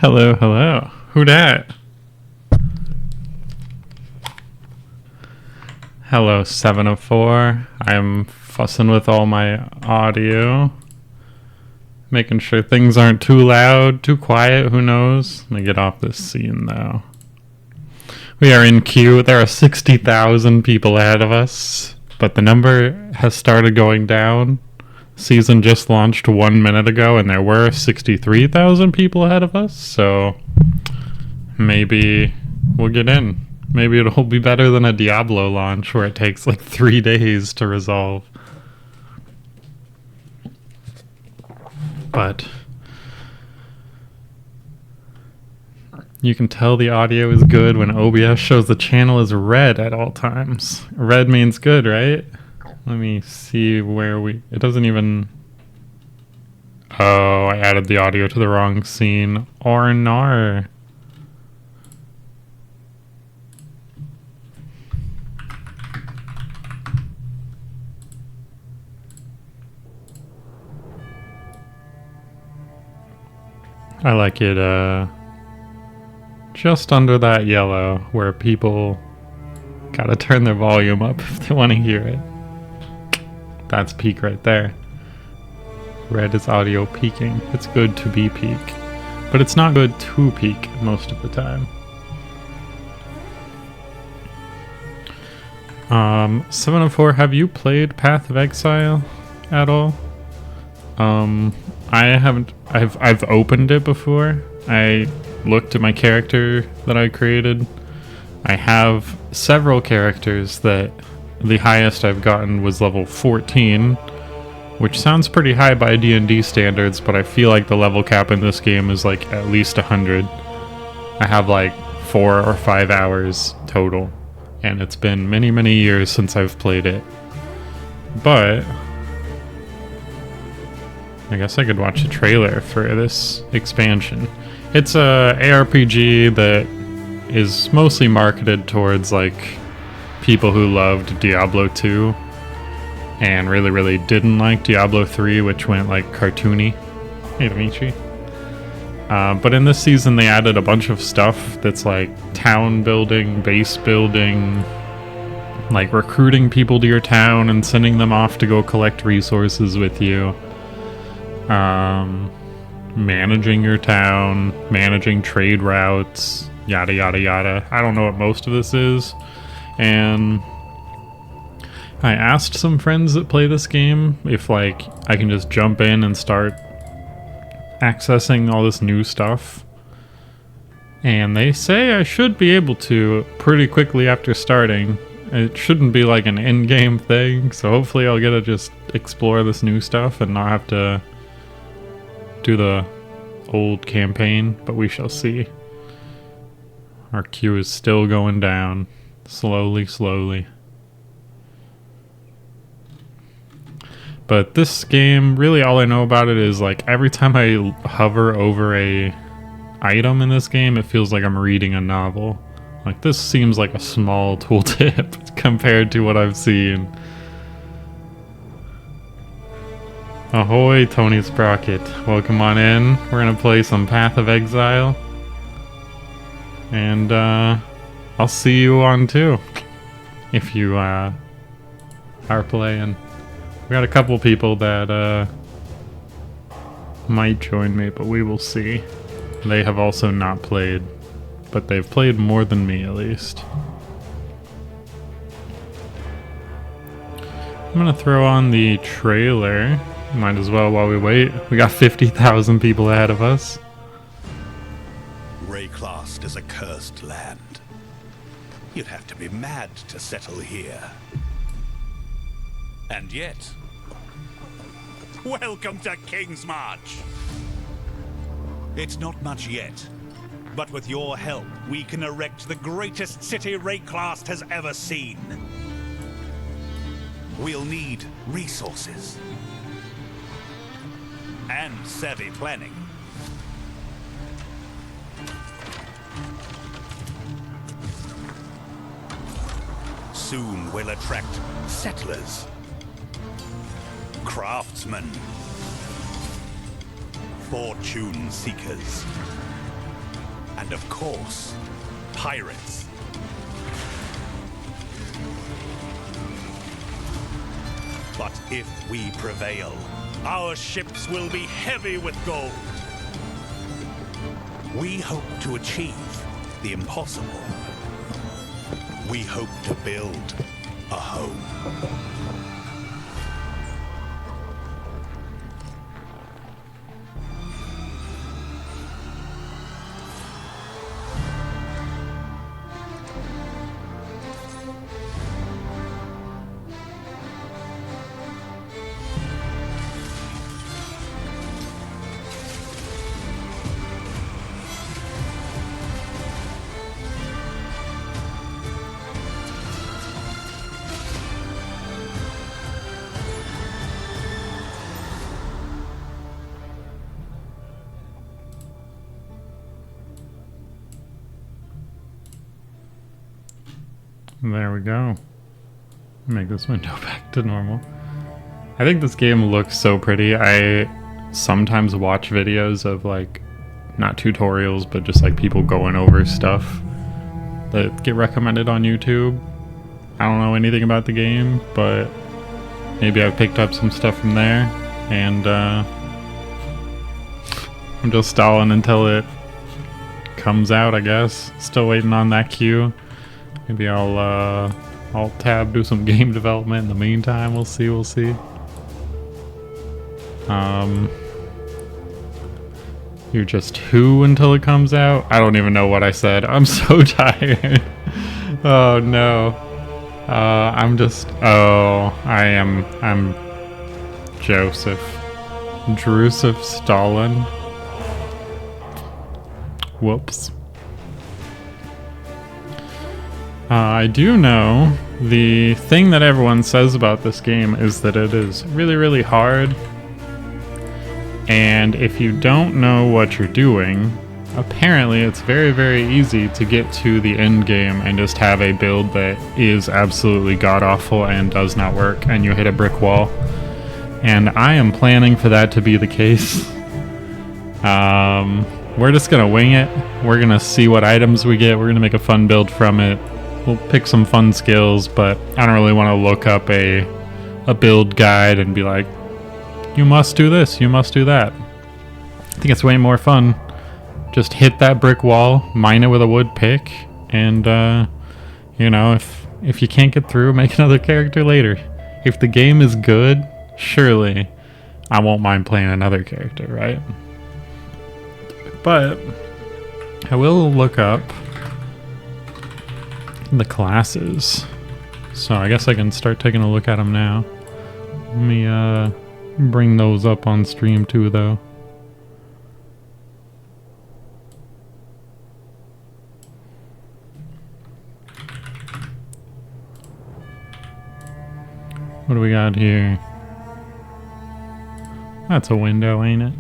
Hello, hello. Who dat? Hello, 704. I'm fussing with all my audio. Making sure things aren't too loud, too quiet, who knows? Let me get off this scene, though. We are in queue. There are 60,000 people ahead of us, but the number has started going down. Season just launched 1 minute ago, and there were 63,000 people ahead of us, so maybe we'll get in. Maybe it'll be better than a Diablo launch where it takes like 3 days to resolve. But you can tell the audio is good when OBS shows the channel is red at all times. Red means good, right? Let me see where it doesn't even... Oh, I added the audio to the wrong scene. Or nar. I like it just under that yellow where people gotta turn their volume up if they want to hear it. That's peak right there. Red is audio peaking. It's good to be peak, but it's not good to peak most of the time. 704, have you played Path of Exile at all? I haven't. I've opened it before. I looked at my character that I created. I have several characters that the highest I've gotten was level 14, which sounds pretty high by D&D standards, but I feel like the level cap in this game is like at least 100. I have like 4 or 5 hours total, and it's been many, many years since I've played it. But I guess I could watch a trailer for this expansion. It's a ARPG that is mostly marketed towards like people who loved Diablo 2 and really, really didn't like Diablo 3, which went like cartoony. Hey, Dimitri. But in this season, they added a bunch of stuff that's like town building, base building, like recruiting people to your town and sending them off to go collect resources with you. Managing your town, managing trade routes, yada yada yada. I don't know what most of this is, and I asked some friends that play this game if like I can just jump in and start accessing all this new stuff, and they say I should be able to pretty quickly after starting. It shouldn't be like an in-game thing, so hopefully I'll get to just explore this new stuff and not have to do the old campaign, but we shall see. Our queue is still going down. Slowly. But this game, really all I know about it is like every time I hover over a item in this game, it feels like I'm reading a novel. Like this seems like a small tooltip compared to what I've seen. Ahoy, Tony Sprocket. Welcome on in. We're gonna play some Path of Exile. And I'll see you on 2 if you are playing. We got a couple people that might join me, but we will see. They have also not played, but they've played more than me at least. I'm gonna throw on the trailer. Might as well while we wait. We got 50,000 people ahead of us. Rayclast is a cursed land. You'd have to be mad to settle here. And yet, welcome to King's March. It's not much yet, but with your help, we can erect the greatest city Rayclast has ever seen. We'll need resources and savvy planning. Soon we'll attract settlers, craftsmen, fortune seekers, and of course, pirates. But if we prevail, our ships will be heavy with gold. We hope to achieve the impossible. We hope to build a home. There we go. Make this window back to normal. I think this game looks so pretty. I sometimes watch videos of like, not tutorials, but just like people going over stuff that get recommended on YouTube. I don't know anything about the game, but maybe I've picked up some stuff from there, and I'm just stalling until it comes out, I guess. Still waiting on that queue. Maybe I'll tab, do some game development in the meantime. We'll see. You're just who until it comes out? I don't even know what I said. I'm so tired. Oh no. I'm Joseph. Drusif Stalin. Whoops. I do know the thing that everyone says about this game is that it is really, really hard. And if you don't know what you're doing, apparently it's very, very easy to get to the end game and just have a build that is absolutely god-awful and does not work, and you hit a brick wall. And I am planning for that to be the case. We're just gonna wing it. We're gonna see what items we get. We're gonna make a fun build from it. We'll pick some fun skills, but I don't really want to look up a build guide and be like, you must do this, you must do that. I think it's way more fun. Just hit that brick wall, mine it with a wood pick, and you know, if you can't get through, make another character later. If the game is good, surely I won't mind playing another character, right? But I will look up the classes. So I guess I can start taking a look at them now. Let me bring those up on stream too, though. What do we got here? That's a window, ain't it?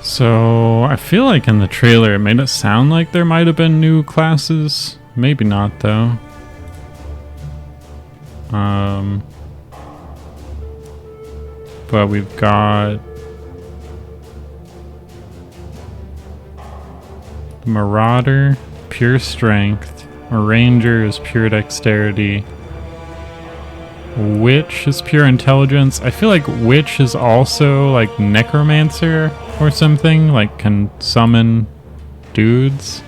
So, I feel like in the trailer it made it sound like there might have been new classes. Maybe not, though. But we've got the Marauder, pure strength. A Ranger is pure dexterity. Witch is pure intelligence. I feel like Witch is also like Necromancer or something, like can summon dudes.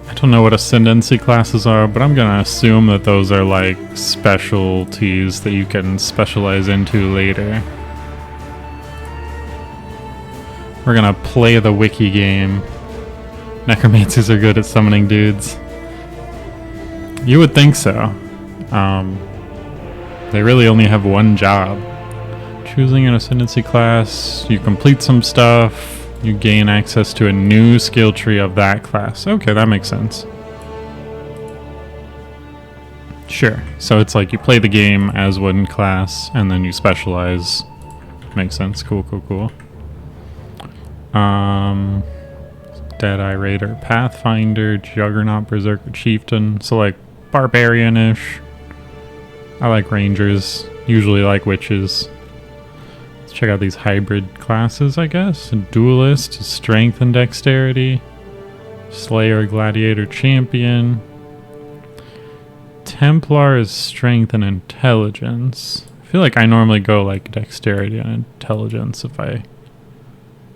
I don't know what ascendancy classes are, but I'm gonna assume that those are like specialties that you can specialize into later. We're gonna play the wiki game. Necromancers are good at summoning dudes. You would think so. They really only have one job. Choosing an ascendancy class, you complete some stuff, you gain access to a new skill tree of that class. Okay, that makes sense. Sure. So it's like you play the game as one class, and then you specialize. Makes sense. Cool, cool, cool. Deadeye Raider, Pathfinder, Juggernaut, Berserker, Chieftain. So like barbarian-ish. I like rangers. Usually like witches. Let's check out these hybrid classes, I guess. Duelist, strength and dexterity. Slayer, gladiator, champion. Templar is strength and intelligence. I feel like I normally go like dexterity and intelligence if I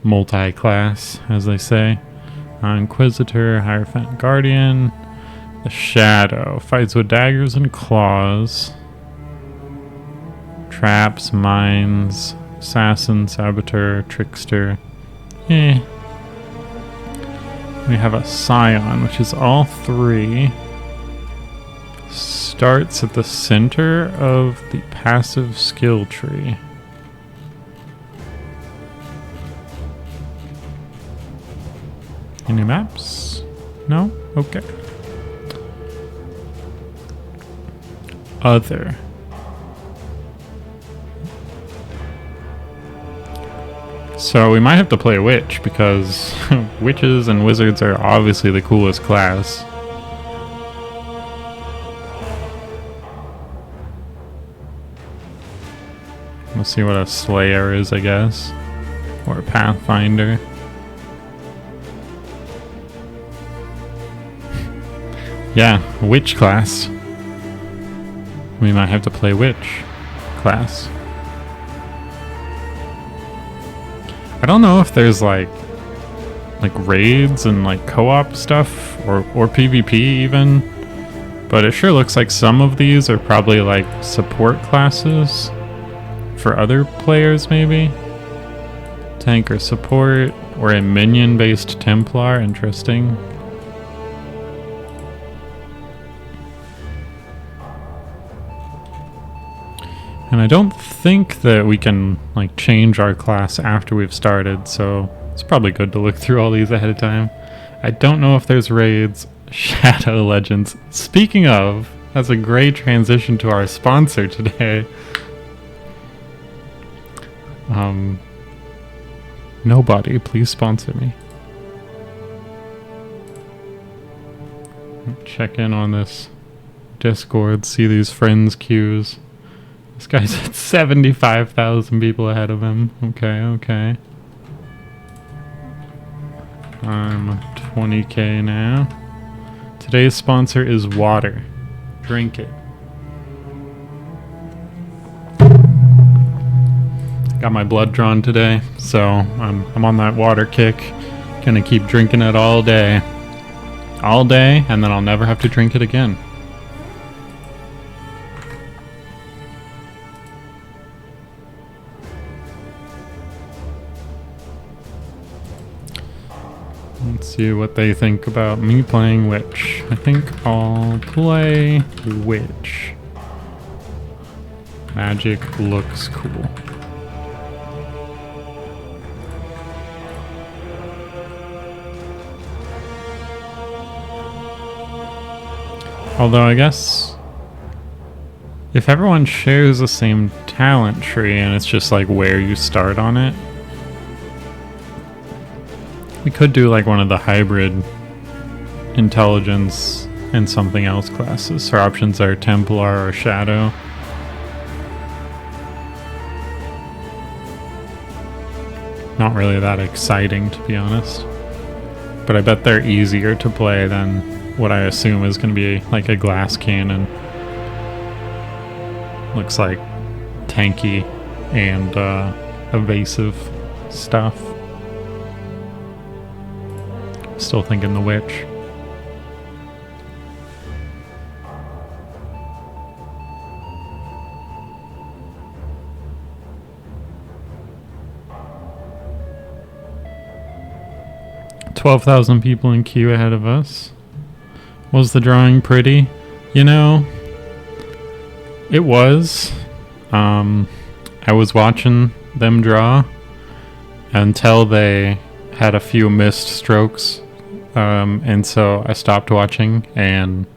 multi-class, as they say. Inquisitor, Hierophant Guardian. The Shadow fights with daggers and claws. Traps, mines, assassin, saboteur, trickster. We have a Scion, which is all three. Starts at the center of the passive skill tree. Any maps? No? Okay. Other. So we might have to play a witch because witches and wizards are obviously the coolest class. Let's see what a Slayer is, I guess. Or a Pathfinder. Yeah, witch class. We might have to play witch class. I don't know if there's like raids and like co-op stuff or PvP even, but it sure looks like some of these are probably like support classes for other players maybe. Tank or support or a minion based Templar, interesting. And I don't think that we can like change our class after we've started, so it's probably good to look through all these ahead of time. I don't know if there's raids. Shadow Legends. Speaking of, that's a great transition to our sponsor today. Nobody, please sponsor me. Check in on this Discord, see these friends queues. This guy's at 75,000 people ahead of him. Okay, okay. I'm 20k now. Today's sponsor is water. Drink it. Got my blood drawn today, so I'm on that water kick. Gonna keep drinking it all day. All day, and then I'll never have to drink it again. Let's see what they think about me playing Witch. I think I'll play Witch. Magic looks cool. Although I guess if everyone shares the same talent tree and it's just like where you start on it, we could do like one of the hybrid intelligence and something else classes. Our options are Templar or Shadow. Not really that exciting, to be honest. But I bet they're easier to play than what I assume is going to be like a glass cannon. Looks like tanky and evasive stuff. Still thinking the Witch. $12,000 people in queue ahead of us. Was the drawing pretty? You know, it was. I was watching them draw until they had a few missed strokes. And so I stopped watching, and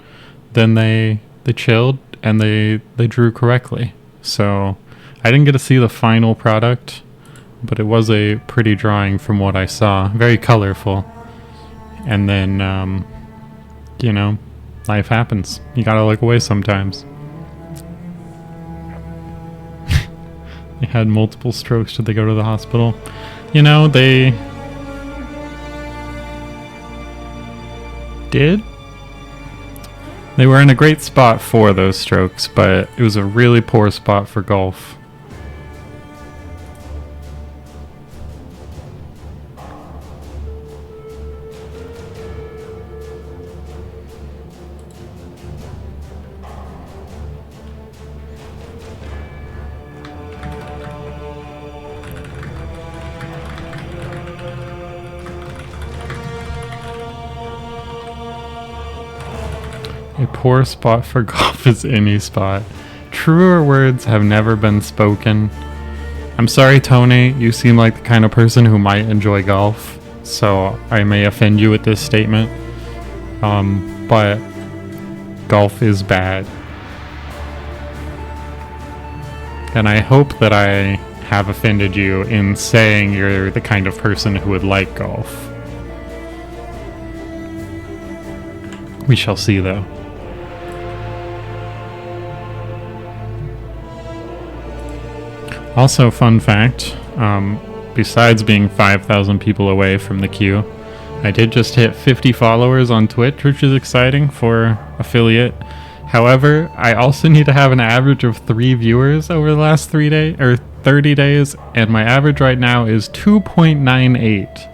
then they chilled, and they drew correctly. So I didn't get to see the final product, but it was a pretty drawing from what I saw. Very colorful. And then, you know, life happens. You gotta look away sometimes. They had multiple strokes. Did they go to the hospital? You know, they did. They were in a great spot for those strokes, but it was a really poor spot for golf. A poor spot for golf is any spot. Truer words have never been spoken. I'm sorry, Tony, you seem like the kind of person who might enjoy golf, so I may offend you with this statement. But golf is bad. And I hope that I have offended you in saying you're the kind of person who would like golf. We shall see, though. Also, fun fact, besides being 5,000 people away from the queue, I did just hit 50 followers on Twitch, which is exciting for affiliate. However, I also need to have an average of 3 viewers over the last 3 days, or 30 days, and my average right now is 2.98.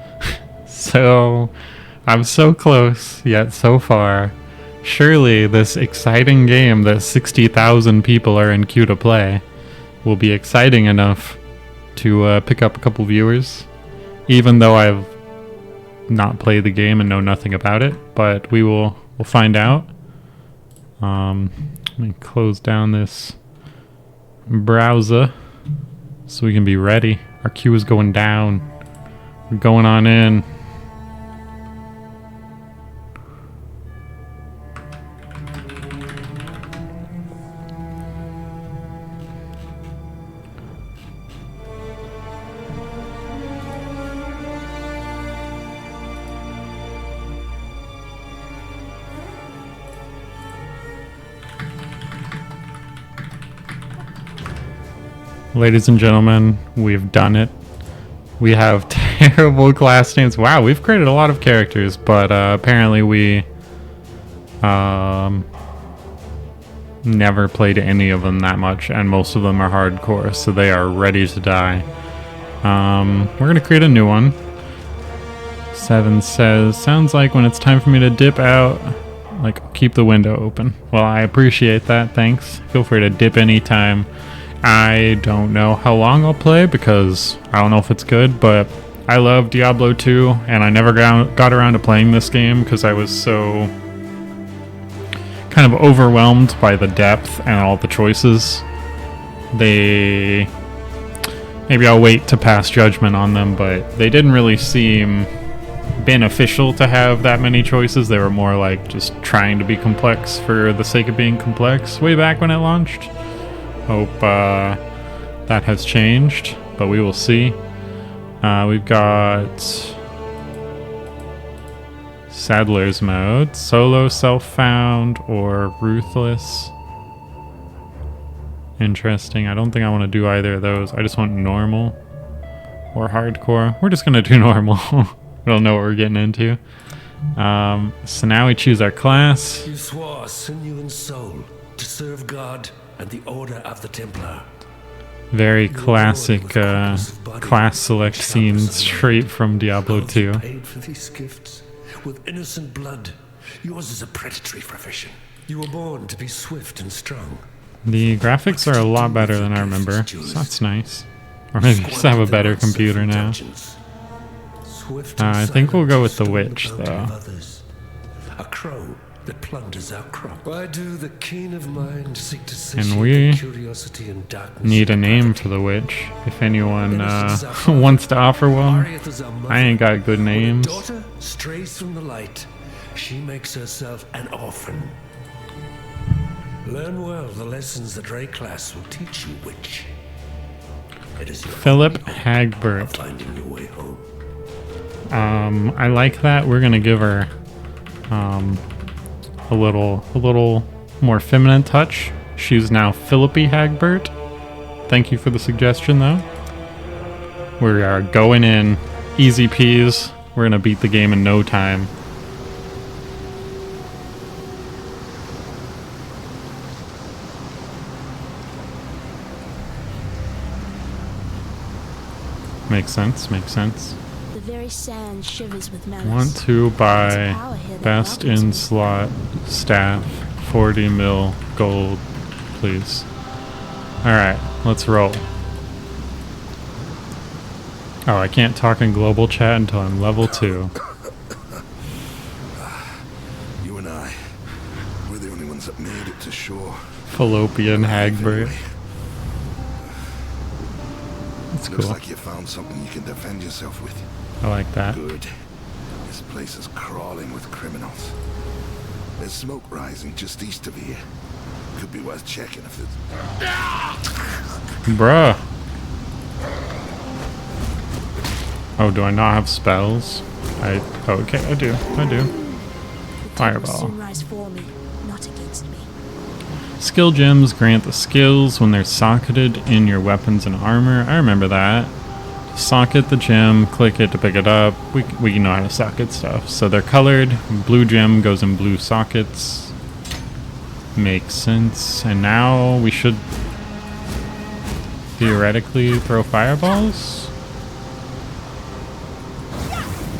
So, I'm so close, yet so far. Surely this exciting game that 60,000 people are in queue to play will be exciting enough to pick up a couple viewers, even though I've not played the game and know nothing about it. But we'll find out. Let me close down this browser so we can be ready. Our queue is going down. We're going on in. Ladies and gentlemen, we've done it. We have terrible class names. Wow, we've created a lot of characters, but apparently we never played any of them that much, and most of them are hardcore, so they are ready to die. We're going to create a new one. Seven says, sounds like when it's time for me to dip out, like, keep the window open. Well, I appreciate that, thanks. Feel free to dip anytime. I don't know how long I'll play because I don't know if it's good, but I love Diablo 2, and I never got around to playing this game because I was so kind of overwhelmed by the depth and all the choices. Maybe I'll wait to pass judgment on them, but they didn't really seem beneficial to have that many choices. They were more like just trying to be complex for the sake of being complex way back when it launched. Hope that has changed, but we will see. We've got Saddler's Mode, Solo, Self-Found, or Ruthless. Interesting. I don't think I want to do either of those. I just want normal or hardcore. We're just going to do normal. We don't know what we're getting into. So now we choose our class. You swore sinew and soul to serve God and the Order of the Templar. Very classic class select scene straight from Diablo 2. Paid for these gifts with innocent blood. Yours is a predatory profession. You were born to be swift and strong. The graphics are a lot better than I remember, so that's nice. Or maybe just have a better computer now. I think we'll go with the witch, though. A crow that plunders our crop. Why do the keen of mind seek to And we curiosity and darkness need a name for the witch. If anyone wants to offer one, I ain't got good names. Daughter strays from the light. She makes herself an orphan. Learn well the lessons that Ray class will teach you, witch. It is your Philip only hope Hagbert. of finding your way home. I like that. We're gonna give her a little more feminine touch. She's now Philippi Hagbert. Thank you for the suggestion, though. We are going in easy peas. We're gonna beat the game in no time. Makes sense, makes sense. The very sand shivers with malice. Want to buy best in slot staff 40 mil gold, please. Alright, let's roll. Oh, I can't talk in global chat until I'm level 2. You and I, we're the only ones that made it to shore. Fallopian Hagbert. That's Looks cool. like you found something you can defend yourself with. I like that. Good. This place is crawling with criminals. There's smoke rising just east of here. Could be worth checking if it's... Bruh. Oh, do I not have spells? Okay, I do. Fireball. Soon rise for me, not against me. Skill gems grant the skills when they're socketed in your weapons and armor. I remember that. Socket the gem, click it to pick it up. We know how to socket stuff. So they're colored. Blue gem goes in blue sockets. Makes sense. And now we should theoretically throw fireballs?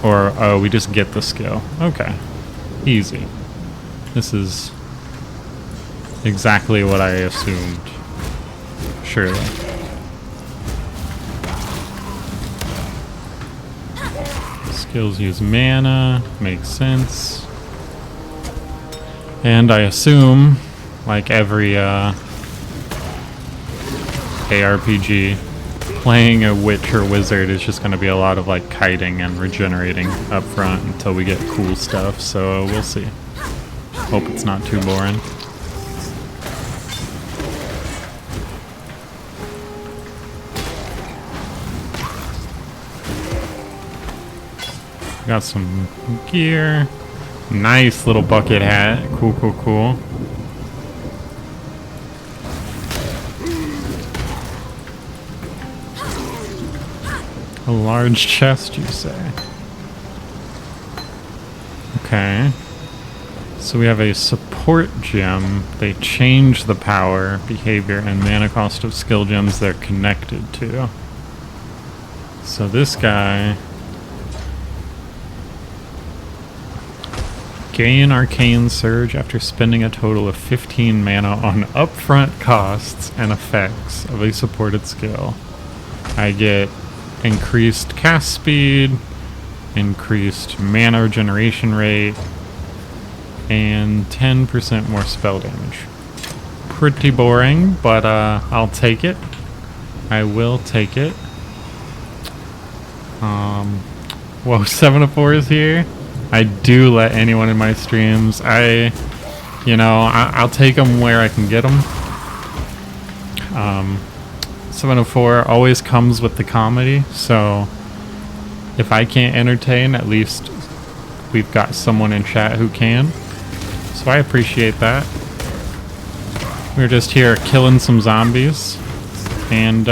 Or, oh, we just get the skill. Okay. Easy. This is exactly what I assumed. Surely. Skills use mana. Makes sense. And I assume, like every ARPG, playing a witch or wizard is just going to be a lot of like kiting and regenerating up front until we get cool stuff, so we'll see. Hope it's not too boring. Got some gear. Nice little bucket hat. Cool, cool, cool. A large chest, you say? Okay. So we have a support gem. They change the power, behavior, and mana cost of skill gems they're connected to. So this guy... Gain Arcane Surge after spending a total of 15 mana on upfront costs and effects of a supported skill. I get increased cast speed, increased mana regeneration rate, and 10% more spell damage. Pretty boring, but I'll take it. I will take it. Whoa, 7 of 4 is here. I do let anyone in my streams. I'll take them where I can get them. 704 always comes with the comedy, so if I can't entertain, at least we've got someone in chat who can. So I appreciate that. We're just here killing some zombies, and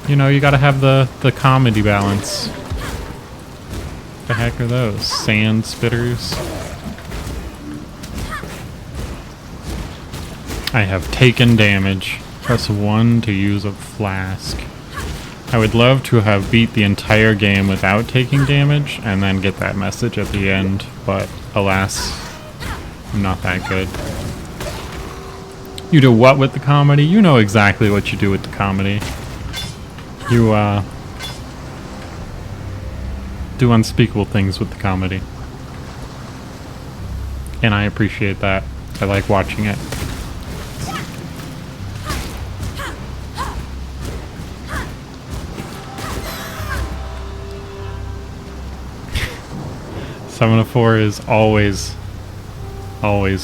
you gotta have the comedy balance. The heck are those? Sand spitters? I have taken damage. Press 1 to use a flask. I would love to have beat the entire game without taking damage and then get that message at the end, but alas, I'm not that good. You do what with the comedy? You know exactly what you do with the comedy. You, do unspeakable things with the comedy. And I appreciate that. I like watching it. Seven of 4 is always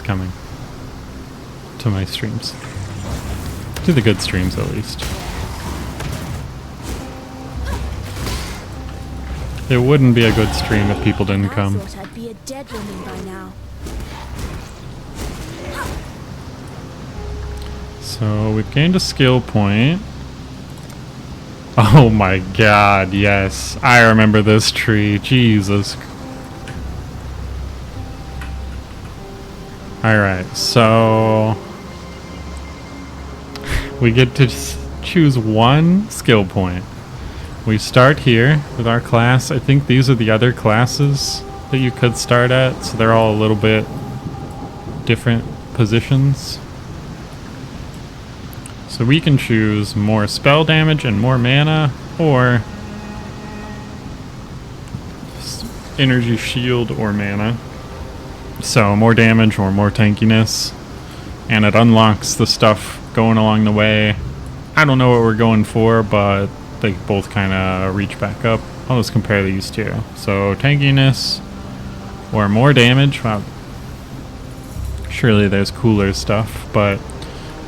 coming. to my streams. To the good streams, at least. It wouldn't be a good stream if people didn't come. I thought I'd be a dead woman by now. So we've gained a skill point. Oh my god, yes. I remember this tree. Jesus. Alright, so we get to choose one skill point. We start here with our class. I think these are the other classes that you could start at, so they're all a little bit different positions. So we can choose more spell damage and more mana, or energy shield or mana. So more damage or more tankiness. And it unlocks the stuff going along the way. I don't know what we're going for, but they both kind of reach back up. I'll just compare these two. So tankiness or more damage. Wow. Surely there's cooler stuff, but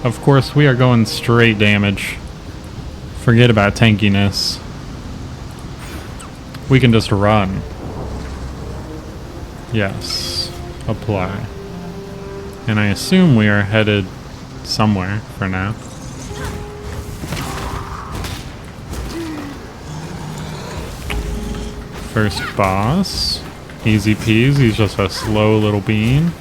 of course we are going straight damage. Forget about tankiness. We can just run. Yes. Apply. And I assume we are headed somewhere for now. First boss. Easy peasy, he's just a slow little bean.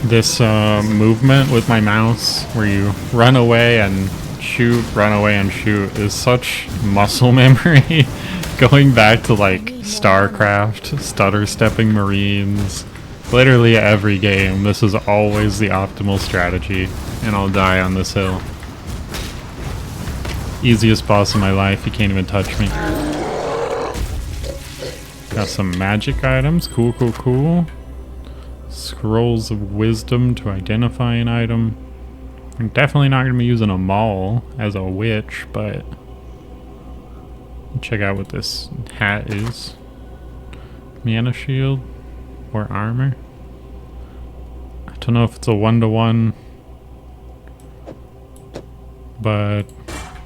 This movement with my mouse, where you run away and shoot, run away and shoot, is such muscle memory. Going back to like StarCraft, stutter stepping Marines, literally every game, this is always the optimal strategy. And I'll die on this hill. Easiest boss in my life, you can't even touch me. Got some magic items, cool, cool, cool. Scrolls of wisdom to identify an item. I'm definitely not going to be using a maul as a witch, but check out what this hat is. Mana shield or armor. I don't know if it's a 1-to-1, but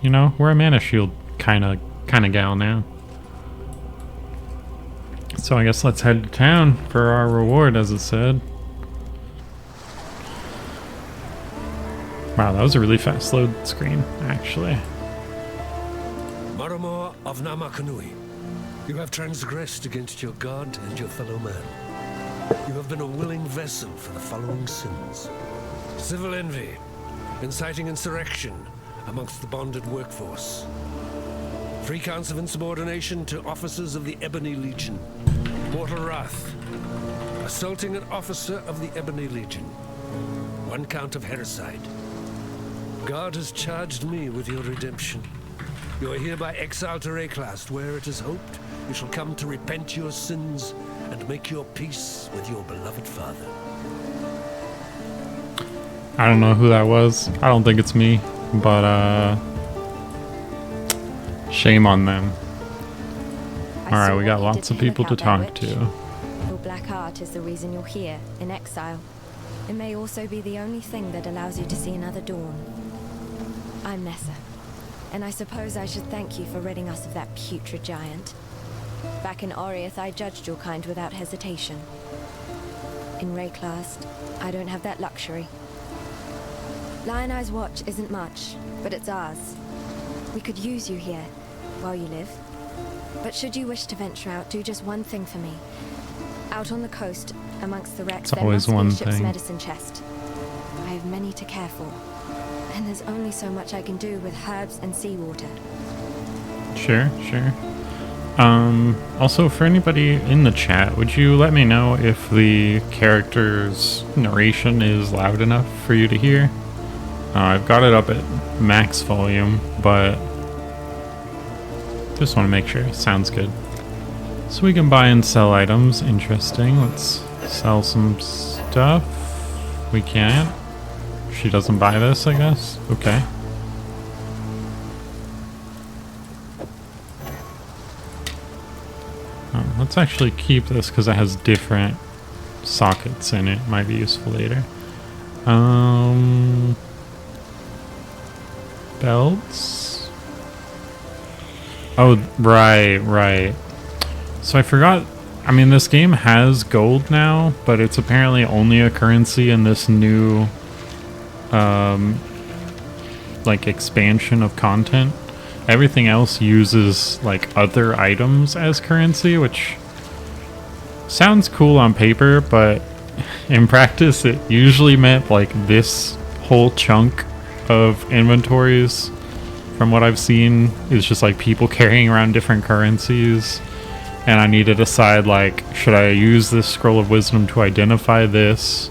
you know, we're a mana shield kind of gal now. So I guess let's head to town for our reward, as it said. Wow, that was a really fast load screen, actually. Maramor of Namakanui, you have transgressed against your god and your fellow man. You have been a willing vessel for the following sins: civil envy, inciting insurrection amongst the bonded workforce, 3 counts of insubordination to officers of the Ebony Legion, mortal wrath, assaulting an officer of the Ebony Legion, 1 count of hericide. God has charged me with your redemption. You are hereby exiled to Rayclast, where it is hoped you shall come to repent your sins and make your peace with your beloved father. I don't know who that was. I don't think it's me, but shame on them. Alright, we got lots of people to talk to. Your black art is the reason you're here, in exile. It may also be the only thing that allows you to see another dawn. I'm Nessa, and I suppose I should thank you for ridding us of that putrid giant. Back in Oriath, I judged your kind without hesitation. In Rayclast, I don't have that luxury. Lion Eye's watch isn't much, but it's ours. We could use you here, while you live. But should you wish to venture out, do just one thing for me. Out on the coast, amongst the wrecks, there must be a ship's medicine chest. I have many to care for, and there's only so much I can do with herbs and seawater. Sure, sure. Also, for anybody in the chat, would you let me know if the character's narration is loud enough for you to hear? I've got it up at max volume, but just want to make sure it sounds good. So we can buy and sell items. Interesting. Let's sell some stuff. We can't. She doesn't buy this, I guess. Okay. Let's actually keep this because it has different sockets in it. Might be useful later. Belts? Oh, right. So I forgot. I mean, this game has gold now, but it's apparently only a currency in this new, like, expansion of content. Everything else uses, like, other items as currency, which sounds cool on paper, but in practice it usually meant, like, this whole chunk of inventories, from what I've seen, is just, like, people carrying around different currencies. And I need to decide, like, should I use this Scroll of Wisdom to identify this?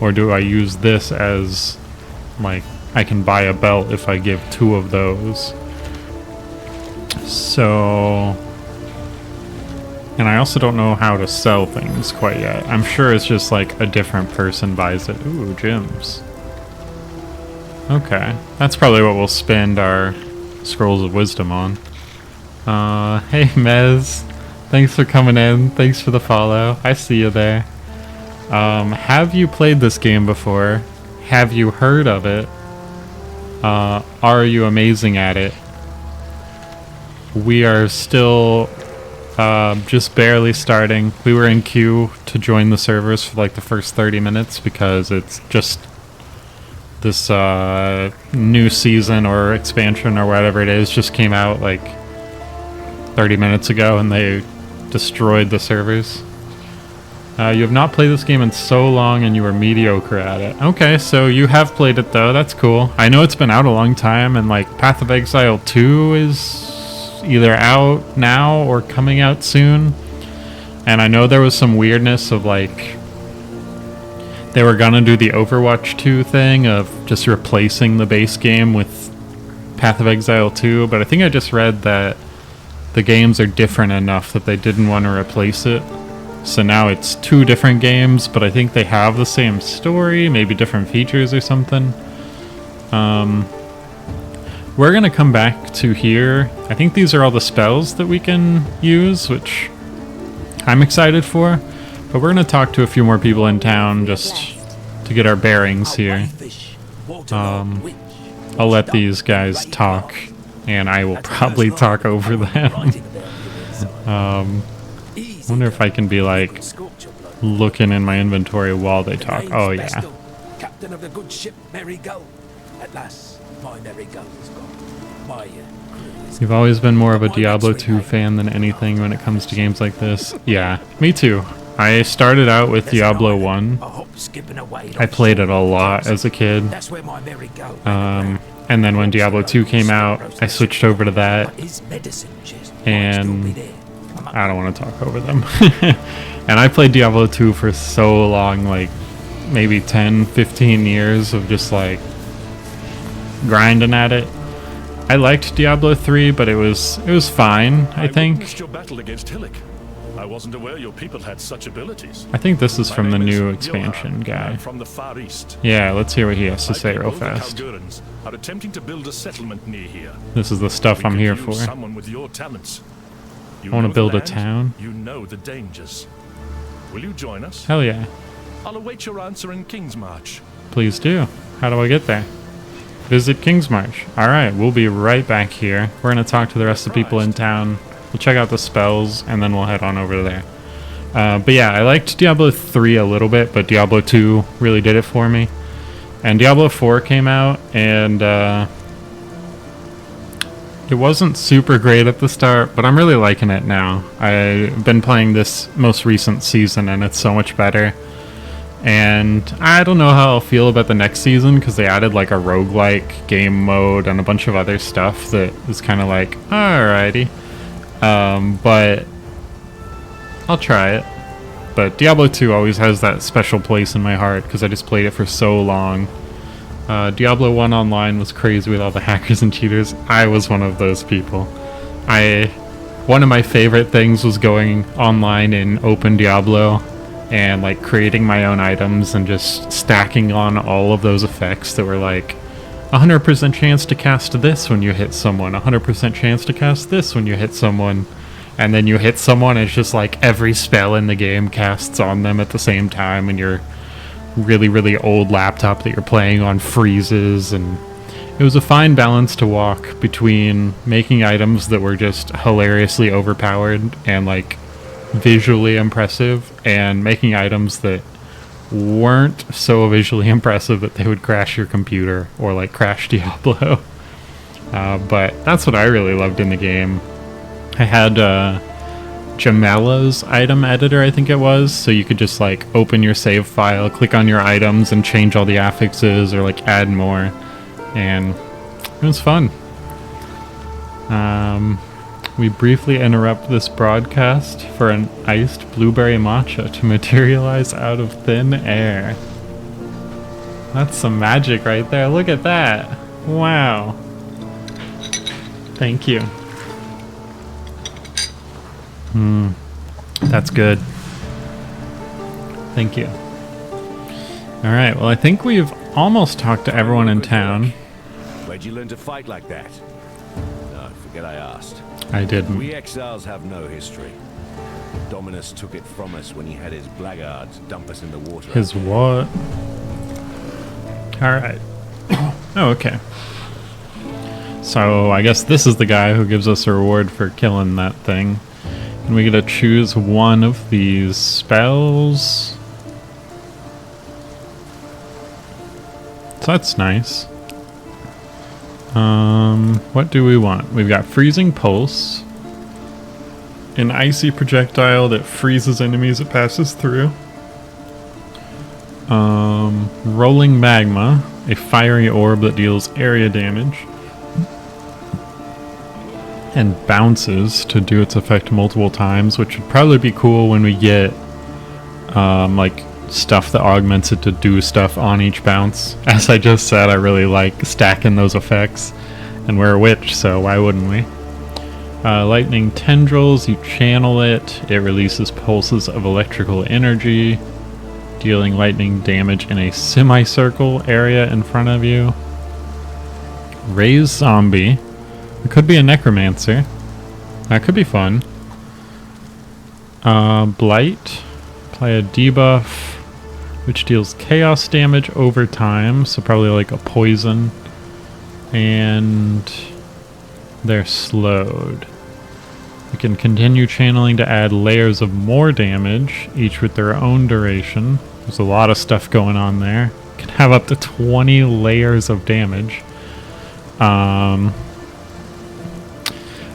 Or do I use this as, like, I can buy a belt if I give 2 of those? So... And I also don't know how to sell things quite yet. I'm sure it's just, like, a different person buys it. Ooh, gems. Okay. That's probably what we'll spend our Scrolls of Wisdom on. Hey, Mez. Thanks for coming in. Thanks for the follow. I see you there. Have you played this game before? Have you heard of it? Are you amazing at it? We are still just barely starting. We were in queue to join the servers for like the first 30 minutes because it's just this new season or expansion or whatever it is just came out like 30 minutes ago and they destroyed the servers. You have not played this game in so long and you were mediocre at it. Okay, so you have played it though, that's cool. I know it's been out a long time and like Path of Exile 2 is either out now or coming out soon. And I know there was some weirdness of like they were gonna do the Overwatch 2 thing of just replacing the base game with Path of Exile 2, but I think I just read that the games are different enough that they didn't want to replace it. So now it's 2 different games, but I think they have the same story, maybe different features or something. We're going to come back to here. I think these are all the spells that we can use, which I'm excited for. But we're going to talk to a few more people in town just to get our bearings here. I'll let these guys talk. And I will probably talk over them. Wonder if I can be like looking in my inventory while they talk. Oh yeah. Captain of the good ship Merigo. At last, my Merigo is gone. You've always been more of a Diablo 2 fan than anything when it comes to games like this. Yeah, me too. I started out with Diablo 1. I played it a lot as a kid. And then when Diablo 2 came out, I switched over to that. And I don't want to talk over them. And I played Diablo 2 for so long, like maybe 10, 15 years of just like grinding at it. I liked Diablo 3, but it was fine, I think. Witnessed your battle against Hillick. I wasn't aware your people had such abilities. I think this is from the new expansion guy. From the Far East. Yeah, let's hear what he has to say real fast. The Kaldurans are attempting to build a settlement near here. This is the stuff I'm here for. Someone with your talents. I want to build a town. You know the dangers. Will you join us? Hell yeah. I'll await your answer in Kingsmarch. Please do. How do I get there? Visit Kingsmarch. Alright, we'll be right back here. We're going to talk to the rest of the people in town. We'll check out the spells, and then we'll head on over there. But yeah, I liked Diablo 3 a little bit, but Diablo 2 really did it for me. And Diablo 4 came out, and it wasn't super great at the start, but I'm really liking it now. I've been playing this most recent season, and it's so much better. And I don't know how I'll feel about the next season, because they added like a roguelike game mode and a bunch of other stuff that is kind of like, alrighty. But I'll try it. But Diablo 2 always has that special place in my heart because I just played it for so long. Diablo 1 online was crazy with all the hackers and cheaters. I was one of those people. One of my favorite things was going online in Open Diablo and like creating my own items and just stacking on all of those effects that were like 100% chance to cast this when you hit someone, 100% chance to cast this when you hit someone. and then you hit someone, it's just like every spell in the game casts on them at the same time, and your really, really old laptop that you're playing on freezes. And it was a fine balance to walk between making items that were just hilariously overpowered and like visually impressive, and making items that weren't so visually impressive that they would crash your computer or like crash Diablo. But that's what I really loved in the game. I had Jamela's item editor, I think it was, so you could just like open your save file, click on your items, and change all the affixes or like add more, and it was fun. We briefly interrupt this broadcast for an iced blueberry matcha to materialize out of thin air. That's some magic right there. Look at that. Wow. Thank you. That's good. Thank you. Alright, well I think we've almost talked to everyone in town. Where'd you learn to fight like that? No, forget I asked. I didn't. We exiles have no history. Dominus took it from us when he had his blackguards dump us in the water. His what? Alright. Oh, okay. So I guess this is the guy who gives us a reward for killing that thing. And we get to choose one of these spells. So that's nice. What do we want? We've got Freezing Pulse, an icy projectile that freezes enemies it passes through. Rolling Magma, a fiery orb that deals area damage and bounces to do its effect multiple times, which would probably be cool when we get like stuff that augments it to do stuff on each bounce. As I just said, I really like stacking those effects, and we're a witch, so why wouldn't we? Lightning Tendrils, you channel it, it releases pulses of electrical energy, dealing lightning damage in a semicircle area in front of you. Raise Zombie, it could be a Necromancer, that could be fun. Blight, apply a debuff which deals chaos damage over time, so probably like a poison, and they're slowed. You can continue channeling to add layers of more damage, each with their own duration. There's a lot of stuff going on there. You can have up to 20 layers of damage.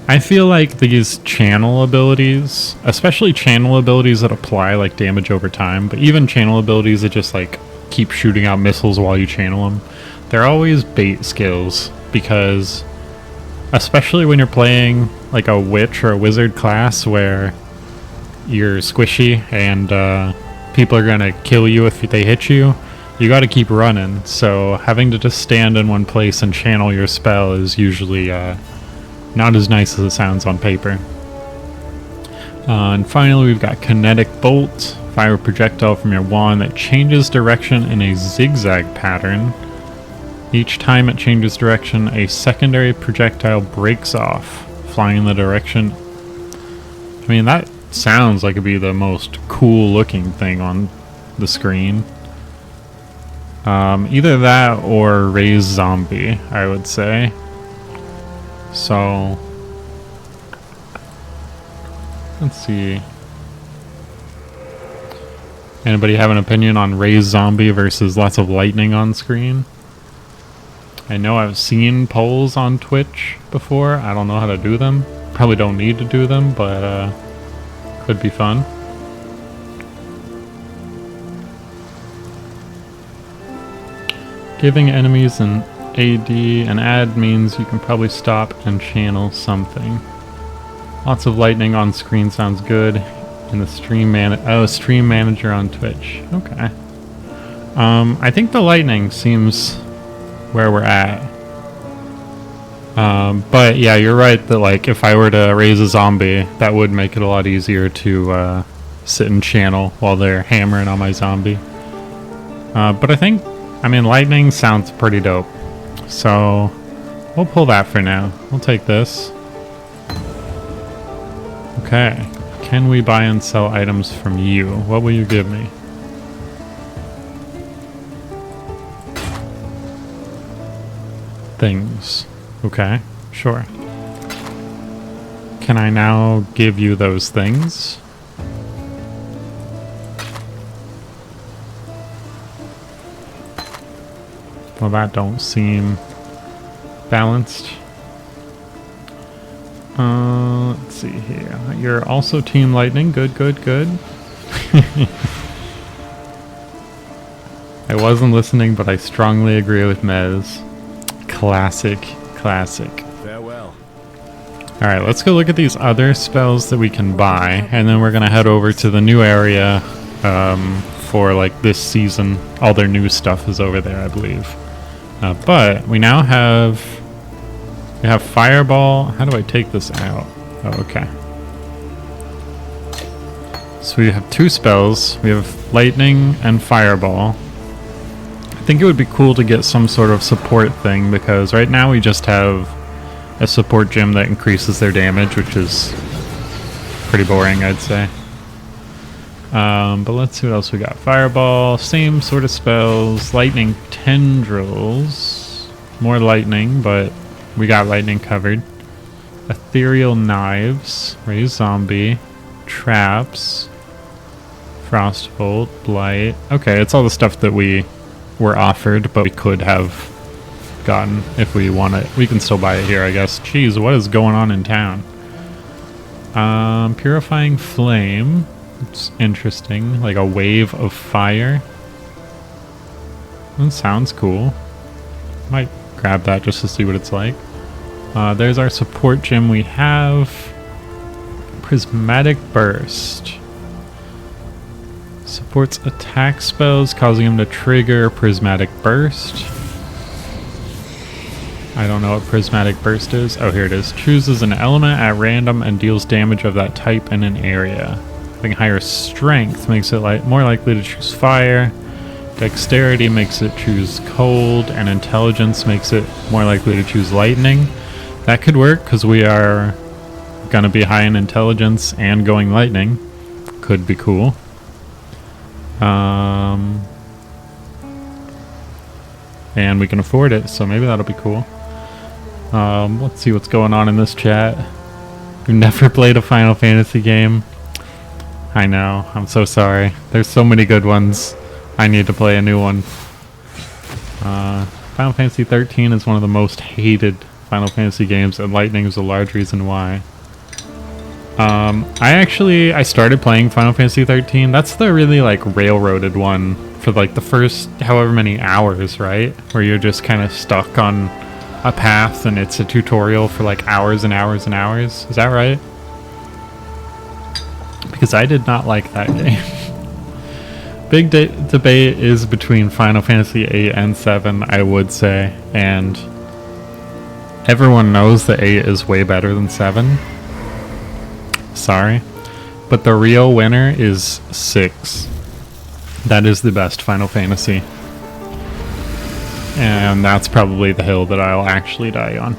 I feel like these channel abilities, especially channel abilities that apply like damage over time, but even channel abilities that just like keep shooting out missiles while you channel them, they're always bait skills, because especially when you're playing like a witch or a wizard class where you're squishy and people are gonna kill you if they hit you, you gotta keep running. So having to just stand in one place and channel your spell is usually not as nice as it sounds on paper. And finally we've got Kinetic Bolt, fire a projectile from your wand that changes direction in a zigzag pattern. Each time it changes direction, a secondary projectile breaks off, flying in the direction. I mean, that sounds like it'd be the most cool looking thing on the screen. Either that or Raise Zombie, I would say. So, let's see. Anybody have an opinion on Raise Zombie versus lots of lightning on screen? I know I've seen polls on Twitch before. I don't know how to do them. Probably don't need to do them, but could be fun. Giving enemies an AD and add means you can probably stop and channel something. Lots of lightning on screen sounds good. In the stream stream manager on Twitch. Okay. I think the lightning seems where we're at. But yeah, you're right that like if I were to raise a zombie, that would make it a lot easier to sit and channel while they're hammering on my zombie. But I mean, lightning sounds pretty dope. So we'll pull that for now. We'll take this. Okay. Can we buy and sell items from you? What will you give me? Things. Okay, sure. Can I now give you those things? Well, that don't seem balanced. Let's see here. You're also Team Lightning. Good, good, good. I wasn't listening, but I strongly agree with Mez. Classic, classic. Farewell. Alright, let's go look at these other spells that we can buy, and then we're gonna head over to the new area for like this season. All their new stuff is over there, I believe. But we now have Fireball. How do I take this out? Oh, okay. So we have two spells. We have Lightning and Fireball. I think it would be cool to get some sort of support thing, because right now we just have a support gem that increases their damage, which is pretty boring, I'd say. But let's see what else we got. Fireball, same sort of spells. Lightning Tendrils. More lightning, but we got lightning covered. Ethereal Knives. Raise Zombie. Traps. Frostbolt. Blight. Okay, it's all the stuff that we were offered, but we could have gotten if we want it. We can still buy it here, I guess. Jeez, what is going on in town? Purifying Flame. It's interesting. Like a wave of fire. That sounds cool. Might grab that just to see what it's like. There's our support gem we have. Prismatic Burst. Supports attack spells, causing them to trigger Prismatic Burst. I don't know what Prismatic Burst is. Oh, here it is. Chooses an element at random and deals damage of that type in an area. Having higher strength makes it more likely to choose fire. Dexterity makes it choose cold, and intelligence makes it more likely to choose lightning. That could work because we are gonna be high in intelligence and going lightning. Could be cool. And we can afford it, so maybe that'll be cool. Let's see what's going on in this chat. You've never played a Final Fantasy game? I know, I'm so sorry. There's so many good ones. I need to play a new one. Final Fantasy 13 is one of the most hated Final Fantasy games, and Lightning is a large reason why. I started playing Final Fantasy 13. That's the really like railroaded one for like the first however many hours, right? Where you're just kind of stuck on a path and it's a tutorial for like hours and hours and hours. Is that right? Because I did not like that game. Big debate is between Final Fantasy 8 and 7, I would say, and everyone knows that 8 is way better than 7. Sorry. But the real winner is 6. That is the best Final Fantasy. And that's probably the hill that I'll actually die on.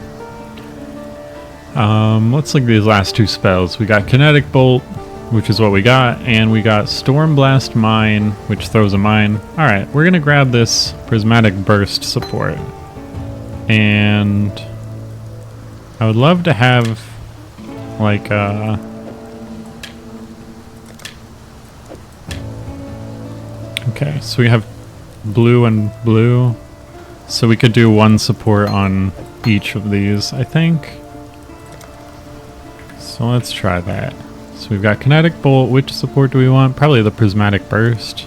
Let's look at these last two spells. We got Kinetic Bolt, which is what we got, and we got Stormblast Mine, which throws a mine. Alright, we're gonna grab this Prismatic Burst support. And I would love to have like okay, so we have blue and blue. So we could do one support on each of these, I think. So let's try that. So we've got Kinetic Bolt. Which support do we want? Probably the Prismatic Burst.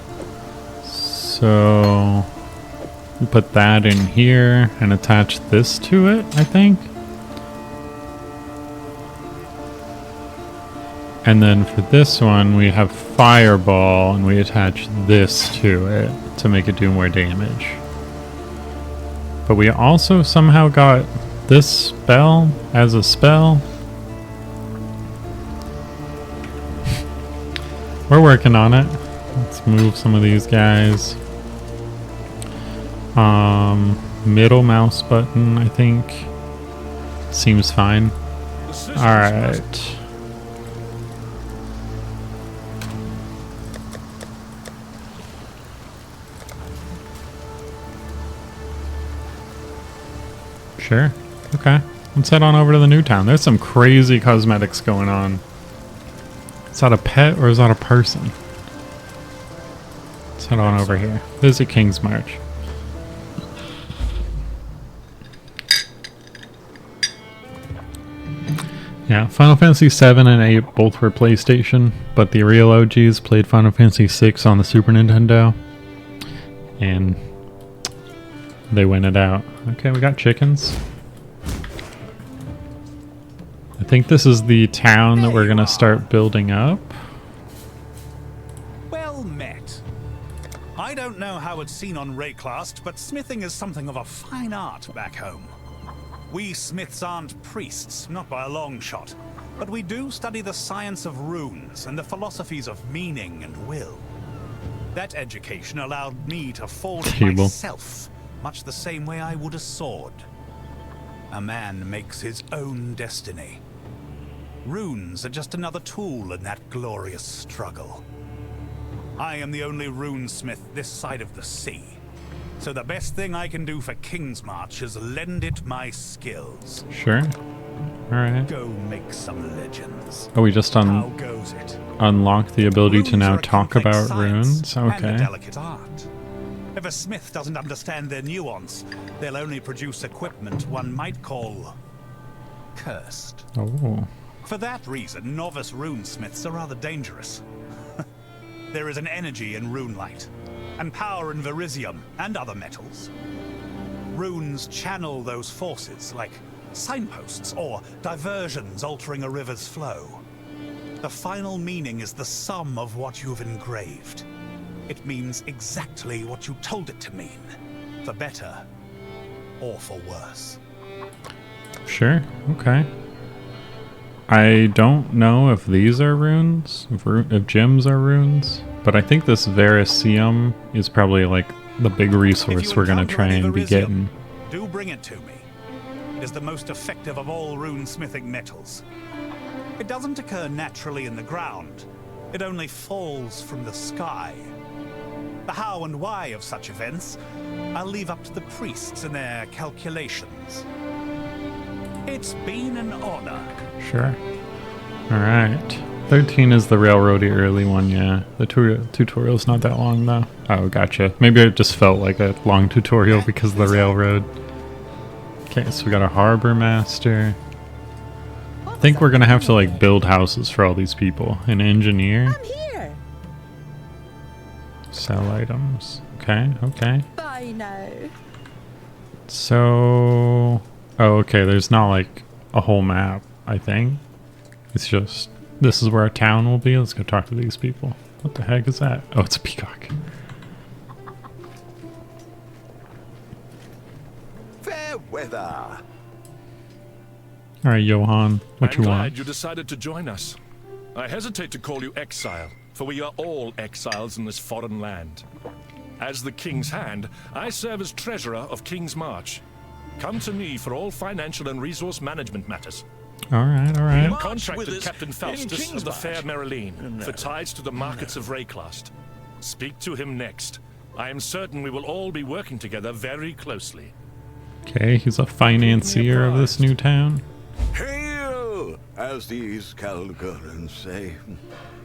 So we put that in here and attach this to it, I think. And then for this one, we have Fireball, and we attach this to it to make it do more damage. But we also somehow got this spell as a spell. We're working on it. Let's move some of these guys. Middle mouse button, I think. Seems fine. Alright. Sure. Okay. Let's head on over to the new town. There's some crazy cosmetics going on. Is that a pet or is that a person? Let's head on over here. Visit King's March. Yeah, Final Fantasy 7 and 8 both were PlayStation, but the real OGs played Final Fantasy 6 on the Super Nintendo. And they win it out. Okay, we got chickens. I think this is the town that we're going to start building up. Well met. I don't know how it's seen on Rayclast, but smithing is something of a fine art back home. We smiths aren't priests, not by a long shot, but we do study the science of runes and the philosophies of meaning and will. That education allowed me to forge myself, much the same way I would a sword. A man makes his own destiny. Runes are just another tool in that glorious struggle. I am the only runesmith this side of the sea, so the best thing I can do for King's March is lend it my skills. Sure. Alright. Go make some legends. Oh, we just How goes it? unlocked the ability to Runes now are a talk complex about science runes? and a Okay. delicate art. If a smith doesn't understand their nuance, they'll only produce equipment one might call cursed. Oh. For that reason, novice runesmiths are rather dangerous. There is an energy in runelight, and power in verisium and other metals. Runes channel those forces like signposts or diversions altering a river's flow. The final meaning is the sum of what you've engraved. It means exactly what you told it to mean, for better or for worse. Sure. Okay. I don't know if these are runes, if gems are runes, but I think this Verisium is probably like the big resource we're going to try and be getting. Do bring it to me. It is the most effective of all runesmithing metals. It doesn't occur naturally in the ground. It only falls from the sky. The how and why of such events, I'll leave up to the priests and their calculations. It's been an honor. Sure. Alright. 13 is the railroady early one, yeah. The tutorial's not that long, though. Oh, gotcha. Maybe it just felt like a long tutorial because of the railroad. Okay, so we got a harbor master. I think we're gonna have to, like, build houses for all these people. An engineer. I'm here. Sell items. Okay, okay. Bye now. So... Oh, okay, there's not, like, a whole map, I think. It's just... This is where our town will be. Let's go talk to these people. What the heck is that? Oh, it's a peacock. Fair weather. Alright, Johan. What I'm you glad want? you decided to join us. I hesitate to call you exile, for we are all exiles in this foreign land. As the King's Hand, I serve as treasurer of King's March. Come to me for all financial and resource management matters. Alright, I alright. am contracted Captain Faustus of the Fair Marilyn for ties to the markets of Rayclast. Speak to him next. I am certain we will all be working together very closely. Okay, he's a financier of this new town. Hail, as these Calgurans say.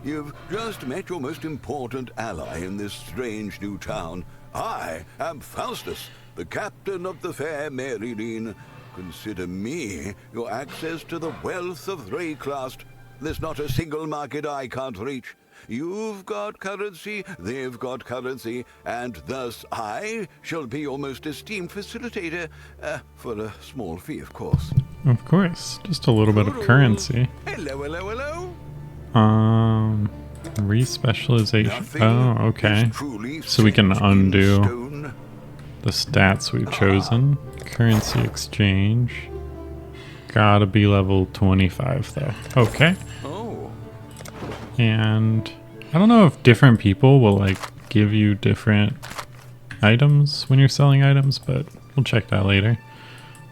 You've just met your most important ally in this strange new town. I am Faustus, the captain of the Fair Marilyn. Consider me your access to the wealth of Rayclast. There's not a single market I can't reach. You've got currency, they've got currency, and thus I shall be your most esteemed facilitator, for a small fee, of course. Of course, just a little bit of currency. Hello, hello, hello. Respecialization. Oh, okay. So we can undo the stats we've chosen. Currency exchange. Gotta be level 25 though. Okay. And I don't know if different people will like give you different items when you're selling items, but we'll check that later.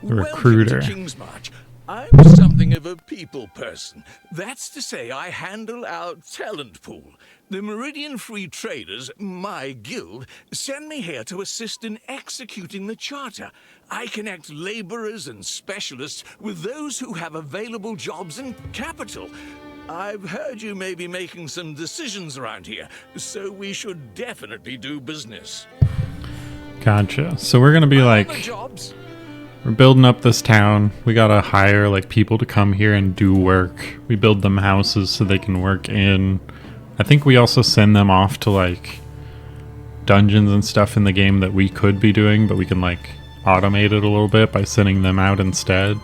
The recruiter. Welcome to King's March. I'm something of a people person. That's to say, I handle our talent pool. The Meridian Free Traders, my guild, send me here to assist in executing the charter. I connect laborers and specialists with those who have available jobs and capital. I've heard you may be making some decisions around here, so we should definitely do business. Gotcha. So we're gonna be like, Jobs? we're building up this town. We gotta hire like people to come here and do work. We build them houses so they can work in. I think we also send them off to like dungeons and stuff in the game that we could be doing, but we can like automate it a little bit by sending them out instead.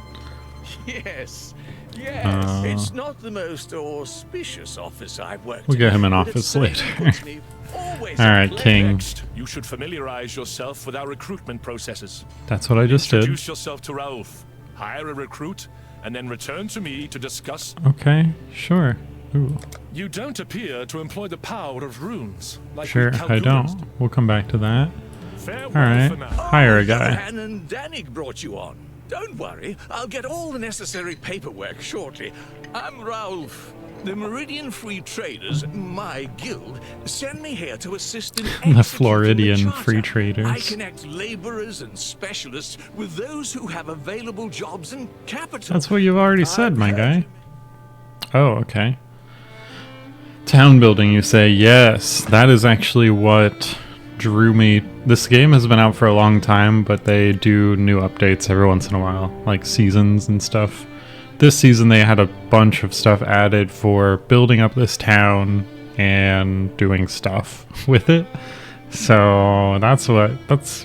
Yes, it's not the most auspicious office I've worked We'll get him an but office it later. certainly puts me always All right, at King. Next, you should familiarize yourself with our recruitment processes. That's what I just did. Introduce yourself to Raouf, hire a recruit, and then return to me to discuss. Okay, sure. Ooh. You don't appear to employ the power of runes. Like Sure, we I Calgulans don't. do. We'll come back to that. Farewell Alright, for now. hire a guy. Johan and Danik brought you on. Don't worry, I'll get all the necessary paperwork shortly. I'm Raouf. The Meridian Free Traders, my guild, send me here to assist in The executing Floridian charter. Free Traders. I connect laborers and specialists with those who have available jobs and capital. That's what you've already said, I've my heard guy. you- Oh, okay. Town building, you say. Yes, that is actually what drew me. This game has been out for a long time, but they do new updates every once in a while, like seasons and stuff. This season they had a bunch of stuff added for building up this town and doing stuff with it. So that's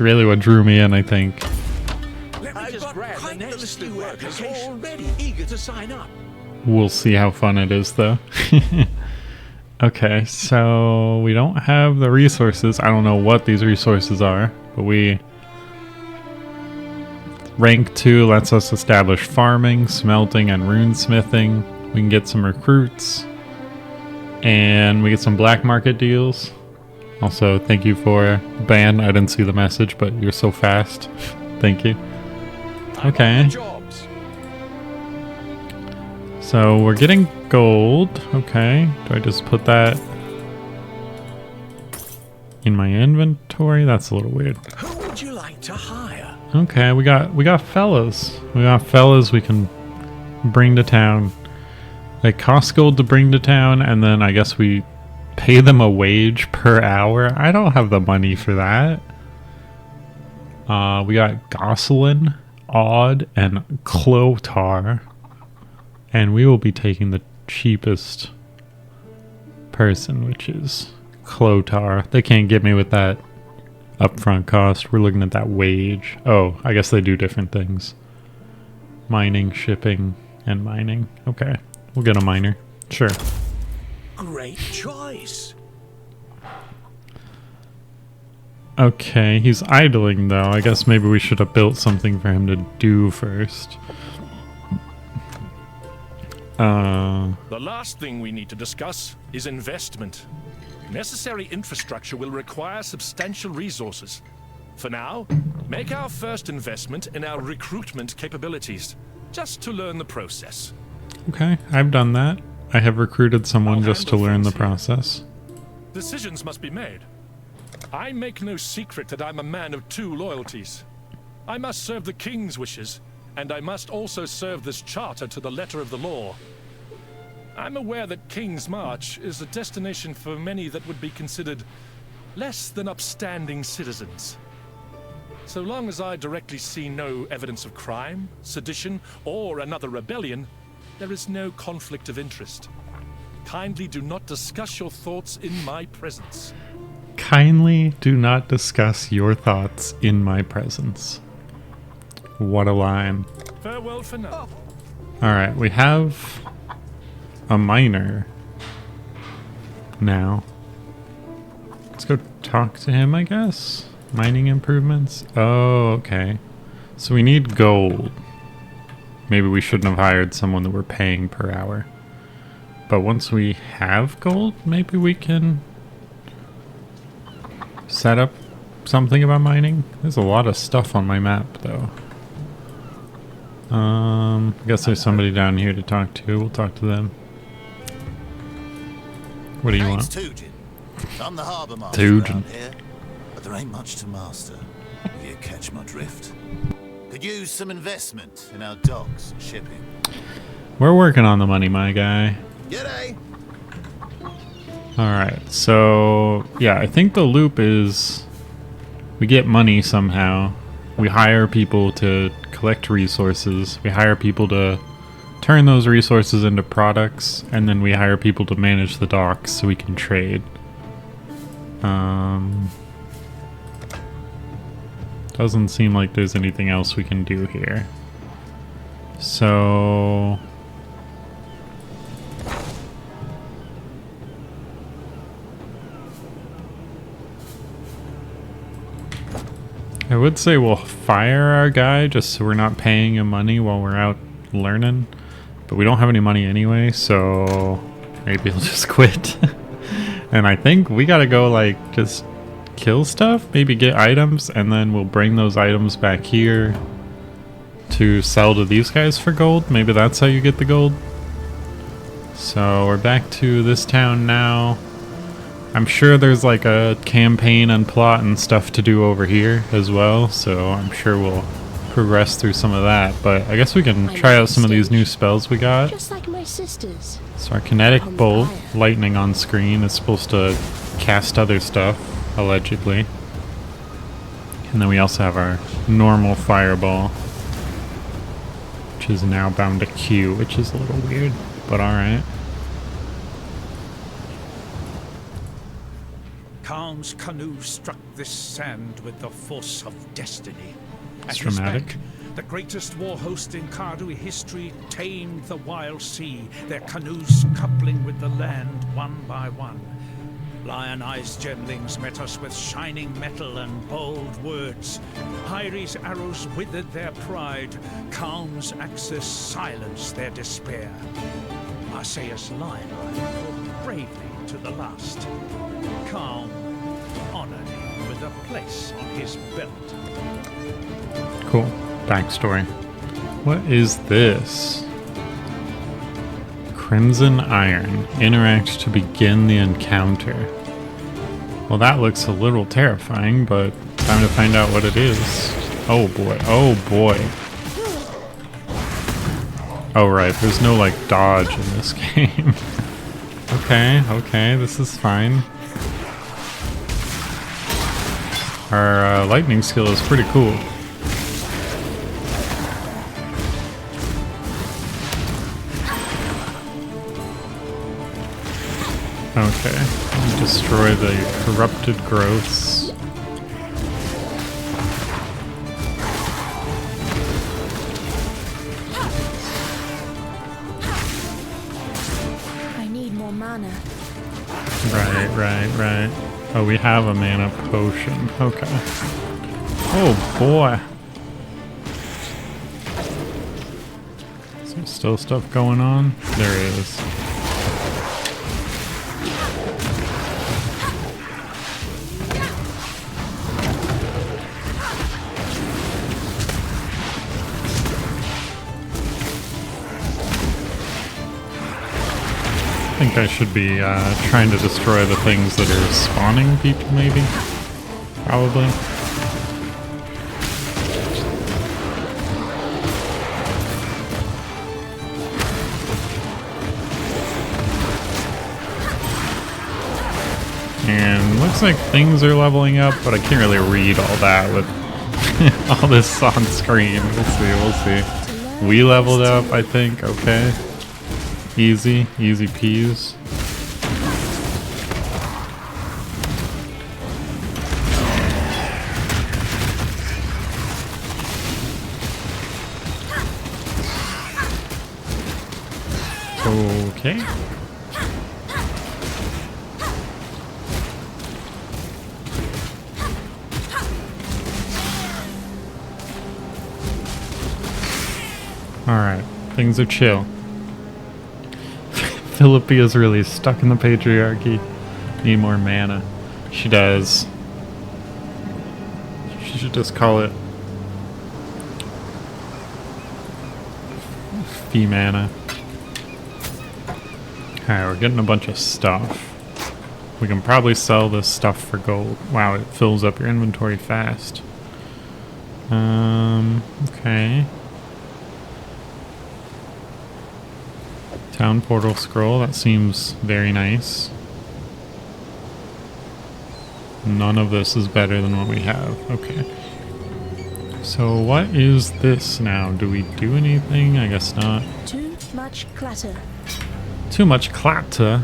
really what drew me in, I think. Let me just grab the next new workers already eager to sign up. We'll see how fun it is, though. Okay, so we don't have the resources. I don't know what these resources are, but we... Rank 2 lets us establish farming, smelting, and runesmithing. We can get some recruits. And we get some black market deals. Also, thank you for ban. I didn't see the message, but you're so fast. Thank you. Okay. Jobs. So we're getting gold. Okay. Do I just put that in my inventory? That's a little weird. Who would you like to hire? Okay, we got fellas. We got fellas we can bring to town. They cost gold to bring to town, and then I guess we pay them a wage per hour. I don't have the money for that. We got Gosselin, Odd, and Clotar. And we will be taking the cheapest person, which is Clotar. They can't get me with that upfront cost. We're looking at that wage. Oh, I guess they do different things. Mining, shipping, and mining. Okay, we'll get a miner. Sure. Great choice. Okay, he's idling though. I guess maybe we should have built something for him to do first. The last thing we need to discuss is investment. Necessary infrastructure will require substantial resources. For now, make our first investment in our recruitment capabilities, just to learn the process. Okay, I've done that. I have recruited someone just to learn the process. Decisions must be made. I make no secret that I'm a man of two loyalties. I must serve the king's wishes, and I must also serve this charter to the letter of the law. I'm aware that King's March is a destination for many that would be considered less than upstanding citizens. So long as I directly see no evidence of crime, sedition, or another rebellion, there is no conflict of interest. Kindly do not discuss your thoughts in my presence. Kindly do not discuss your thoughts in my presence. What a line. Farewell for now. Alright, we have a miner now. Let's go talk to him, I guess. Mining improvements. Oh, okay. So we need gold. Maybe we shouldn't have hired someone that we're paying per hour. But once we have gold, maybe we can set up something about mining. There's a lot of stuff on my map, though. I guess there's somebody down here to talk to. We'll talk to them. What do you want? I'm the harbour master around here, but there ain't much to master, if you catch my drift. Could use some investment in our docks and shipping. We're working on the money, my guy. G'day. Alright, so yeah, I think the loop is we get money somehow. We hire people to collect resources. We hire people to turn those resources into products, and then we hire people to manage the docks so we can trade. Doesn't seem like there's anything else we can do here. So I would say we'll fire our guy just so we're not paying him money while we're out learning. But we don't have any money anyway, so maybe he'll just quit. And I think we gotta go, like, just kill stuff, maybe get items, and then we'll bring those items back here to sell to these guys for gold. Maybe that's how you get the gold. So we're back to this town now. I'm sure there's like a campaign and plot and stuff to do over here as well, so I'm sure we'll progress through some of that. But I guess we can try out some of these new spells we got. Just like my sisters. So our kinetic bolt, lightning on screen, is supposed to cast other stuff, allegedly. And then we also have our normal fireball, which is now bound to Q, which is a little weird, but alright. Khan's canoe struck this sand with the force of destiny. It's dramatic. Bank, the greatest war host in Kardui history tamed the wild sea, their canoes coupling with the land one by one. Lion-eyed gemlings met us with shining metal and bold words. Hyri's arrows withered their pride. Khan's axes silenced their despair. Marseilles' lion fought bravely to the last. Khan honored him with a place on his belt. Cool. Backstory. What is this? Crimson Iron. Interact to begin the encounter. Well, that looks a little terrifying, but time to find out what it is. Oh boy. Oh boy. Oh right, there's no like dodge in this game. Okay, this is fine. Our lightning skill is pretty cool. Okay, destroy the corrupted growths. I need more mana. Right. Oh, we have a mana potion. Okay. Oh boy. Is there still stuff going on? There is. I think I should be trying to destroy the things that are spawning people, maybe? Probably. And looks like things are leveling up, but I can't really read all that with all this on screen. We'll see. We leveled up, I think. Okay. Easy peas. Okay. Alright, things are chill. Philippi is really stuck in the patriarchy. Need more mana. She does. She should just call it Fee mana. Alright, we're getting a bunch of stuff. We can probably sell this stuff for gold. Wow, it fills up your inventory fast. Okay. Town portal scroll, that seems very nice. None of this is better than what we have. Okay. So what is this now? Do we do anything? I guess not. Too much clutter. Too much clatter.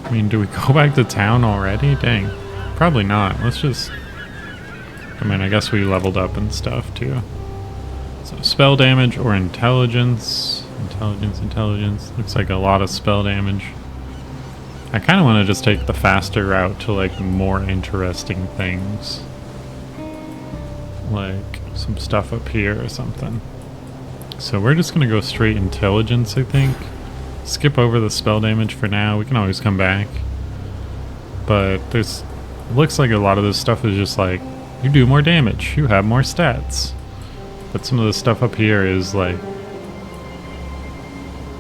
I mean, do we go back to town already? Dang. Probably not. Let's just... I mean, I guess we leveled up and stuff, too. So, spell damage or intelligence. Intelligence. Looks like a lot of spell damage. I kind of want to just take the faster route to, like, more interesting things. Like, some stuff up here or something. So, we're just going to go straight intelligence, I think. Skip over the spell damage for now. We can always come back. But there's... It looks like a lot of this stuff is just like, you do more damage, you have more stats. But some of the stuff up here is like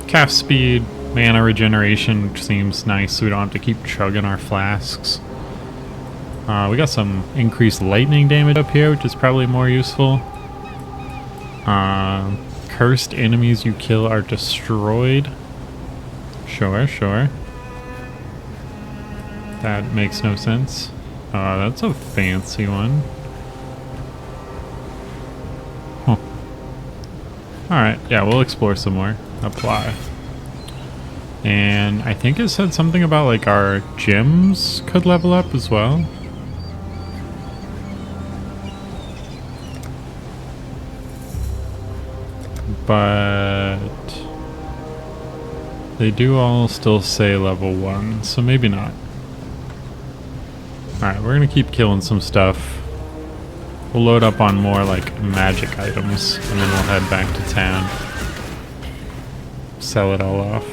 cast speed, mana regeneration, which seems nice so we don't have to keep chugging our flasks. We got some increased lightning damage up here, which is probably more useful. Cursed enemies you kill are destroyed. Sure, sure. That makes no sense. That's a fancy one. Huh. Alright, yeah, we'll explore some more. Apply. And I think it said something about like our gyms could level up as well. But they do all still say level 1, so maybe not. Alright, we're gonna keep killing some stuff. We'll load up on more like magic items and then we'll head back to town. Sell it all off.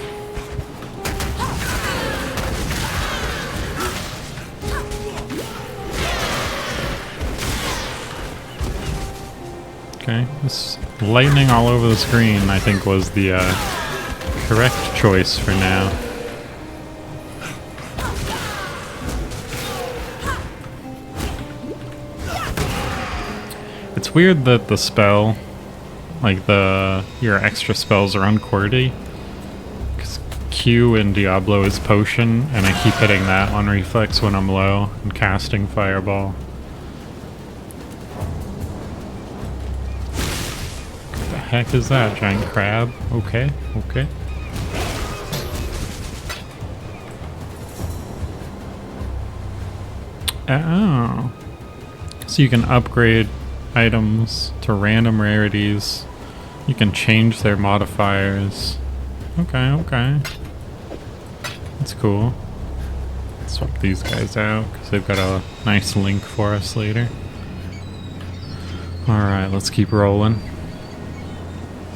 Okay, this lightning all over the screen I think was the correct choice for now. It's weird that the spell, like your extra spells are unQWERTY. Because Q in Diablo is potion, and I keep hitting that on reflex when I'm low and casting fireball. What the heck is that? Giant crab? Okay, okay. Oh. So you can upgrade items to random rarities. You can change their modifiers. Okay, okay. That's cool. Let's swap these guys out because they've got a nice link for us later. Alright, let's keep rolling.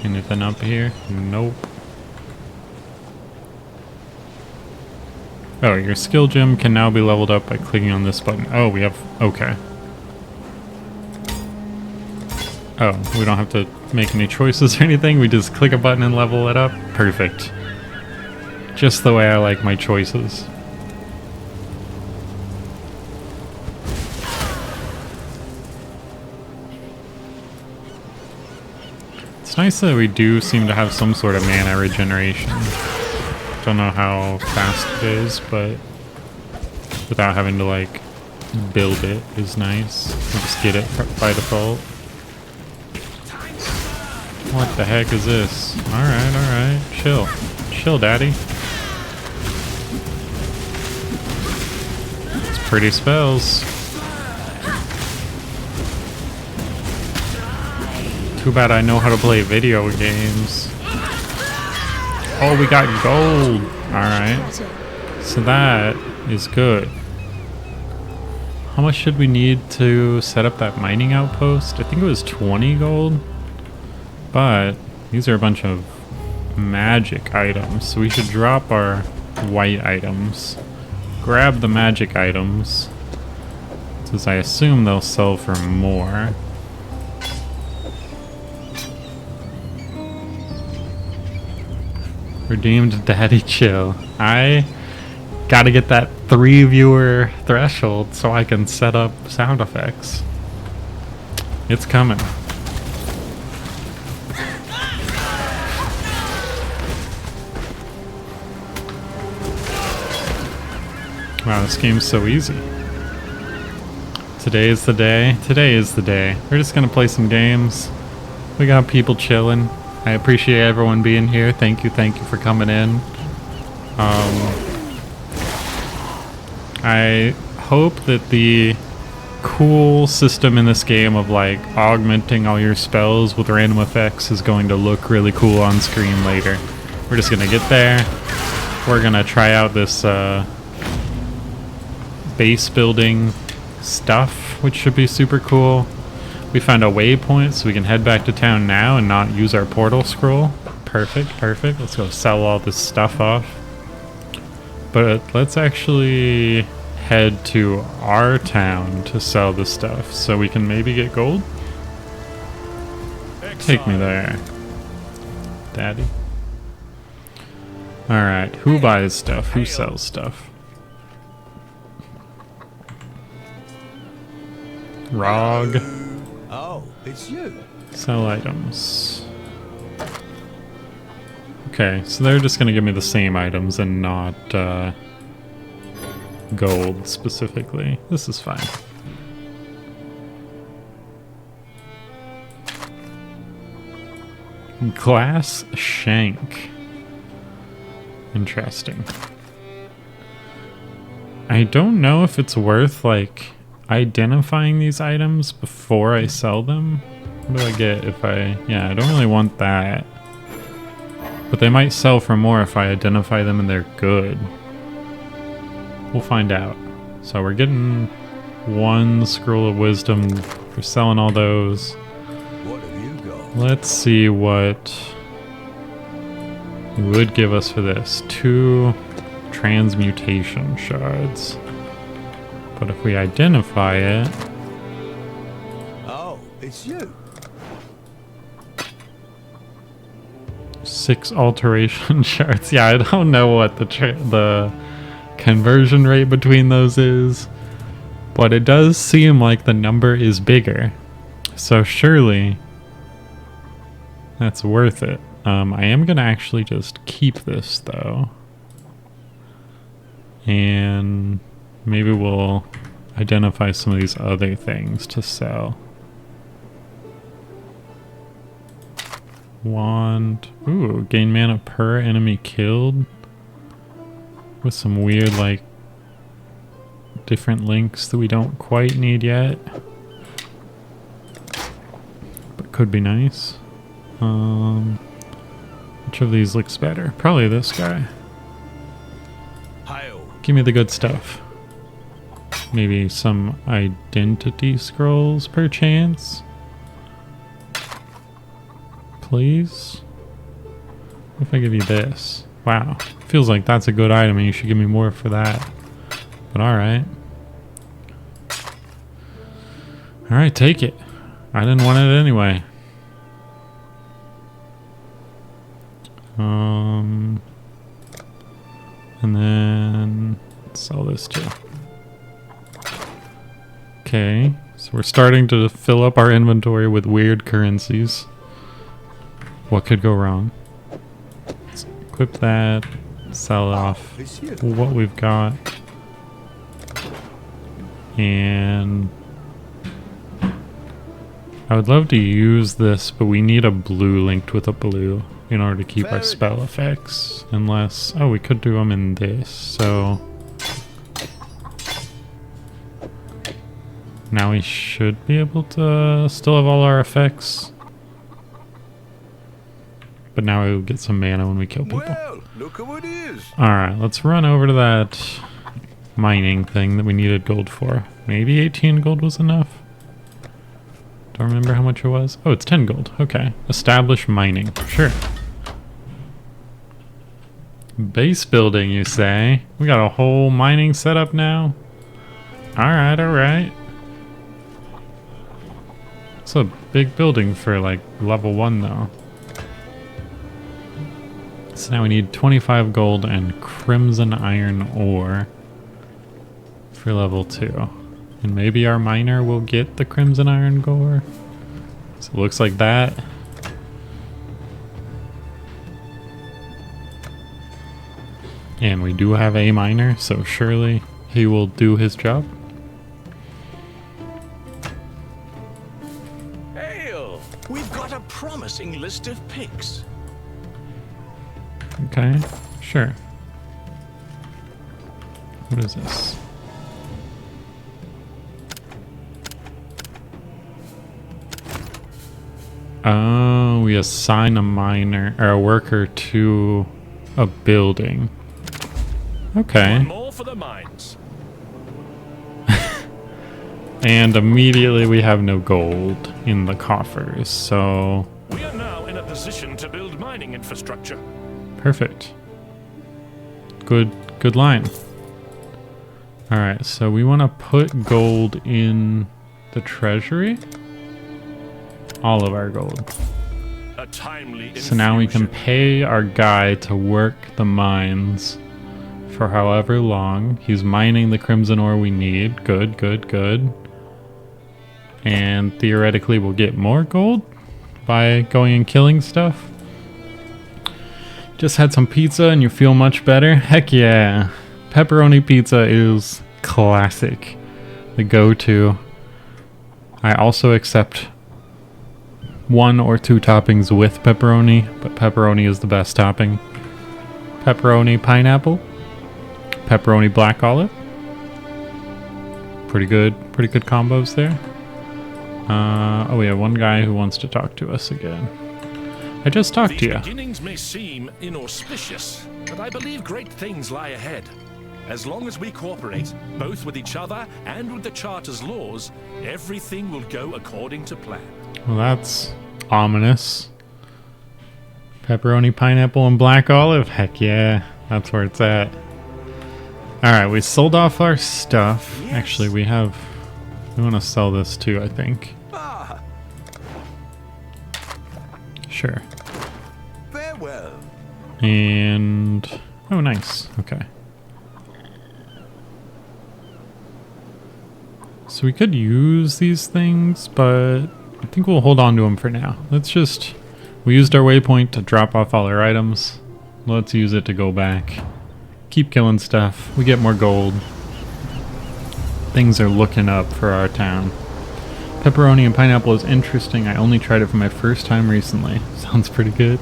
Anything up here? Nope. Oh, your skill gem can now be leveled up by clicking on this button. Oh, we have... Okay. Oh, we don't have to make any choices or anything. We just click a button and level it up. Perfect. Just the way I like my choices. It's nice that we do seem to have some sort of mana regeneration. Don't know how fast it is, but without having to like build it is nice. We'll just get it by default. What the heck is this? Alright, chill. Chill, daddy. It's pretty spells. Too bad I know how to play video games. Oh, we got gold! Alright. So that is good. How much should we need to set up that mining outpost? I think it was 20 gold. But these are a bunch of magic items, so we should drop our white items grab the magic items, since I assume they'll sell for more. Redeemed Daddy Chill. I gotta get that 3 viewer threshold so I can set up sound effects. It's coming. Wow, this game's so easy. Today is the day. Today is the day. We're just gonna play some games. We got people chilling. I appreciate everyone being here. Thank you for coming in. I hope that the cool system in this game of like augmenting all your spells with random effects is going to look really cool on screen later. We're just gonna get there. We're gonna try out this base building stuff, which should be super cool. We found a waypoint, so we can head back to town now and not use our portal scroll. Perfect. Let's go sell all this stuff off. But let's actually head to our town to sell the stuff, so we can maybe get gold. Take me there, Daddy. Alright, who buys stuff? Who sells stuff? Rog. Oh, it's you. Sell items. Okay, so they're just gonna give me the same items and not gold specifically. This is fine. Glass shank. Interesting. I don't know if it's worth like identifying these items before I sell them. What do I get if I... Yeah, I don't really want that. But they might sell for more if I identify them and they're good. We'll find out. So we're getting 1 scroll of wisdom for selling all those. What have you got? Let's see what you would give us for this. 2 transmutation shards. But if we identify it... Oh, it's you. 6 alteration shards. Yeah, I don't know what the conversion rate between those is, but it does seem like the number is bigger. So surely that's worth it. I am gonna actually just keep this though, and maybe we'll identify some of these other things to sell. Wand. Ooh, gain mana per enemy killed. With some weird, like, different links that we don't quite need yet. But could be nice. Which of these looks better? Probably this guy. Give me the good stuff. Maybe some identity scrolls per chance. Please? What if I give you this? Wow. Feels like that's a good item and you should give me more for that. But alright. Alright, take it. I didn't want it anyway. And then sell this too. Okay, so we're starting to fill up our inventory with weird currencies. What could go wrong? Let's equip that, sell off what we've got. And I would love to use this, but we need a blue linked with a blue in order to keep our spell effects. Unless, oh, we could do them in this, so now we should be able to still have all our effects. But now we'll get some mana when we kill people. Well, look at what it is. Alright, let's run over to that mining thing that we needed gold for. Maybe 18 gold was enough? Don't remember how much it was. Oh, it's 10 gold. Okay. Establish mining. Sure. Base building, you say? We got a whole mining setup now? Alright, alright. It's a big building for like level 1 though. So now we need 25 gold and crimson iron ore for level 2. And maybe our miner will get the crimson iron ore. So it looks like that. And we do have a miner, so surely he will do his job. Hail! We've got a promising list of picks. Okay, sure. What is this? Oh, we assign a miner or a worker to a building. Okay. One more for the mines. And immediately we have no gold in the coffers, so... We are now in a position to build mining infrastructure. Perfect. Good line. Alright, so we want to put gold in the treasury. All of our gold. A timely So now we can pay our guy to work the mines for however long. He's mining the crimson ore we need. Good, good, good. And theoretically we'll get more gold by going and killing stuff. Just had some pizza and you feel much better? Heck yeah. Pepperoni pizza is classic. The go-to. I also accept 1 or 2 toppings with pepperoni, but pepperoni is the best topping. Pepperoni pineapple. Pepperoni black olive. Pretty good combos there. Oh, we have one guy who wants to talk to us again. I just talked to you. Beginnings may seem inauspicious, but I believe great things lie ahead. As long as we cooperate, both with each other and with the Charter's laws, everything will go according to plan. Well, that's ominous. Pepperoni, pineapple, and black olive. Heck yeah, that's where it's at. Alright, we sold off our stuff. Yes. Actually, we want to sell this too, I think. Sure. Farewell. And... oh, nice. Okay. So we could use these things, but I think we'll hold on to them for now. We used our waypoint to drop off all our items. Let's use it to go back. Keep killing stuff. We get more gold. Things are looking up for our town. Pepperoni and pineapple is interesting. I only tried it for my first time recently. Sounds pretty good.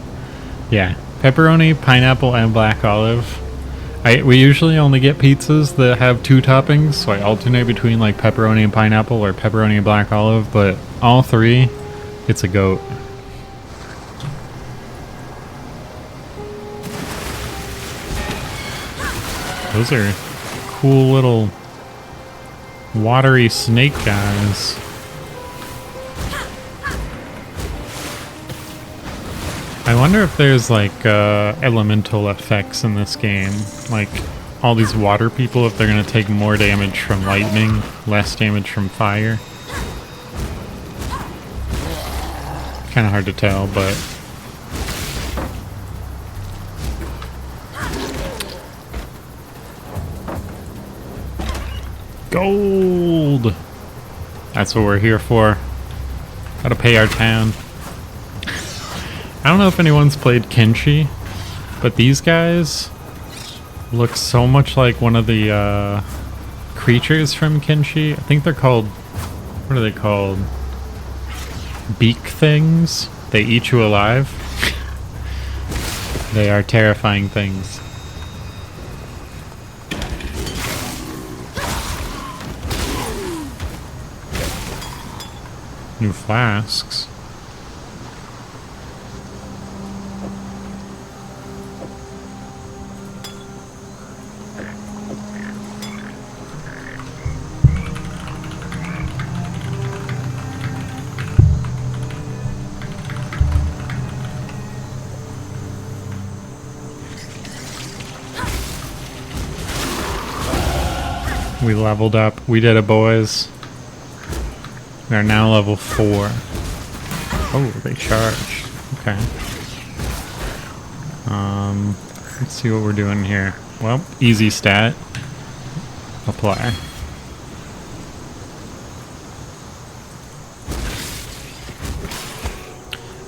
Yeah. Pepperoni, pineapple, and black olive. We usually only get pizzas that have 2 toppings, so I alternate between like pepperoni and pineapple or pepperoni and black olive, but all 3, it's a goat. Those are cool little watery snake guys. I wonder if there's like elemental effects in this game, like all these water people, if they're gonna take more damage from lightning, less damage from fire. Kind of hard to tell, but gold! That's what we're here for. Gotta pay our town. I don't know if anyone's played Kenshi, but these guys look so much like one of the creatures from Kenshi. I think they're called... what are they called? Beak things? They eat you alive. They are terrifying things. New flasks. We leveled up. We did it, boys. We are now level 4. Oh, they charged. Okay. Let's see what we're doing here. Well, easy stat. Apply.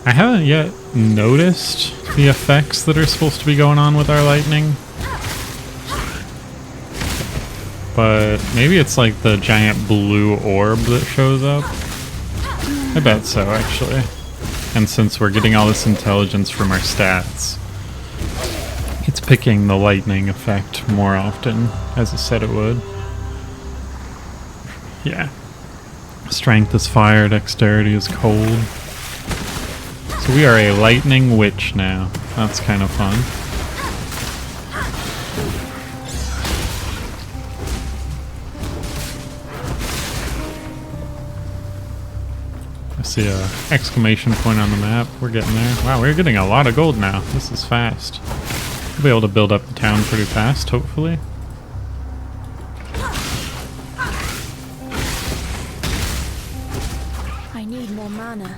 I haven't yet noticed the effects that are supposed to be going on with our lightning. But maybe it's like the giant blue orb that shows up. I bet so, actually. And since we're getting all this intelligence from our stats, it's picking the lightning effect more often, as it said it would. Yeah. Strength is fire, dexterity is cold. So we are a lightning witch now. That's kind of fun. I see a exclamation point on the map. We're getting there. Wow, we're getting a lot of gold now. This is fast. We'll be able to build up the town pretty fast, hopefully. I need more mana.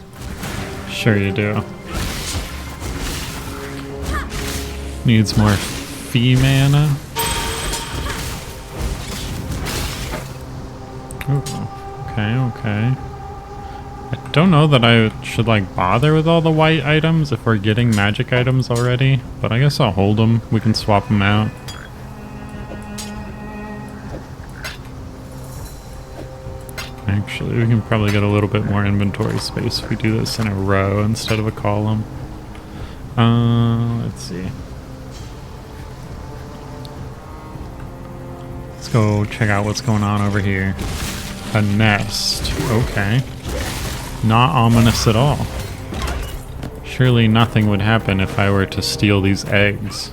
Sure you do. Needs more fee mana. Ooh, okay. I don't know that I should like bother with all the white items if we're getting magic items already, but I guess I'll hold them. We can swap them out. Actually, we can probably get a little bit more inventory space if we do this in a row instead of a column. Let's see. Let's go check out what's going on over here. A nest. Okay. Not ominous at all. Surely nothing would happen if I were to steal these eggs.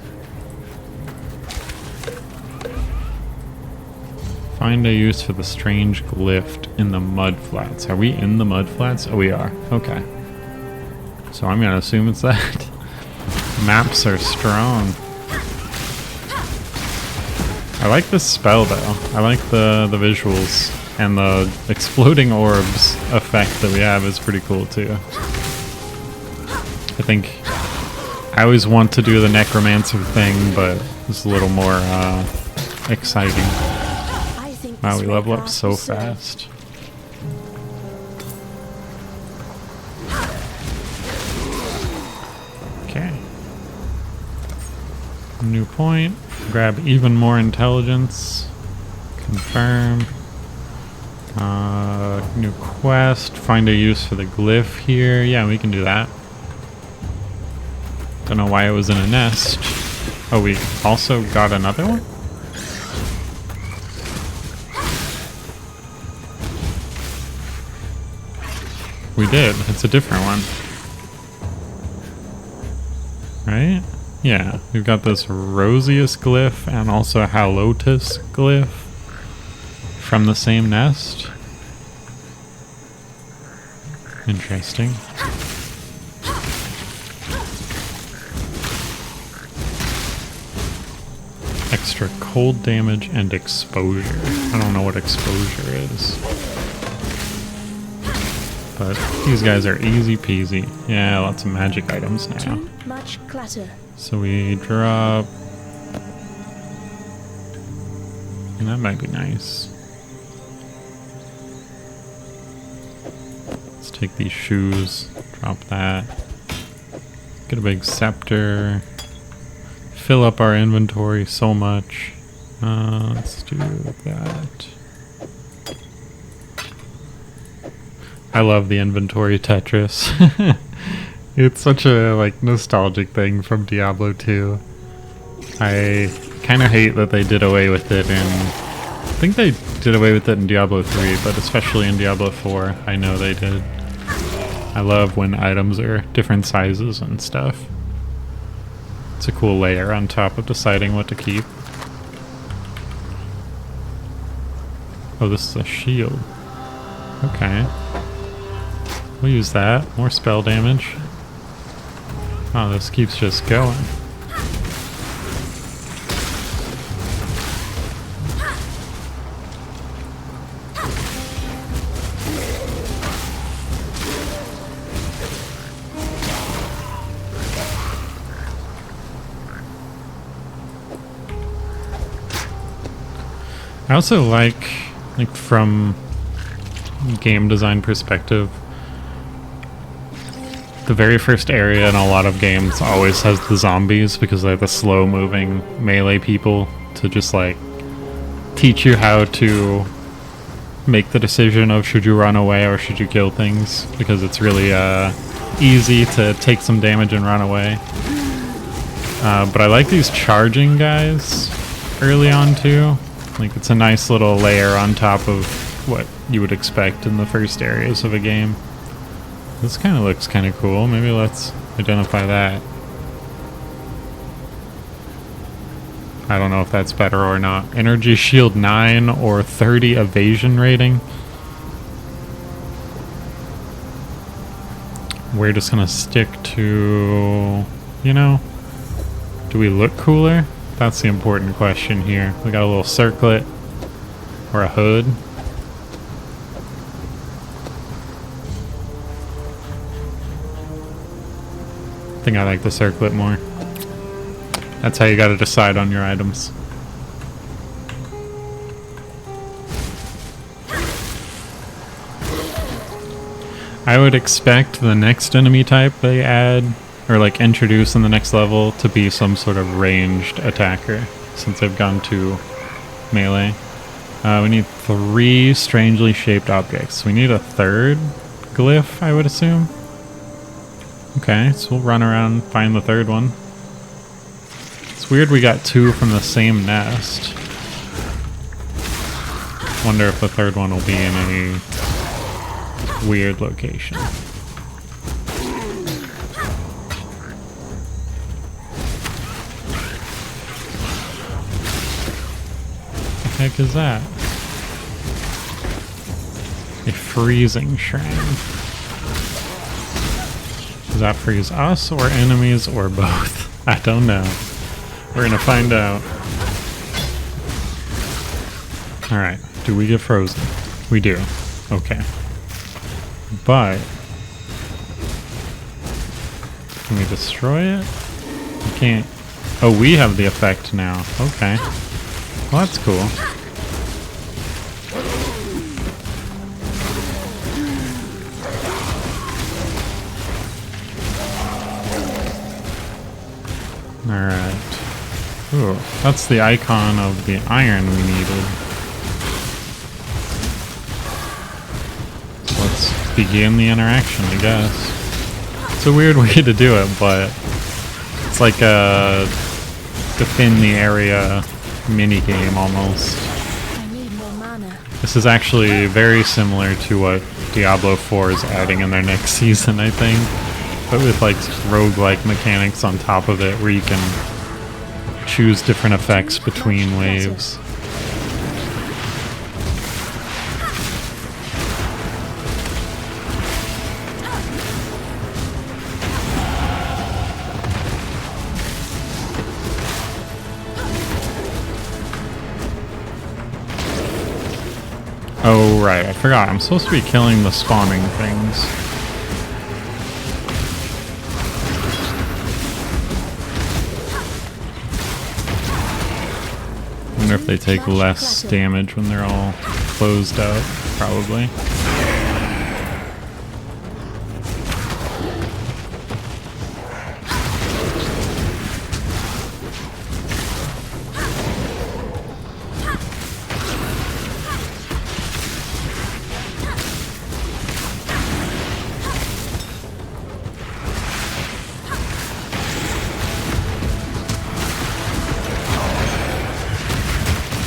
Find a use for the strange glyph in the mud flats. Are we in the mud flats? Oh, we are. Okay. So I'm gonna assume it's that. Maps are strong. I like this spell though. I like the visuals, and the exploding orbs effect that we have is pretty cool too. I think I always want to do the necromancer thing, but it's a little more exciting. Wow, we level up so fast. Okay. New point. Grab even more intelligence. Confirm. New quest. Find a use for the glyph here. Yeah, we can do that. Don't know why it was in a nest. Oh, we also got another one? We did. It's a different one. Right? Yeah. We've got this Rosius glyph and also Halotus glyph from the same nest. Interesting. Extra cold damage and exposure. I don't know what exposure is. But these guys are easy peasy. Yeah, lots of magic items now. Too much clutter. So we drop... And that might be nice. Let's take these shoes. Drop that. Get a big scepter. Fill up our inventory so much. Let's do that. I love the inventory Tetris. It's such a like nostalgic thing from Diablo 2. I kind of hate that they did away with it in... I think they did away with it in Diablo 3, but especially in Diablo 4, I know they did. I love when items are different sizes and stuff. It's a cool layer on top of deciding what to keep. Oh, this is a shield. Okay. We'll use that. More spell damage. Oh, this keeps just going. I also like from game design perspective, the very first area in a lot of games always has the zombies because they're the slow moving melee people to just like teach you how to make the decision of should you run away or should you kill things, because it's really easy to take some damage and run away. But I like these charging guys early on too. Like, it's a nice little layer on top of what you would expect in the first areas of a game. This kind of looks kind of cool. Maybe let's identify that. I don't know if that's better or not. Energy shield 9 or 30 evasion rating. We're just gonna stick to, you know, do we look cooler? That's the important question here. We got a little circlet or a hood. I think I like the circlet more. That's how you gotta decide on your items. I would expect the next enemy type they add, or like introduce in the next level, to be some sort of ranged attacker, since they've gone to melee. We need 3 strangely shaped objects. We need a third glyph, I would assume. Okay, so we'll run around and find the third one. It's weird we got 2 from the same nest. Wonder if the third one will be in any weird location. What the heck is that? A freezing shrine. Does that freeze us or enemies or both? I don't know. We're gonna find out. Alright, do we get frozen? We do. Okay. But can we destroy it? We can't. Oh, we have the effect now. Okay. Well, that's cool. Alright. Ooh, that's the icon of the iron we needed. So let's begin the interaction, I guess. It's a weird way to do it, but it's like a defend the area mini-game almost. I need more mana. This is actually very similar to what Diablo 4 is adding in their next season, I think. But with like roguelike mechanics on top of it, where you can choose different effects between waves. Oh right, I forgot. I'm supposed to be killing the spawning things. I wonder if they take less damage when they're all closed out. Probably.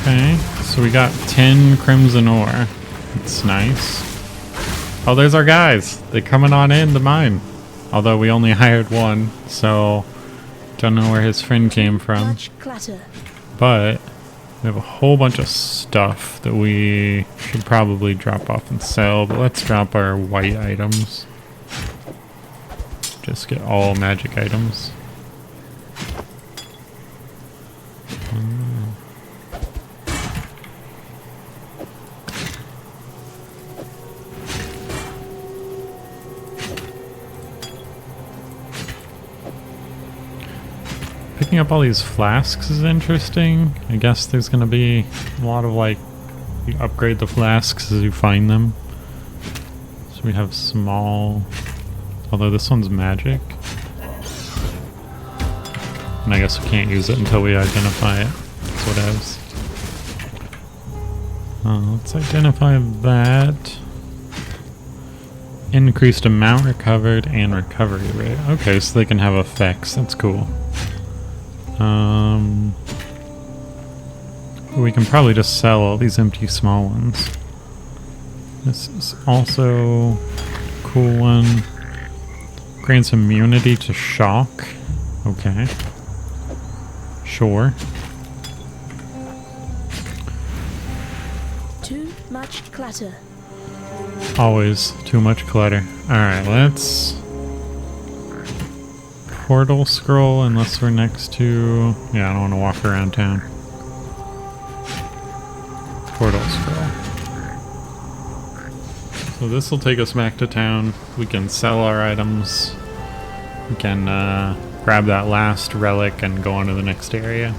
Okay, so we got 10 crimson ore. It's nice. Oh, there's our guys. They're coming on in to mine. Although we only hired one, so don't know where his friend came from. Large clatter. But we have a whole bunch of stuff that we should probably drop off and sell. But let's drop our white items. Just get all magic items. Picking up all these flasks is interesting. I guess there's gonna be a lot of like You upgrade the flasks as you find them. So we have small... Although this one's magic. And I guess we can't use it until we identify it. That's what else. Let's identify that. Increased amount recovered and recovery rate. Okay, so they can have effects. That's cool. We can probably just sell all these empty small ones. This is also a cool one. Grants immunity to shock. Okay. Sure. Too much clutter. Always too much clutter. Alright, let's... Portal scroll unless we're next to... Yeah, I don't want to walk around town. Portal scroll. So this will take us back to town. We can sell our items. We can grab that last relic and go on to the next area.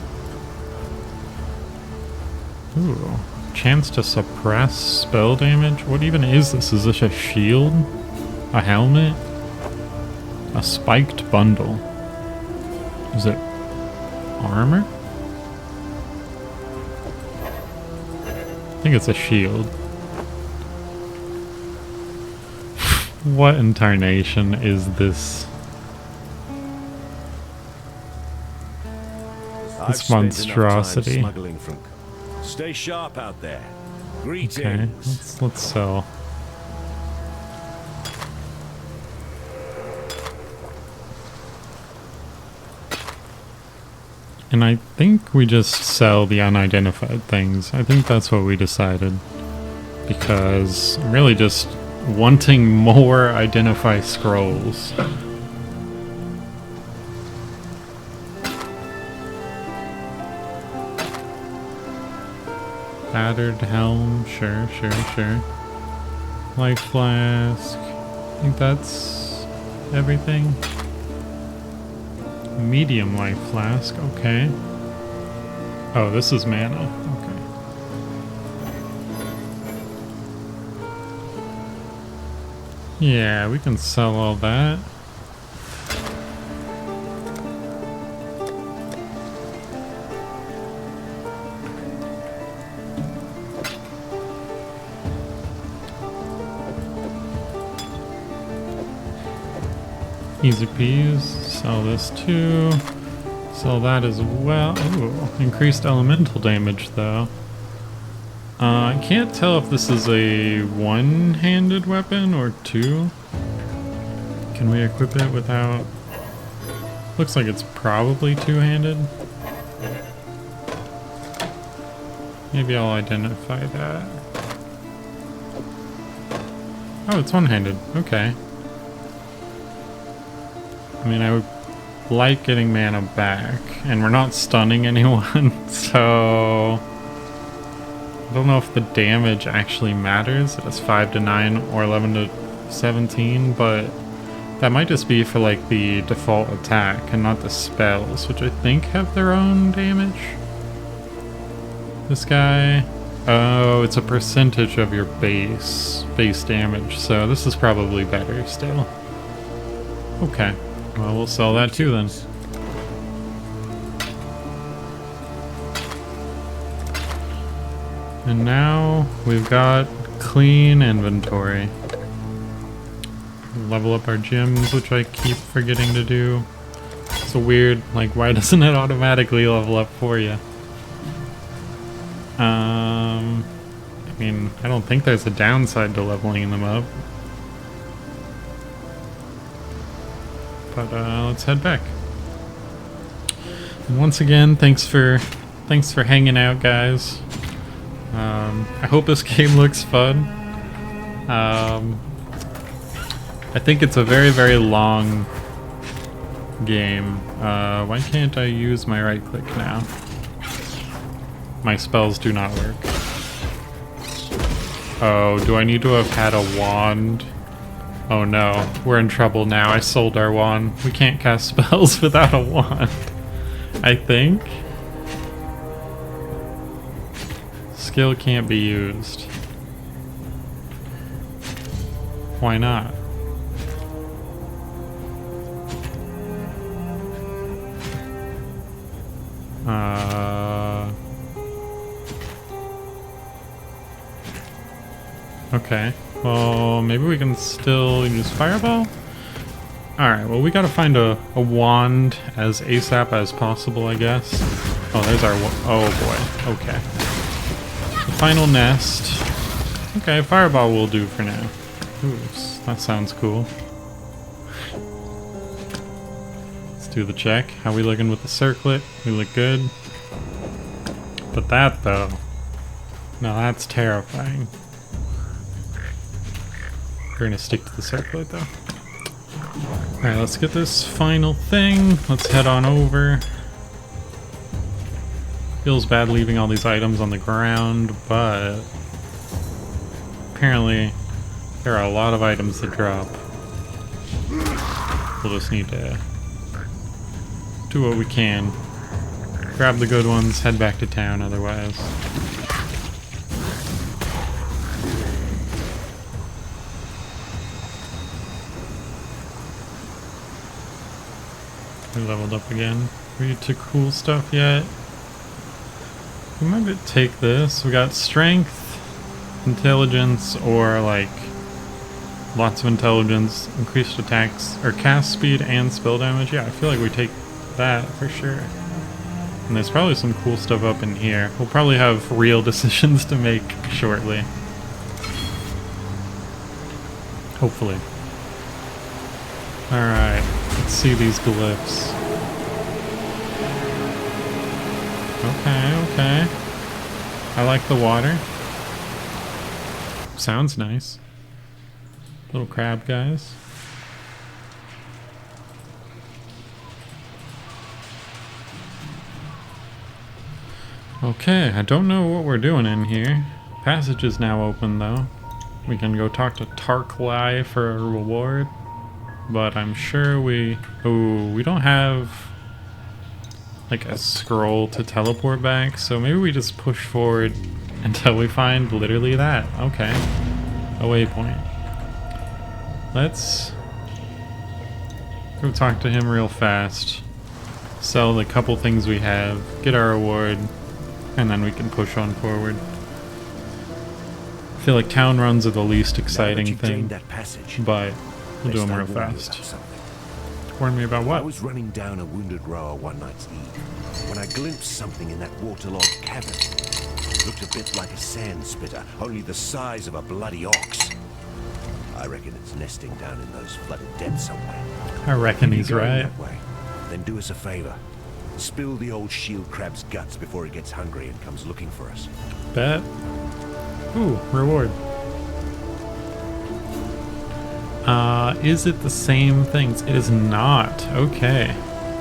Ooh. Chance to suppress spell damage? What even is this? Is this a shield? A helmet? A spiked bundle? Is it armor? I think it's a shield. What incarnation is this? This monstrosity. Stay sharp out there. Greetings. Okay, let's sell. And I think we just sell the unidentified things. I think that's what we decided. Because I'm really just wanting more identify scrolls. Battered helm, sure. Life flask. I think that's everything. Medium life flask, okay. Oh, this is mana, okay. Yeah, we can sell all that. Easy peas. Sell this too. Sell that as well. Ooh, increased elemental damage though. I can't tell if this is a one-handed weapon or two. Can we equip it without... Looks like it's probably two-handed. Maybe I'll identify that. Oh, it's one-handed. Okay. I mean, I would like getting mana back, and we're not stunning anyone, so... I don't know if the damage actually matters. It is 5 to 9 or 11 to 17, but that might just be for like the default attack and not the spells, which I think have their own damage. This guy... Oh, it's a percentage of your base damage, so this is probably better still. Okay. Well, we'll sell that too then. And now we've got clean inventory. Level up our gyms, which I keep forgetting to do. It's a weird, like, why doesn't it automatically level up for you? I mean, I don't think there's a downside to leveling them up. But let's head back. And once again, thanks for hanging out, guys. I hope this game looks fun. I think it's a very, very long game. Why can't I use my right click now? My spells do not work. Oh, do I need to have had a wand? Oh no, we're in trouble now. I sold our wand. We can't cast spells without a wand, I think. skill can't be used. Why not? Okay. Well, maybe we can still use Fireball? Alright, well we gotta find a wand as ASAP as possible, I guess. Oh, there's our oh boy. Okay. The final nest. Okay, Fireball will do for now. Ooh, that sounds cool. Let's do the check. How we looking with the circlet? We look good. But that though. No, that's terrifying. We're gonna stick to the circlet though. Alright, let's get this final thing. Let's head on over. Feels bad leaving all these items on the ground, but apparently there are a lot of items to drop. We'll just need to do what we can. Grab the good ones, head back to town otherwise. We leveled up again. We need to cool stuff yet. We might take this. We got strength, intelligence, or like lots of intelligence, increased attacks, or cast speed and spell damage. Yeah, I feel like we take that for sure. And there's probably some cool stuff up in here. We'll probably have real decisions to make shortly. Hopefully. Alright, let's see these glyphs. Okay. I like the water. Sounds nice. Little crab guys. Okay, I don't know what we're doing in here. Passage is now open though. We can go talk to Tarklai for a reward. But I'm sure we don't have like a scroll to teleport back, so maybe we just push forward until we find literally that. Okay. A waypoint. Let's go talk to him real fast. Sell the couple things we have, get our reward, and then we can push on forward. I feel like town runs are the least exciting thing, but we'll do them real fast. Warn me about what? I was running down a wounded rower one night's eve when I glimpsed something in that waterlogged cavern. It looked a bit like a sand spitter, only the size of a bloody ox. I reckon it's nesting down in those flooded depths somewhere. I reckon he's right. That way, then do us a favor. Spill the old shield crab's guts before it gets hungry and comes looking for us. Bet. Ooh, reward. Is it the same things? It is not. Okay.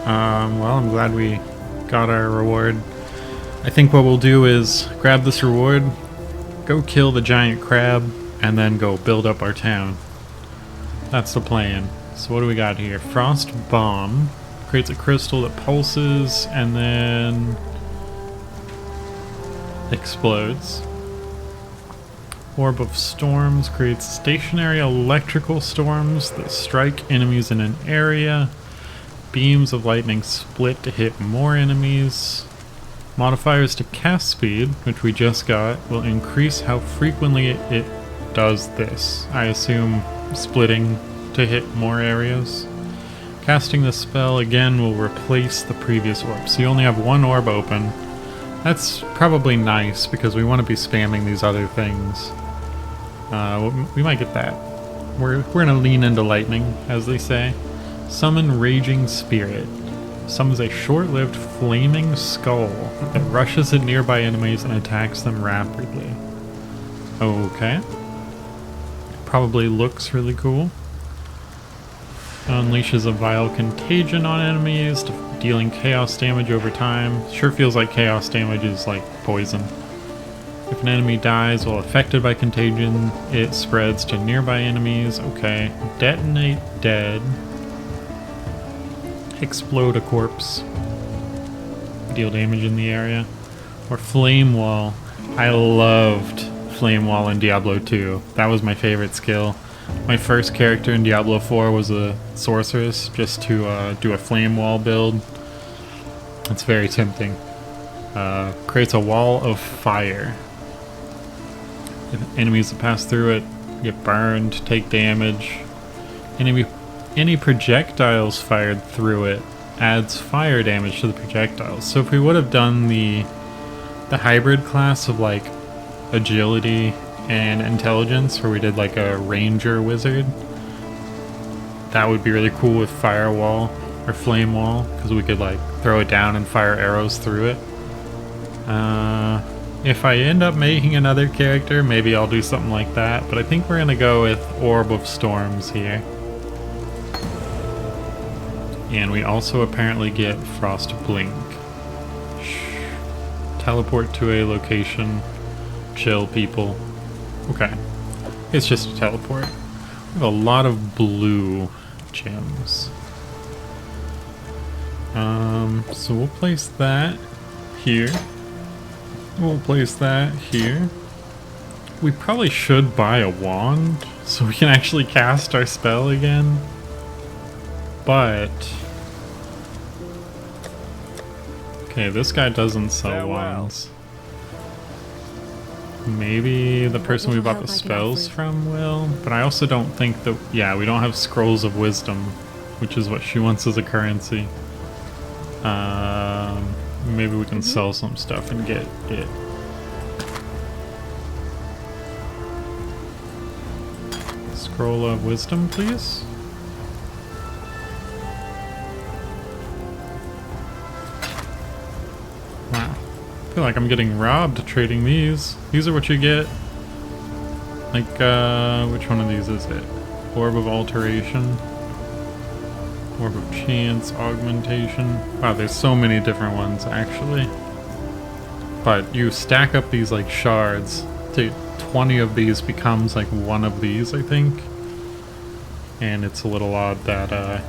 Well, I'm glad we got our reward. I think what we'll do is grab this reward, go kill the giant crab, and then go build up our town. That's the plan. So what do we got here? Frost Bomb. Creates a crystal that pulses and then explodes. Orb of Storms creates stationary electrical storms that strike enemies in an area. Beams of lightning split to hit more enemies. Modifiers to cast speed, which we just got, will increase how frequently it does this. I assume splitting to hit more areas. Casting the spell again will replace the previous orb. So you only have one orb open. That's probably nice because we want to be spamming these other things. We might get that. We're gonna lean into lightning, as they say. Summon Raging Spirit. Summons a short-lived flaming skull that rushes at nearby enemies and attacks them rapidly. Okay. Probably looks really cool. Unleashes a vile contagion on enemies, dealing chaos damage over time. Sure feels like chaos damage is like poison. If an enemy dies while affected by contagion, it spreads to nearby enemies. Okay. Detonate dead. Explode a corpse. Deal damage in the area. Or Flame Wall. I loved Flame Wall in Diablo 2. That was my favorite skill. My first character in Diablo 4 was a sorceress, just to do a Flame Wall build. It's very tempting. Creates a wall of fire. If enemies that pass through it get burned, take damage. Any projectiles fired through it adds fire damage to the projectiles. So if we would have done the hybrid class of like agility and intelligence, where we did like a ranger wizard, that would be really cool with firewall or flame wall, because we could like throw it down and fire arrows through it. If I end up making another character, maybe I'll do something like that, but I think we're gonna go with Orb of Storms here. And we also apparently get Frost Blink. Teleport to a location. Chill, people. Okay. It's just a teleport. We have a lot of blue gems. So we'll place that here. We'll place that here. We probably should buy a wand so we can actually cast our spell again. But... okay, this guy doesn't sell wands. Maybe the person we bought the spells from will, but I also don't think that... yeah, we don't have Scrolls of Wisdom, which is what she wants as a currency. Maybe we can sell some stuff and get it. Scroll of Wisdom, please. Wow. I feel like I'm getting robbed trading these. These are what you get. Like, which one of these is it? Orb of Alteration. Orb of Chance, Augmentation. Wow, there's so many different ones, actually. But you stack up these, like, shards. 20 of these becomes, like, one of these, I think. And it's a little odd that,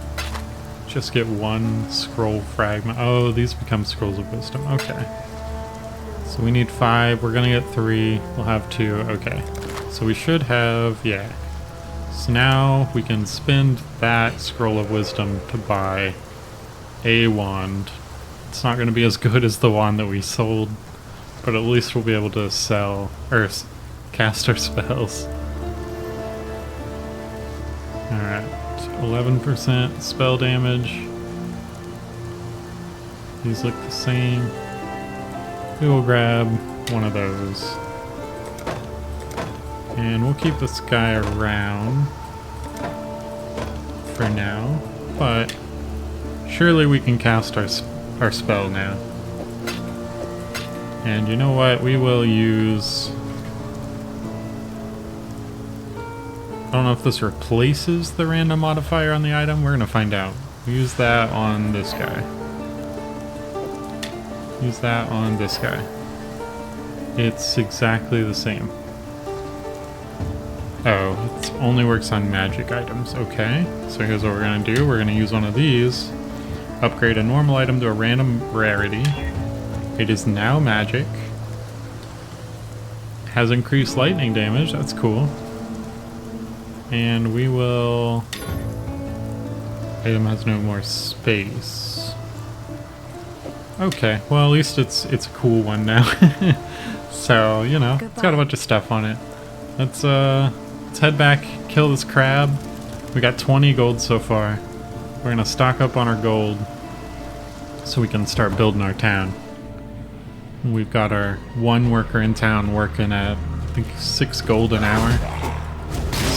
just get one scroll fragment. Oh, these become Scrolls of Wisdom. Okay. So we need 5. We're gonna get 3. We'll have 2. Okay. So we should have... yeah. So now we can spend that Scroll of Wisdom to buy a wand. It's not going to be as good as the wand that we sold, but at least we'll be able to sell, or cast our spells. Alright, 11% spell damage. These look the same. We will grab one of those. And we'll keep this guy around for now, but surely we can cast our spell now. And you know what? We will use... I don't know if this replaces the random modifier on the item. We're gonna find out. Use that on this guy. Use that on this guy. It's exactly the same. Oh, it only works on magic items. Okay, so here's what we're going to do. We're going to use one of these. Upgrade a normal item to a random rarity. It is now magic. Has increased lightning damage. That's cool. And we will... item has no more space. Okay, well at least it's a cool one now. So, you know, it's got a bunch of stuff on it. Let's head back, kill this crab. We got 20 gold so far. We're gonna stock up on our gold so we can start building our town. We've got our one worker in town working at, I think, 6 gold an hour.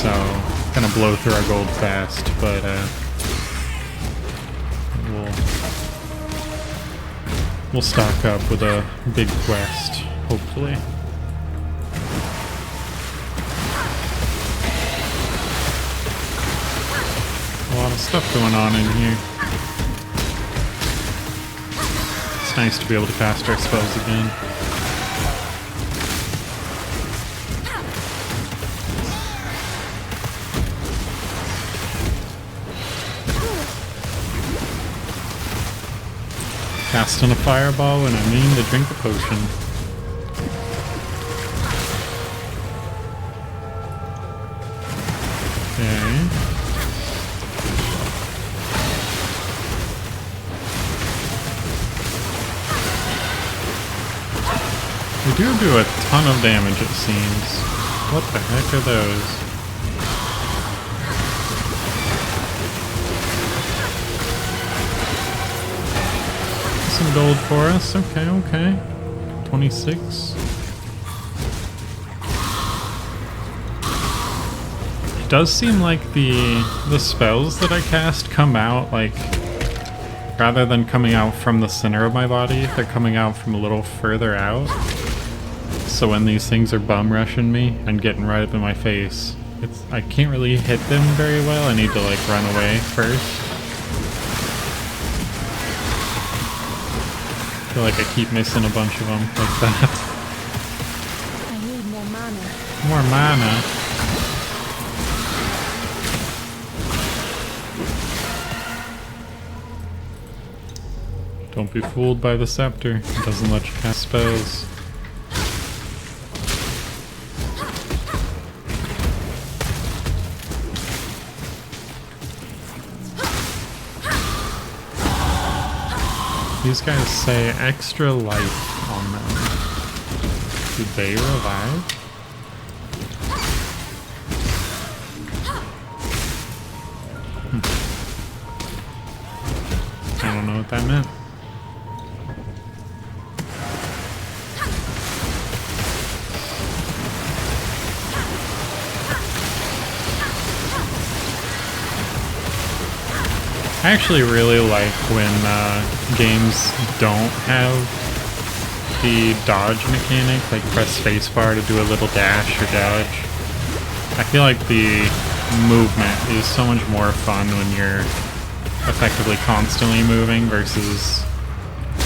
So, gonna blow through our gold fast, but we'll stock up with a big quest, hopefully. A lot of stuff going on in here. It's nice to be able to cast our spells again. Casting a fireball when I mean to drink a potion. do a ton of damage, it seems. What the heck are those? Some gold for us. Okay, okay. 26. It does seem like the spells that I cast come out, like, rather than coming out from the center of my body, they're coming out from a little further out. So when these things are bum rushing me and getting right up in my face, I can't really hit them very well. I need to like run away first. I feel like I keep missing a bunch of them like that. I need more mana. More mana? Don't be fooled by the scepter. It doesn't let you cast spells. These guys say extra life on them. Do they revive? I don't know what that meant. I actually really like when games don't have the dodge mechanic, like press spacebar to do a little dash or dodge. I feel like the movement is so much more fun when you're effectively constantly moving versus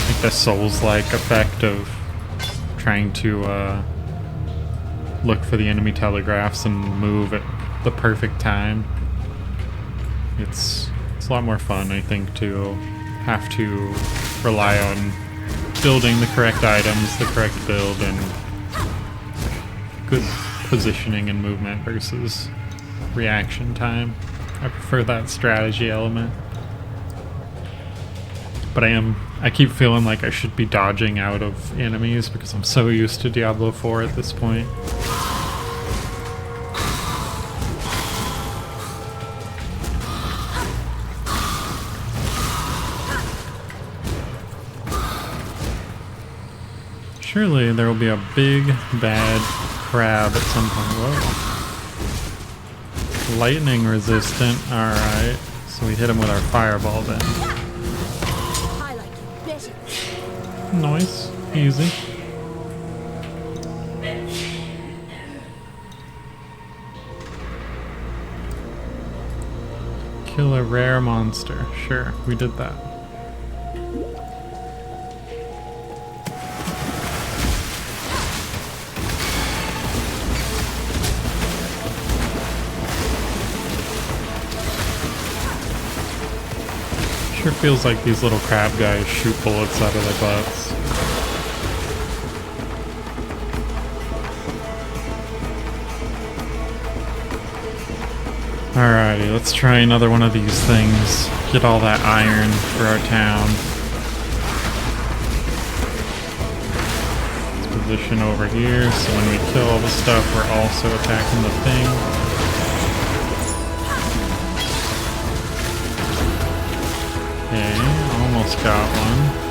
like the Souls-like effect of trying to look for the enemy telegraphs and move at the perfect time. It's a lot more fun, I think, to have to rely on building the correct items, the correct build, and good positioning and movement versus reaction time. I prefer that strategy element. But I keep feeling like I should be dodging out of enemies because I'm so used to Diablo 4 at this point. Surely there will be a big, bad crab at some point. Whoa. Lightning resistant. Alright. So we hit him with our fireball then. I like you better. Nice. Easy. Kill a rare monster. Sure, we did that. Sure feels like these little crab guys shoot bullets out of their butts. Alrighty, let's try another one of these things. Get all that iron for our town. Let's position over here so when we kill all the stuff, we're also attacking the thing. Okay, almost got one.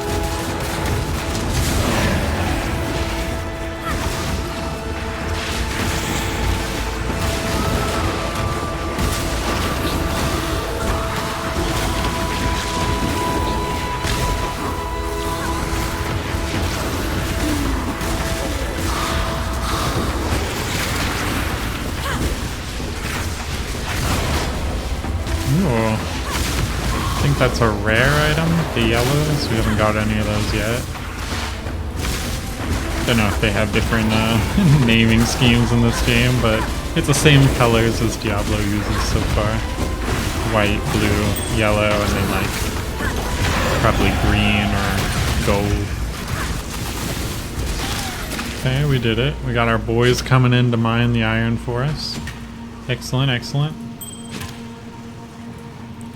Ooh. I think that's a rare item, the yellows. We haven't got any of those yet. Don't know if they have different naming schemes in this game, but it's the same colors as Diablo uses so far. White, blue, yellow, and then like probably green or gold. Okay, we did it. We got our boys coming in to mine the iron for us. Excellent, excellent.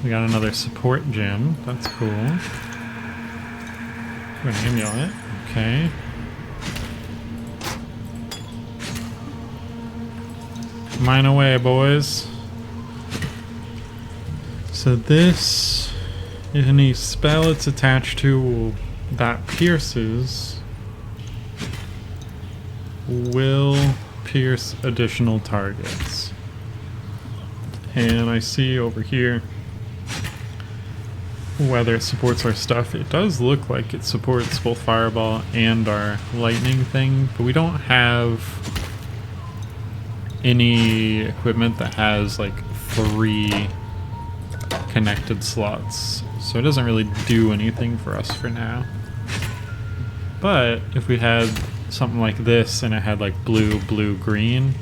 We got another support gem. That's cool. An amulet. Okay. Mine away, boys. So this, any spell it's attached to that pierces will pierce additional targets. And I see over here whether it supports our stuff. It does look like it supports both fireball and our lightning thing, but we don't have any equipment that has like 3 connected slots, so it doesn't really do anything for us for now. But if we had something like this and it had like blue, blue, green,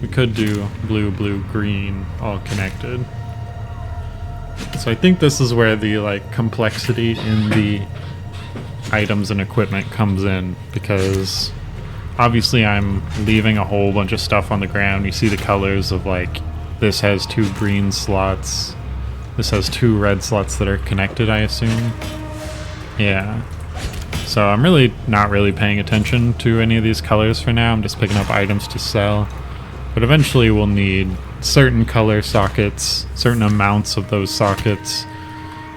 we could do blue, blue, green all connected. So I think this is where the like complexity in the items and equipment comes in, because obviously I'm leaving a whole bunch of stuff on the ground. You see the colors of like, this has 2 green slots, this has 2 red slots that are connected, I assume. Yeah. So I'm really not really paying attention to any of these colors for now. I'm just picking up items to sell. But eventually we'll need certain color sockets, certain amounts of those sockets,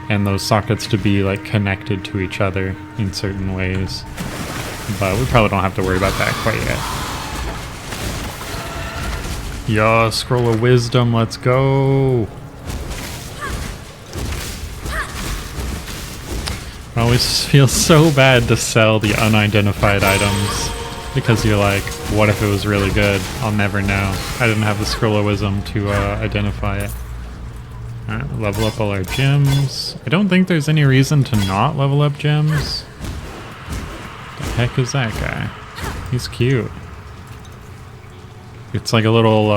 and those sockets to be like connected to each other in certain ways. But we probably don't have to worry about that quite yet. Yeah, scroll of wisdom, let's go. It always feels so bad to sell the unidentified items, because you're like, what if it was really good? I'll never know. I didn't have the scroll of wisdom to identify it. Alright, level up all our gems. I don't think there's any reason to not level up gems. The heck is that guy? He's cute. It's like a little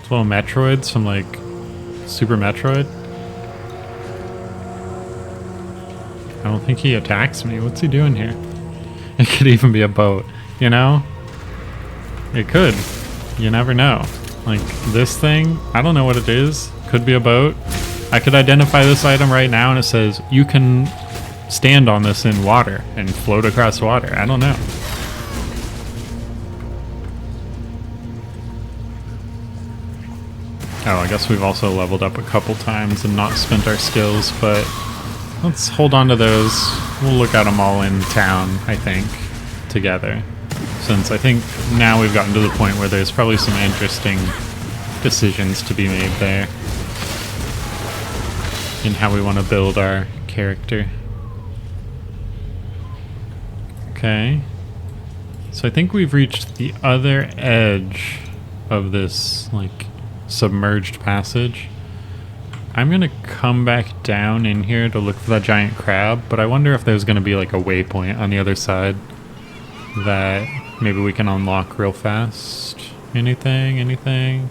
Metroids from like Super Metroid. I don't think he attacks me. What's he doing here? It could even be a boat, you know? It could. You never know. Like, this thing, I don't know what it is. Could be a boat. I could identify this item right now and it says, you can stand on this in water and float across water. I don't know. Oh, I guess we've also leveled up a couple times and not spent our skills, but let's hold on to those. We'll look at them all in town, I think, together. Since I think now we've gotten to the point where there's probably some interesting decisions to be made there in how we want to build our character. Okay. So I think we've reached the other edge of this, like, submerged passage. I'm gonna come back down in here to look for that giant crab, but I wonder if there's gonna be like a waypoint on the other side that maybe we can unlock real fast. Anything?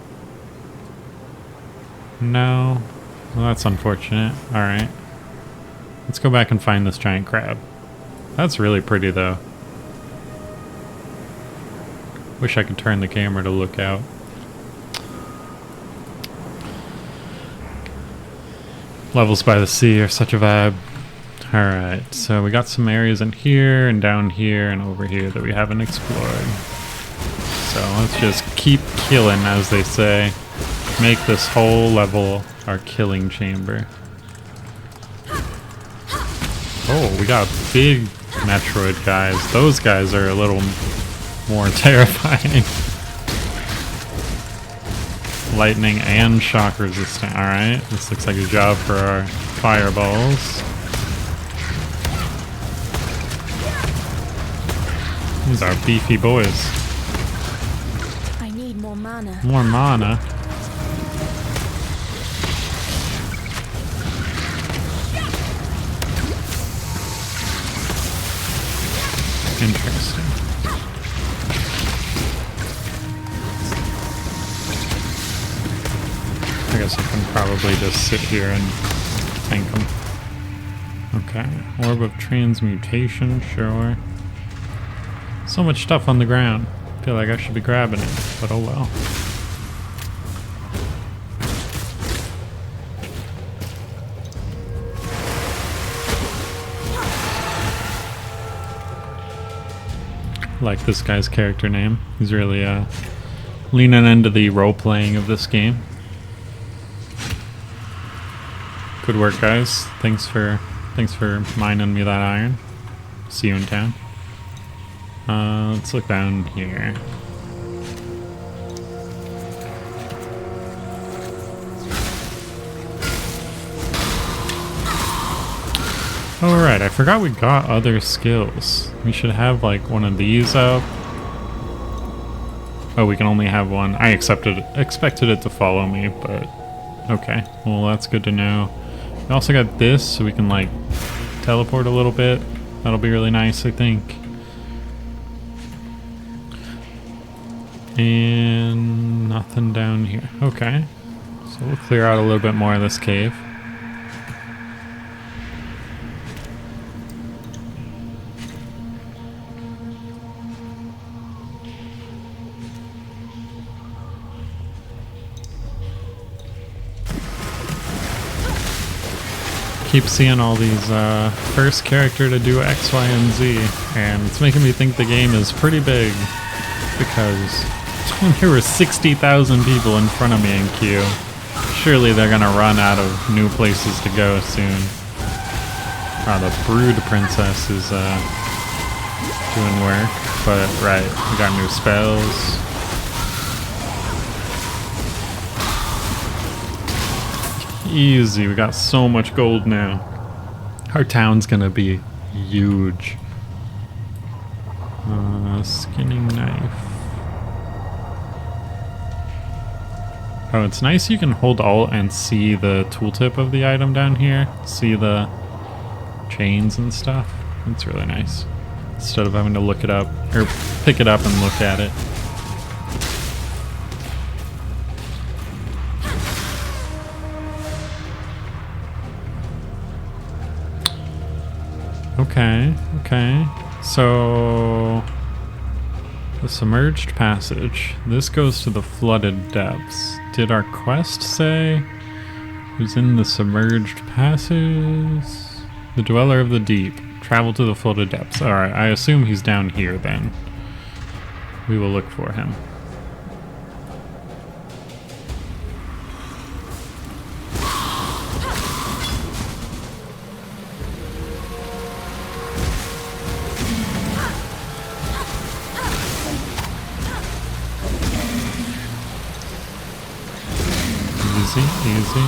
No? Well, that's unfortunate. Alright. Let's go back and find this giant crab. That's really pretty though. Wish I could turn the camera to look out. Levels by the sea are such a vibe. Alright, so we got some areas in here and down here and over here that we haven't explored. So let's just keep killing, as they say. Make this whole level our killing chamber. Oh, we got big Metroid guys. Those guys are a little more terrifying. Lightning and shock resistant. Alright, this looks like a job for our fireballs. These are beefy boys. I need more mana. More mana? Interesting. I guess I can probably just sit here and tank them. Okay, orb of transmutation, sure. So much stuff on the ground. I feel like I should be grabbing it, but oh well. Like this guy's character name. He's really leaning into the role-playing of this game. Good work, guys. Thanks for mining me that iron. See you in town. Let's look down here. Alright, I forgot we got other skills. We should have like one of these up. Oh, we can only have one. I expected it to follow me, but okay. Well, that's good to know. We also got this, so we can like teleport a little bit. That'll be really nice, I think. And nothing down here. Okay. So we'll clear out a little bit more of this cave. Keep seeing all these first character to do X, Y, and Z, and it's making me think the game is pretty big because there were 60,000 people in front of me in queue. Surely they're gonna run out of new places to go soon. Wow, the Brood Princess is doing work, but right, we got new spells. Easy, we got so much gold now. Our town's gonna be huge. Skinning knife. Oh, it's nice you can hold Alt and see the tooltip of the item down here. See the chains and stuff. It's really nice. Instead of having to look it up, or pick it up and look at it. Okay. So the submerged passage. This goes to the flooded depths. Did our quest say who's in the submerged passage? The dweller of the deep. Travel to the flooded depths. Alright, I assume he's down here then. We will look for him. Easy.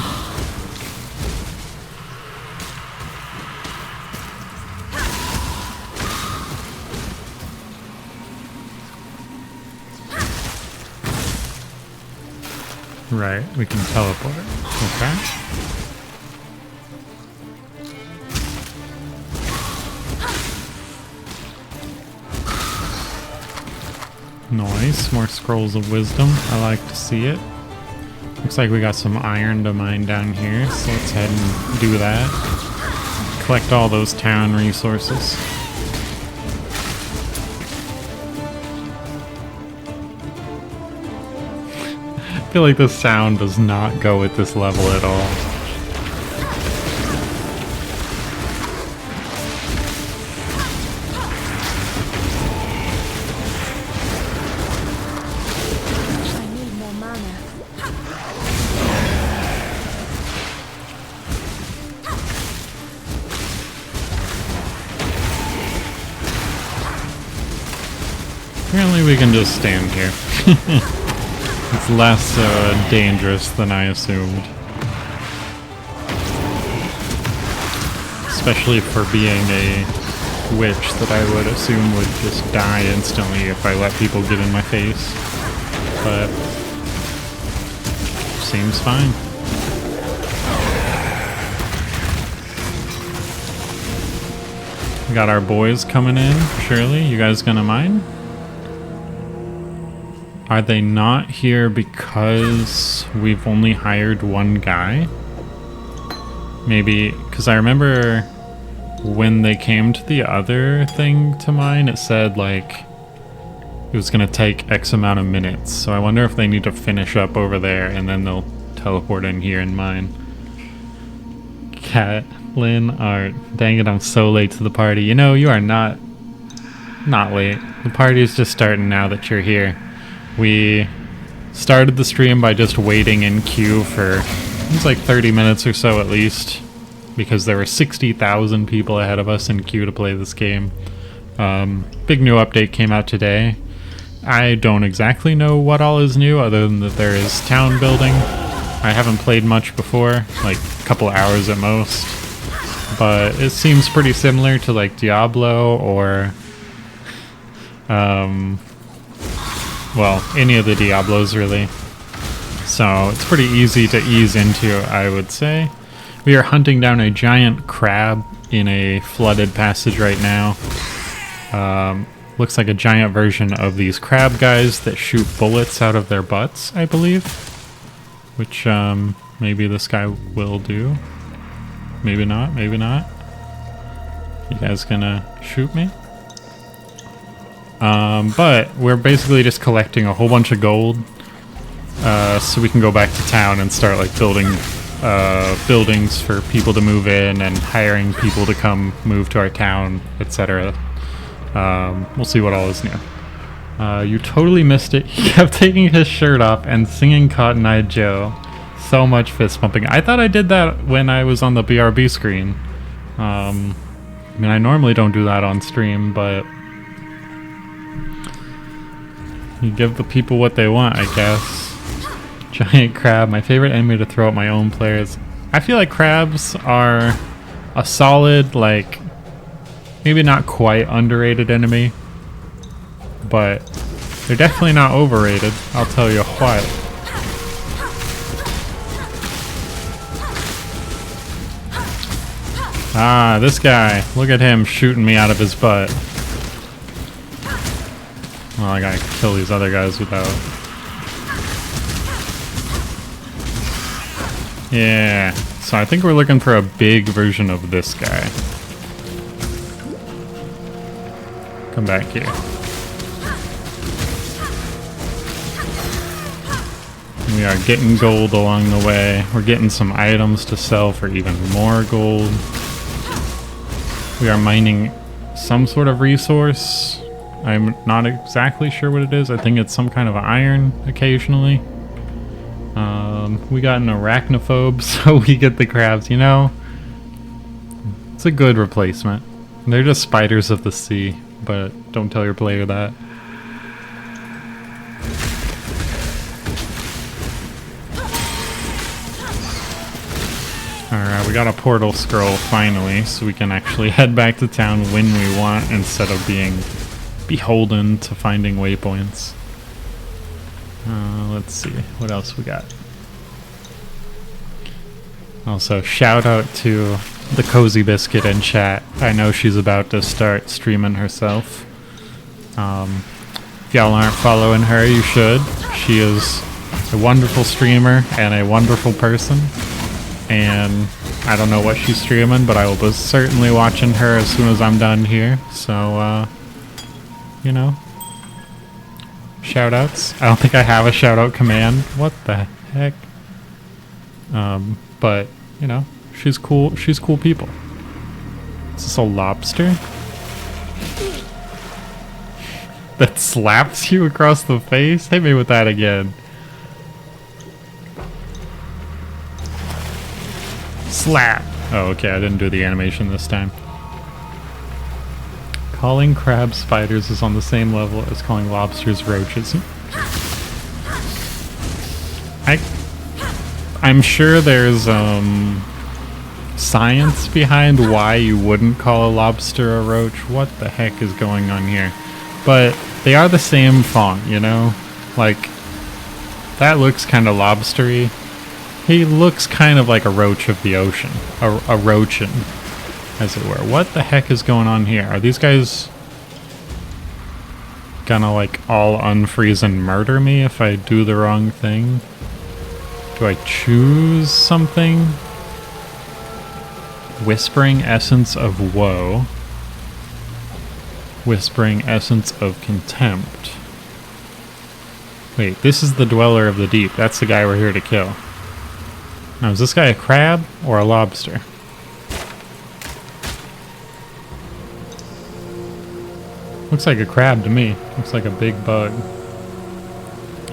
Right, we can teleport. Okay. Nice, more scrolls of wisdom. I like to see it. Looks like we got some iron to mine down here, so let's head and do that. Collect all those town resources. I feel like the sound does not go at this level at all. Apparently we can just stand here. It's less dangerous than I assumed. Especially for being a witch that I would assume would just die instantly if I let people get in my face. But seems fine. We got our boys coming in, surely. You guys gonna mine? Are they not here because we've only hired one guy? Maybe, because I remember when they came to the other thing to mine, it said like it was going to take X amount of minutes. So I wonder if they need to finish up over there and then they'll teleport in here and mine. Catlin Art. Dang it, I'm so late to the party. You know, you are not late. The party is just starting now that you're here. We started the stream by just waiting in queue for, it was like 30 minutes or so at least, because there were 60,000 people ahead of us in queue to play this game. Big new update came out today. I don't exactly know what all is new other than that there is town building. I haven't played much before, like a couple hours at most, but it seems pretty similar to like Diablo or well, any of the Diablos really. So it's pretty easy to ease into, I would say. We are hunting down a giant crab in a flooded passage right now. Looks like a giant version of these crab guys that shoot bullets out of their butts, I believe. Which, maybe this guy will do. Maybe not, maybe not. You guys gonna shoot me? But we're basically just collecting a whole bunch of gold, so we can go back to town and start, like, building, buildings for people to move in and hiring people to come move to our town, etc. We'll see what all is new. You totally missed it. He kept taking his shirt off and singing Cotton Eye Joe. So much fist pumping. I thought I did that when I was on the BRB screen. I mean, I normally don't do that on stream, but you give the people what they want, I guess. Giant crab, my favorite enemy to throw at my own players. I feel like crabs are a solid, like, maybe not quite underrated enemy, but they're definitely not overrated, I'll tell you what. Ah, this guy. Look at him shooting me out of his butt. Well, I gotta kill these other guys without... Yeah, so I think we're looking for a big version of this guy. Come back here. We are getting gold along the way. We're getting some items to sell for even more gold. We are mining some sort of resource. I'm not exactly sure what it is. I think it's some kind of iron occasionally. We got an arachnophobe, so we get the crabs, you know? It's a good replacement. They're just spiders of the sea, but don't tell your player that. Alright, we got a portal scroll finally, so we can actually head back to town when we want instead of being beholden to finding waypoints. Let's see, what else we got? Also, shout out to the Cozy Biscuit in chat. I know she's about to start streaming herself. If y'all aren't following her, you should. She is a wonderful streamer and a wonderful person. And I don't know what she's streaming, but I will be certainly watching her as soon as I'm done here. So, you know, shout outs. I don't think I have a shout out command. What the heck? But, you know, she's cool. She's cool people. Is this a lobster? That slaps you across the face? Hit me with that again. Slap! Oh, okay, I didn't do the animation this time. Calling crabs spiders is on the same level as calling lobsters roaches. I'm sure there's science behind why you wouldn't call a lobster a roach. What the heck is going on here? But they are the same font, you know? Like, that looks kind of lobstery. He looks kind of like a roach of the ocean. A roachin, as it were. What the heck is going on here? Are these guys gonna, like, all unfreeze and murder me if I do the wrong thing? Do I choose something? Whispering Essence of Woe. Whispering Essence of Contempt. Wait, this is the Dweller of the Deep. That's the guy we're here to kill. Now, is this guy a crab or a lobster? Looks like a crab to me. Looks like a big bug.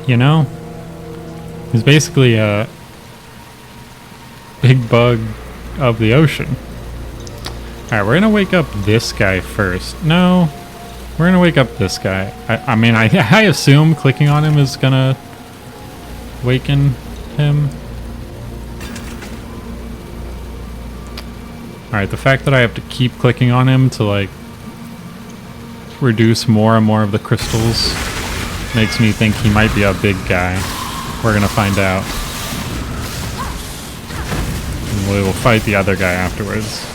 You know, He's basically a big bug of the ocean. Alright, we're gonna wake up this guy first. No, we're gonna wake up this guy. I mean, I assume clicking on him is gonna waken him. Alright, the fact that I have to keep clicking on him to, like, reduce more and more of the crystals makes me think he might be a big guy. We're gonna find out. And we will fight the other guy afterwards.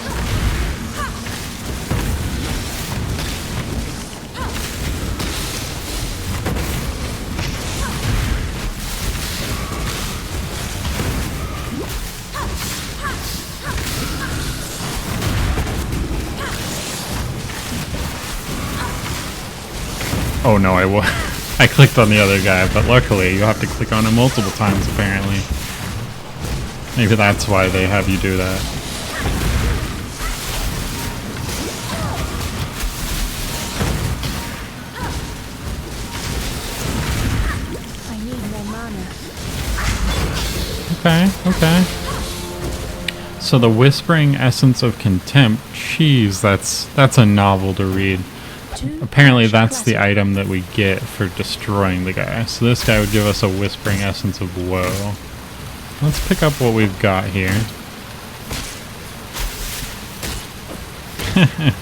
Oh no, I clicked on the other guy, but luckily you have to click on him multiple times apparently. Maybe that's why they have you do that. I need more mana. Okay. So the Whispering Essence of Contempt, jeez, that's a novel to read. Apparently that's the item that we get for destroying the guy. So this guy would give us a Whispering Essence of Woe. Let's pick up what we've got here.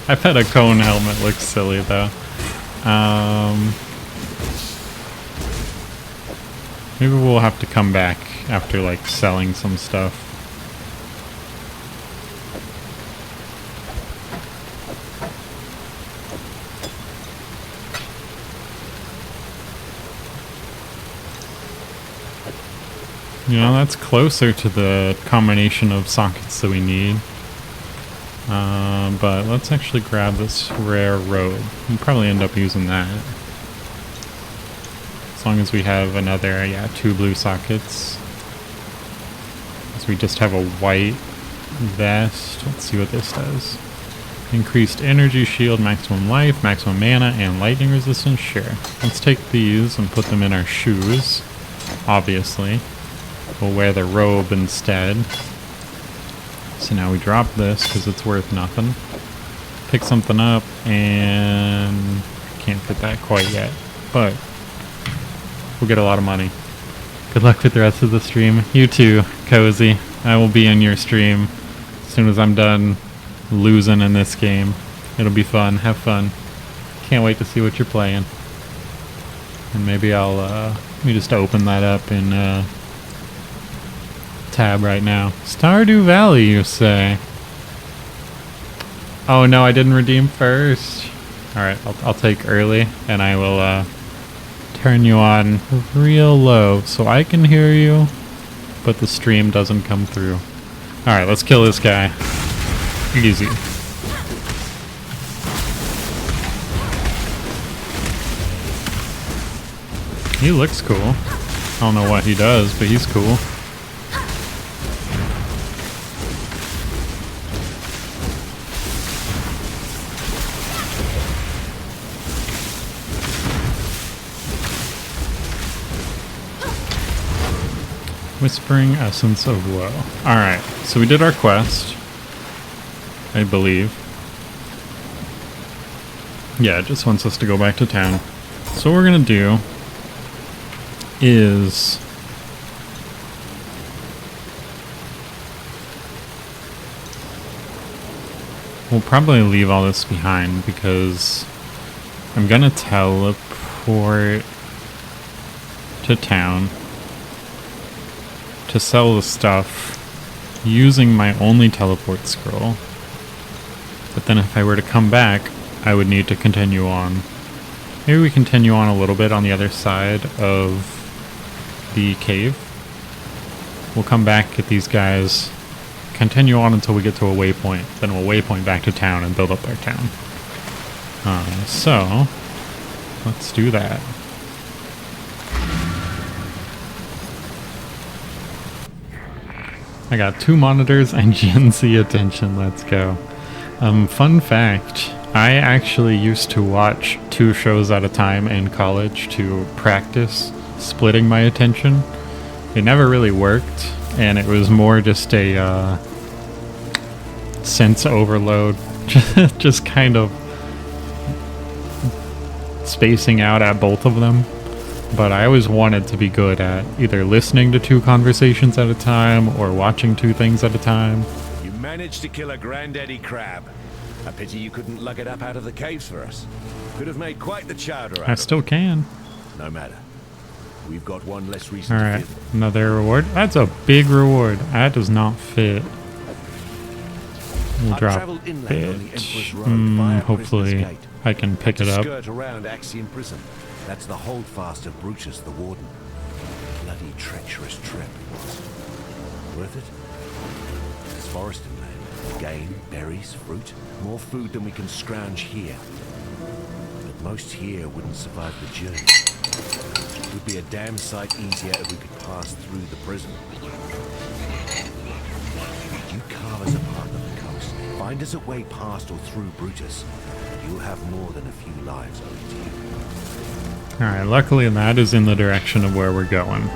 I bet a cone helmet looks silly though. Maybe we'll have to come back after like selling some stuff. You know, that's closer to the combination of sockets that we need. But let's actually grab this rare robe. We'll probably end up using that. As long as we have another, 2 blue sockets. So we just have a white vest. Let's see what this does. Increased energy shield, maximum life, maximum mana, and lightning resistance. Sure. Let's take these and put them in our shoes. Obviously. We'll wear the robe instead. So now we drop this because it's worth nothing. Pick something up and can't fit that quite yet, but we'll get a lot of money. Good luck with the rest of the stream. You too, Cozy. I will be in your stream as soon as I'm done losing in this game. It'll be fun. Have fun. Can't wait to see what you're playing. And maybe I'll let me just open that up in tab right now. Stardew Valley, you say? Oh no, I didn't redeem first. Alright, I'll take early and I will turn you on real low so I can hear you, but the stream doesn't come through. Alright, let's kill this guy. Easy. He looks cool. I don't know what he does, but he's cool. Whispering Essence of Woe. Alright, so we did our quest. I believe. Yeah, it just wants us to go back to town. So what we're gonna do is we'll probably leave all this behind because I'm gonna teleport to town to sell the stuff using my only teleport scroll. But then if I were to come back, I would need to continue on. Maybe we continue on a little bit on the other side of the cave. We'll come back, get these guys, continue on until we get to a waypoint. Then we'll waypoint back to town and build up our town. So, let's do that. I got 2 monitors and Gen Z attention. Let's go. Fun fact, I actually used to watch 2 shows at a time in college to practice splitting my attention. it never really worked, and it was more just a sense overload, just kind of spacing out at both of them. But I always wanted to be good at either listening to 2 conversations at a time or watching 2 things at a time. You managed to kill a granddaddy crab. A pity you couldn't lug it up out of the caves for us. Could have made quite the chowder out I of still it. can. No matter. We've got one less reason to Alright, fear. another reward. That's a big reward. That does not fit. We'll I've drop travelled inland it. on the Emperor's Road via Hopefully Prisoner's Gate. I can pick to it up. skirt around Axiom Prison. That's the holdfast of Brutus the Warden. Bloody treacherous trip it was. Worth it? It's forest inland. Game, berries, fruit. More food than we can scrounge here. But most here wouldn't survive the journey. It would be a damn sight easier if we could pass through the prison. You carve us a path of the coast. Find us a way past or through Brutus. You'll have more than a few lives owing to you. Alright, luckily that is in the direction of where we're going.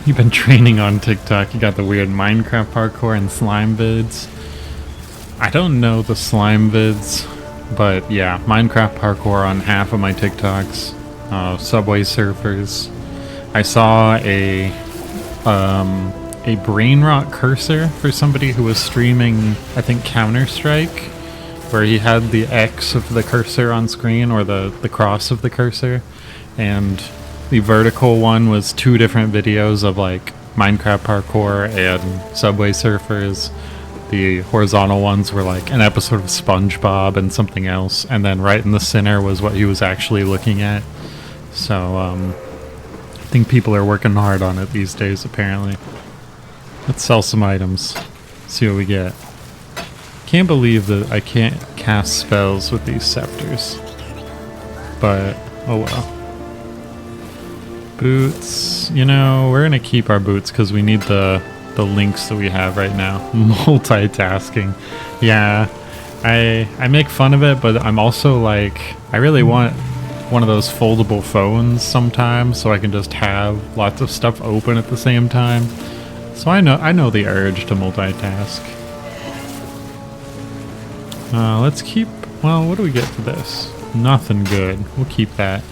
You've been training on TikTok. You got the weird Minecraft parkour and slime vids. I don't know the slime vids, but yeah, Minecraft parkour on half of my TikToks. Subway Surfers. I saw a brain rot cursor for somebody who was streaming, I think, Counter-Strike, where he had the X of the cursor on screen, or the cross of the cursor, and the vertical one was 2 different videos of like Minecraft parkour and Subway Surfers. The horizontal ones were like an episode of SpongeBob and something else, and then right in the center was what he was actually looking at. So I think people are working hard on it these days, apparently. Let's sell some items, see what we get. Can't believe that I can't cast spells with these scepters, but oh well. Boots, you know, we're gonna keep our boots because we need the links that we have right now. Multitasking. Yeah, I make fun of it, but I'm also like, I really want one of those foldable phones sometimes so I can just have lots of stuff open at the same time. So I know the urge to multitask. Let's keep, well, what do we get for this? Nothing good. We'll keep that.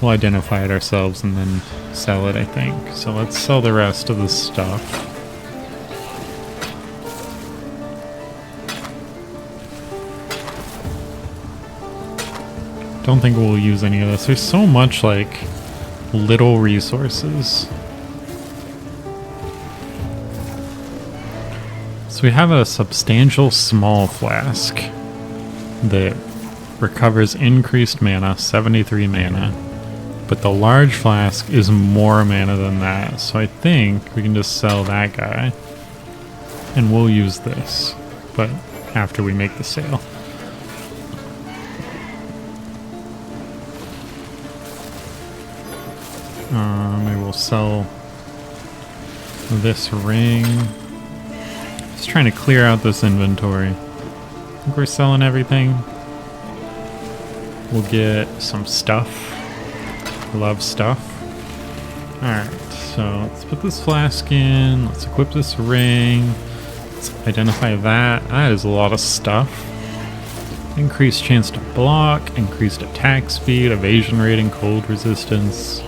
We'll identify it ourselves and then sell it, I think. So let's sell the rest of the stuff. Don't think we'll use any of this. There's so much, like, little resources. So we have a substantial small flask that recovers increased mana, 73 mana. But the large flask is more mana than that, so I think we can just sell that guy. And we'll use this, but after we make the sale. Maybe we'll sell this ring. Just trying to clear out this inventory. I think we're selling everything. We'll get some stuff. Love stuff. Alright, so let's put this flask in. Let's equip this ring. Let's identify that. That is a lot of stuff. Increased chance to block, increased attack speed, evasion rating, cold resistance,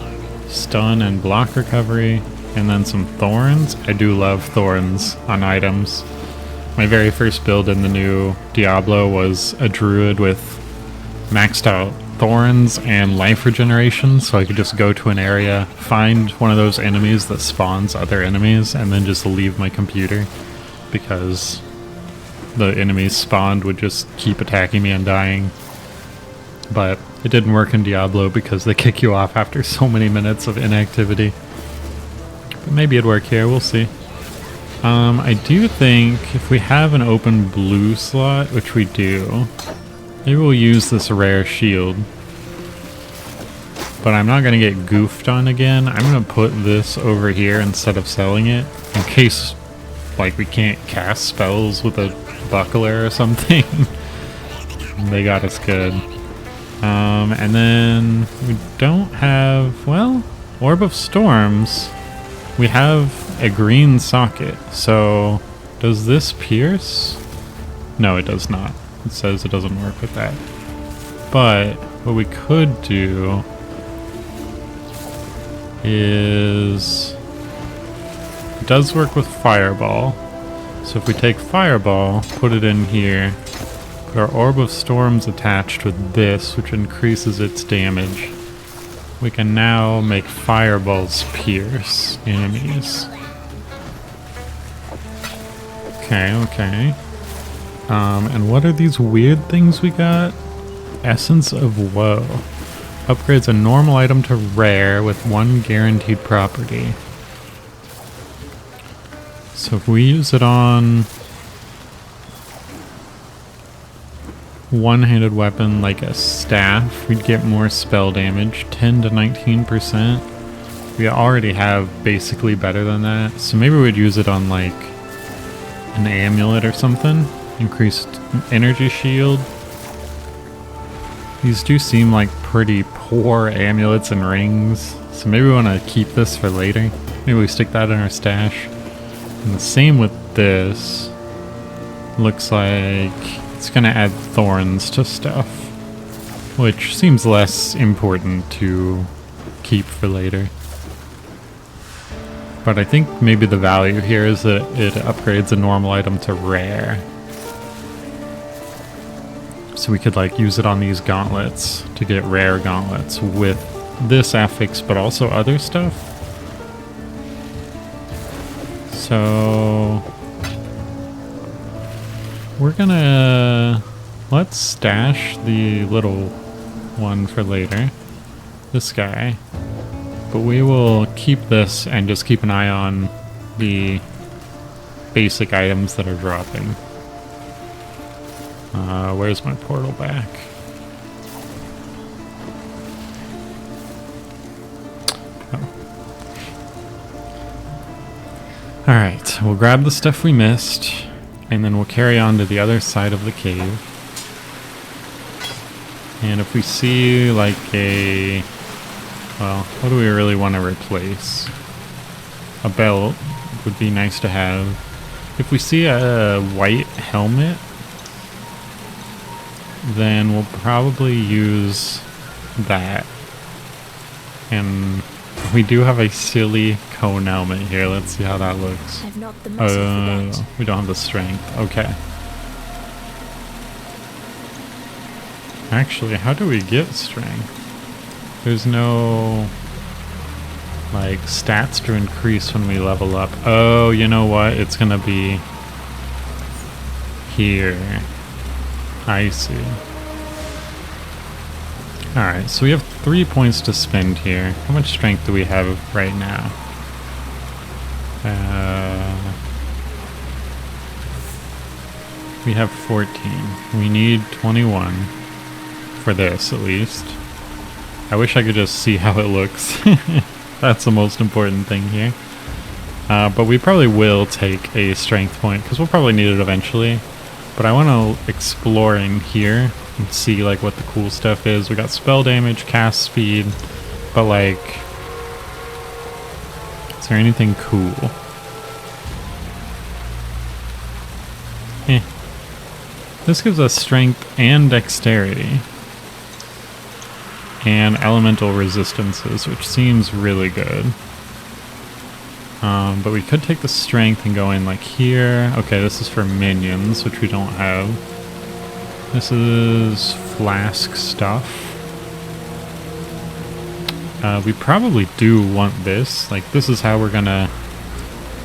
stun and block recovery, and then some thorns. I do love thorns on items. My very first build in the new Diablo was a druid with maxed out thorns and life regeneration, so I could just go to an area, find one of those enemies that spawns other enemies, and then just leave my computer, because the enemies spawned would just keep attacking me and dying. But it didn't work in Diablo because they kick you off after so many minutes of inactivity. But maybe it'd work here, we'll see. I do think if we have an open blue slot, which we do, maybe we'll use this rare shield. But I'm not going to get goofed on again. I'm going to put this over here instead of selling it, in case, like, we can't cast spells with a buckler or something. They got us good. And then we don't have, well, Orb of Storms, we have a green socket. So does this pierce? No, it does not. It says it doesn't work with that. But what we could do is, it does work with Fireball. So if we take Fireball, put it in here, put our Orb of Storms attached with this, which increases its damage, we can now make Fireballs pierce enemies. Okay. And what are these weird things we got? Essence of Woe. Upgrades a normal item to rare with 1 guaranteed property. So if we use it on one-handed weapon like a staff, we'd get more spell damage, 10 to 19%. We already have basically better than that. So maybe we'd use it on like an amulet or something. Increased energy shield. These do seem like pretty poor amulets and rings, so maybe we want to keep this for later. Maybe we stick that in our stash. And the same with this. Looks like it's going to add thorns to stuff, which seems less important to keep for later. But I think maybe the value here is that it upgrades a normal item to rare. So we could like use it on these gauntlets to get rare gauntlets with this affix, but also other stuff. So we're gonna, let's stash the little one for later, this guy, but we will keep this and just keep an eye on the basic items that are dropping. Where's my portal back? Oh. Alright, we'll grab the stuff we missed, and then we'll carry on to the other side of the cave. And if we see like a... well, what do we really want to replace? A belt would be nice to have. If we see a white helmet, then we'll probably use that. And we do have a silly cone helmet here. Let's see how that looks. I've not the muscle for that. We don't have the strength. Okay. Actually, how do we get strength? There's no like stats to increase when we level up. Oh, you know what? It's gonna be here. I see. Alright, so we have 3 points to spend here. How much strength do we have right now? We have 14. We need 21 for this, at least. I wish I could just see how it looks. That's the most important thing here. But we probably will take a strength point, because we'll probably need it eventually. But I want to explore in here and see like what the cool stuff is. We got spell damage, cast speed, but like, is there anything cool? This gives us strength and dexterity. And elemental resistances, which seems really good. But we could take the strength and go in like here. Okay, this is for minions, which we don't have. This is flask stuff. We probably do want this. Like, this is how we're gonna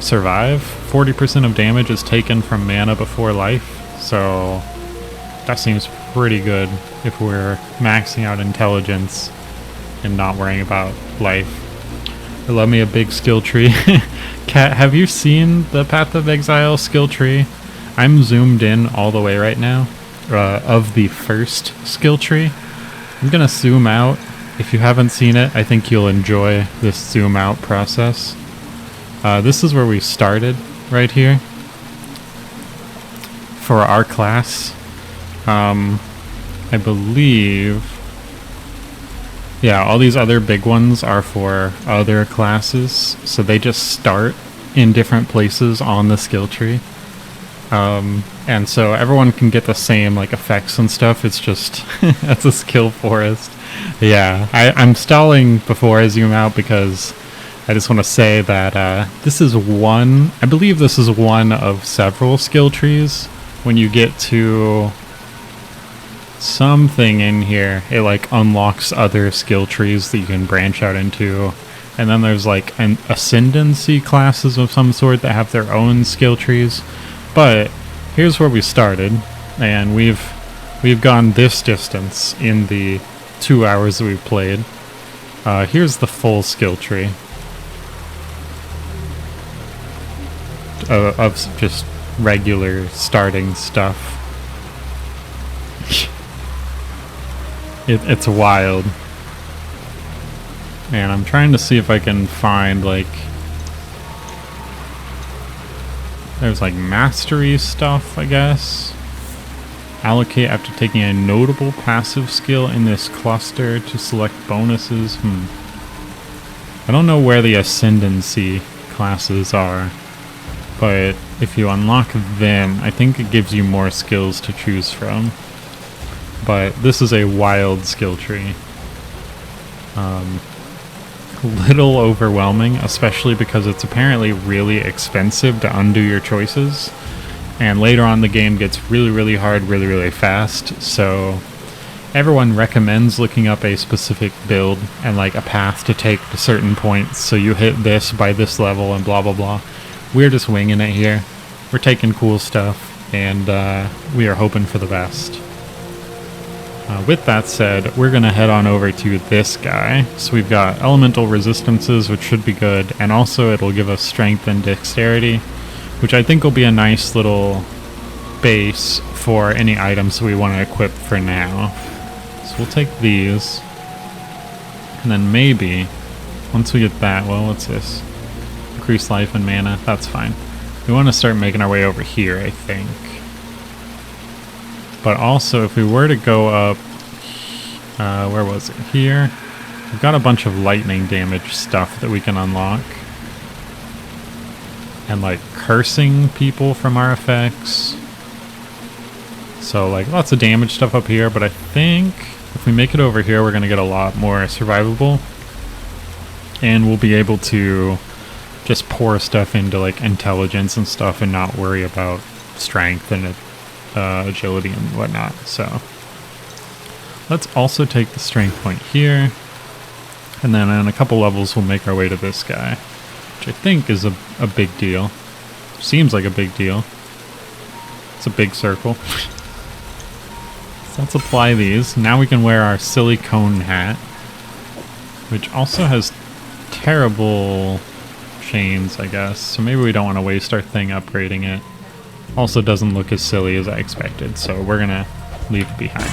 survive. 40% of damage is taken from mana before life, so that seems pretty good if we're maxing out intelligence and not worrying about life. I love me a big skill tree. Kat, have you seen the Path of Exile skill tree? I'm zoomed in all the way right now of the first skill tree. I'm gonna zoom out. If you haven't seen it, I think you'll enjoy this zoom out process. This is where we started, right here. For our class. I believe Yeah, all these other big ones are for other classes, so they just start in different places on the skill tree. And so everyone can get the same like effects and stuff. It's just that's a skill forest. Yeah, I'm stalling before I zoom out because I just want to say that this is one. I believe this is one of several skill trees. When you get to something in here, it like unlocks other skill trees that you can branch out into. And then there's like an ascendancy classes of some sort that have their own skill trees. But here's where we started, and we've gone this distance in the 2 hours that we've played. Here's the full skill tree of just regular starting stuff. It's wild. And I'm trying to see if I can find like there's like mastery stuff, I guess. Allocate after taking a notable passive skill in this cluster to select bonuses. I don't know where the ascendancy classes are, but if you unlock them, I think it gives you more skills to choose from. But this is a wild skill tree. A little overwhelming, especially because it's apparently really expensive to undo your choices. And later on the game gets really, really hard, really, really fast. So everyone recommends looking up a specific build and like a path to take to certain points. So you hit this by this level and blah, blah, blah. We're just winging it here. We're taking cool stuff and we are hoping for the best. With that said, we're going to head on over to this guy. So we've got elemental resistances, which should be good, and also it'll give us strength and dexterity, which I think will be a nice little base for any items we want to equip for now. So we'll take these, and then maybe, once we get that, well, what's this? Increase life and mana, that's fine. We want to start making our way over here, I think. But also, if we were to go up, where was it? Here. We've got a bunch of lightning damage stuff that we can unlock. And like cursing people from our effects. So like lots of damage stuff up here, but I think if we make it over here, we're going to get a lot more survivable. And we'll be able to just pour stuff into like intelligence and stuff and not worry about strength and agility and whatnot. So let's also take the strength point here, and then in a couple levels we'll make our way to this guy, which I think is a big deal. Seems like a big deal. It's a big circle. So let's apply these. Now we can wear our silly cone hat, which also has terrible chains, I guess, so maybe we don't want to waste our thing upgrading it. Also doesn't look as silly as I expected, so we're gonna leave it behind.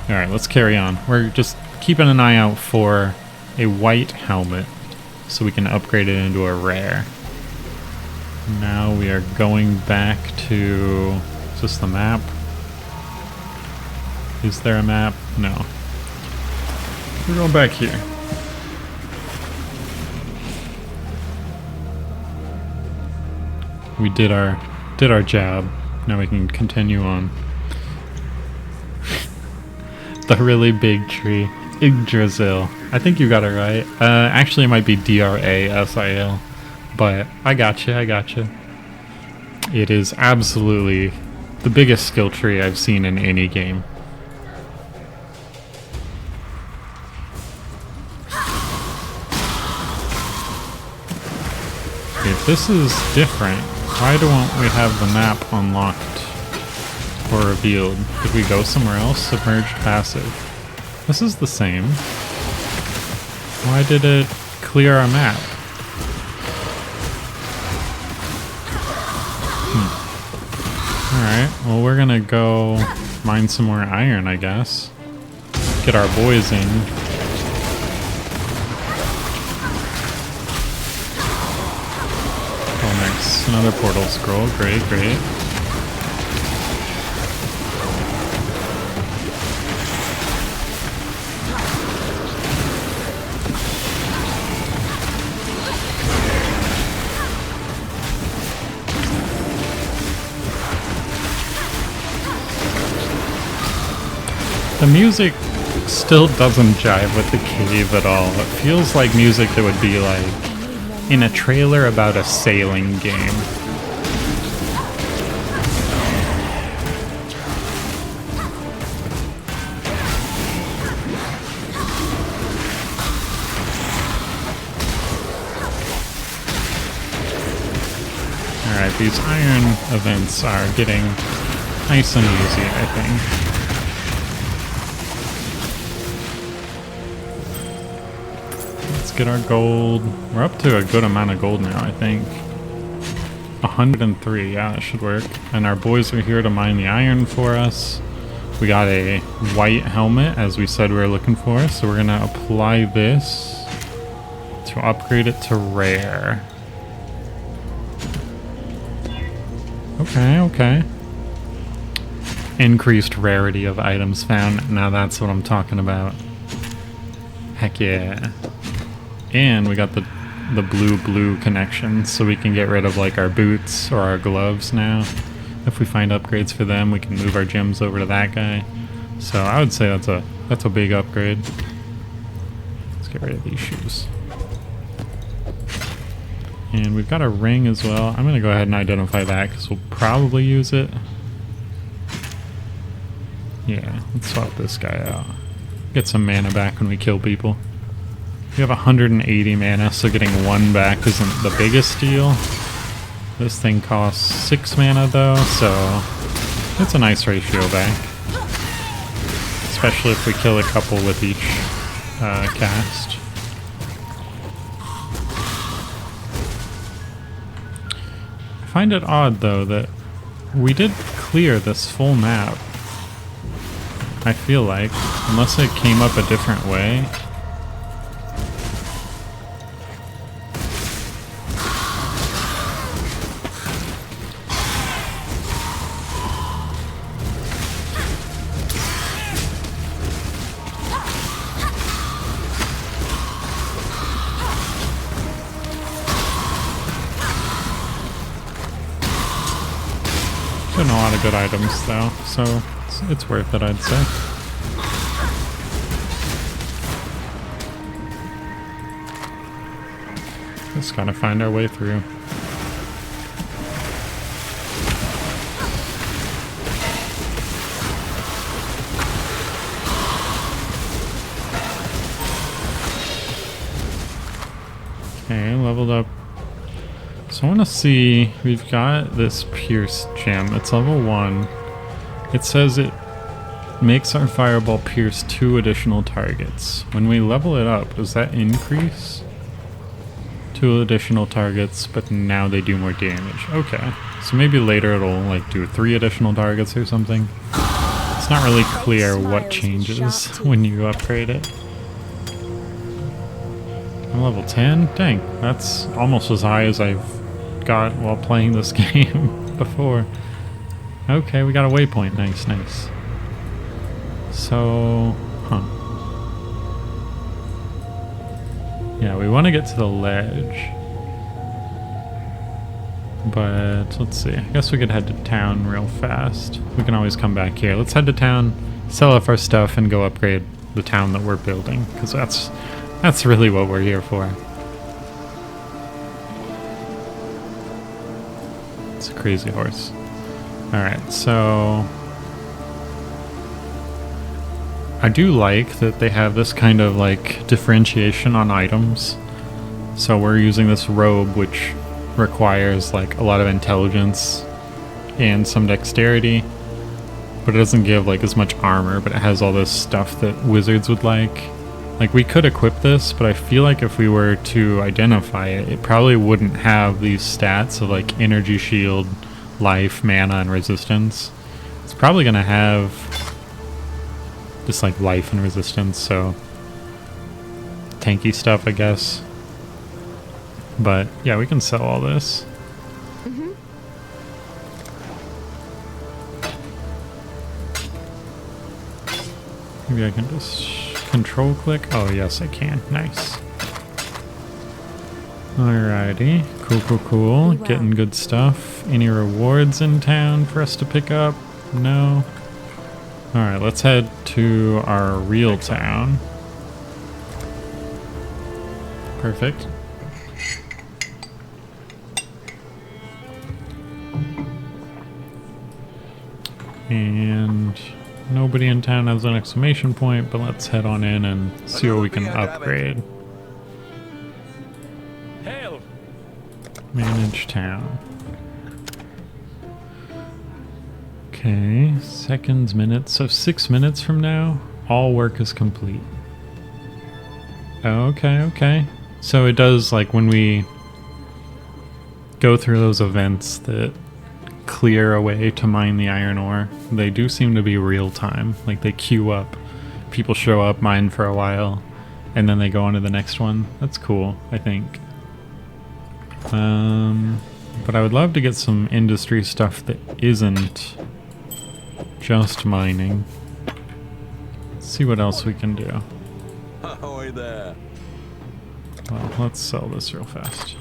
Alright, let's carry on. We're just keeping an eye out for a white helmet so we can upgrade it into a rare. Now we are going back to... is this the map? Is there a map? No. We're going back here. We did our job. Now we can continue on. The really big tree. Yggdrasil. I think you got it right. Actually it might be Drasil. But I gotcha. It is absolutely the biggest skill tree I've seen in any game. If this is different, why don't we have the map unlocked or revealed? Did we go somewhere else? Submerged passive. This is the same. Why did it clear our map? Alright, well we're gonna go mine some more iron, I guess. Get our boys in. Oh, nice. Another portal scroll. Great. The music still doesn't jive with the cave at all. It feels like music that would be like in a trailer about a sailing game. Alright, these iron events are getting nice and easy, I think. Let's get our gold. We're up to a good amount of gold now, I think. 103, yeah, that should work. And our boys are here to mine the iron for us. We got a white helmet, as we said we were looking for, so we're gonna apply this to upgrade it to rare. Okay, okay. Increased rarity of items found. Now that's what I'm talking about. Heck yeah. And we got the blue connection, so we can get rid of like our boots or our gloves now. If we find upgrades for them, we can move our gems over to that guy. So I would say that's a big upgrade. Let's get rid of these shoes. And we've got a ring as well. I'm gonna go ahead and identify that because we'll probably use it. Yeah, let's swap this guy out. Get some mana back when we kill people. We have 180 mana, so getting one back isn't the biggest deal. This thing costs 6 mana though, so it's a nice ratio back. Especially if we kill a couple with each cast. I find it odd though that we did clear this full map. I feel like, unless it came up a different way. Getting a lot of good items though, so it's worth it, I'd say. Just gotta find our way through. Okay, leveled up. So I want to see, we've got this pierce gem. It's level 1. It says it makes our fireball pierce 2 additional targets. When we level it up, does that increase? 2 additional targets, but now they do more damage. Okay, so maybe later it'll like do 3 additional targets or something. It's not really clear what changes when you upgrade it. I'm level 10? Dang, that's almost as high as I've got while playing this game before. Okay, we got a waypoint. Nice, nice. So, yeah, we want to get to the ledge. But, let's see. I guess we could head to town real fast. We can always come back here. Let's head to town, sell off our stuff, and go upgrade the town that we're building. Because that's really what we're here for. It's a crazy horse. Alright, so I do like that they have this kind of like differentiation on items. So we're using this robe, which requires like a lot of intelligence and some dexterity, but it doesn't give like as much armor, but it has all this stuff that wizards would like. Like, we could equip this, but I feel like if we were to identify it, it probably wouldn't have these stats of like energy shield, life, mana, and resistance. It's probably gonna have just like life and resistance, so tanky stuff, I guess. But yeah, we can sell all this. Maybe I can just control click. Oh yes, I can. Nice. Alrighty. Cool, cool, cool. Getting good stuff. Any rewards in town for us to pick up? No. Alright, let's head to our real town. Perfect. And nobody in town has an exclamation point, but let's head on in and see what we can upgrade. Hail! Manage town. Okay, seconds, minutes. So 6 minutes from now, all work is complete. Okay, okay. So it does, like, when we go through those events that clear a way to mine the iron ore, they do seem to be real time. Like, they queue up, people show up, mine for a while, and then they go on to the next one. That's cool, I think. But I would love to get some industry stuff that isn't just mining. Let's see what else we can do. Ahoy there. Well, let's sell this real fast.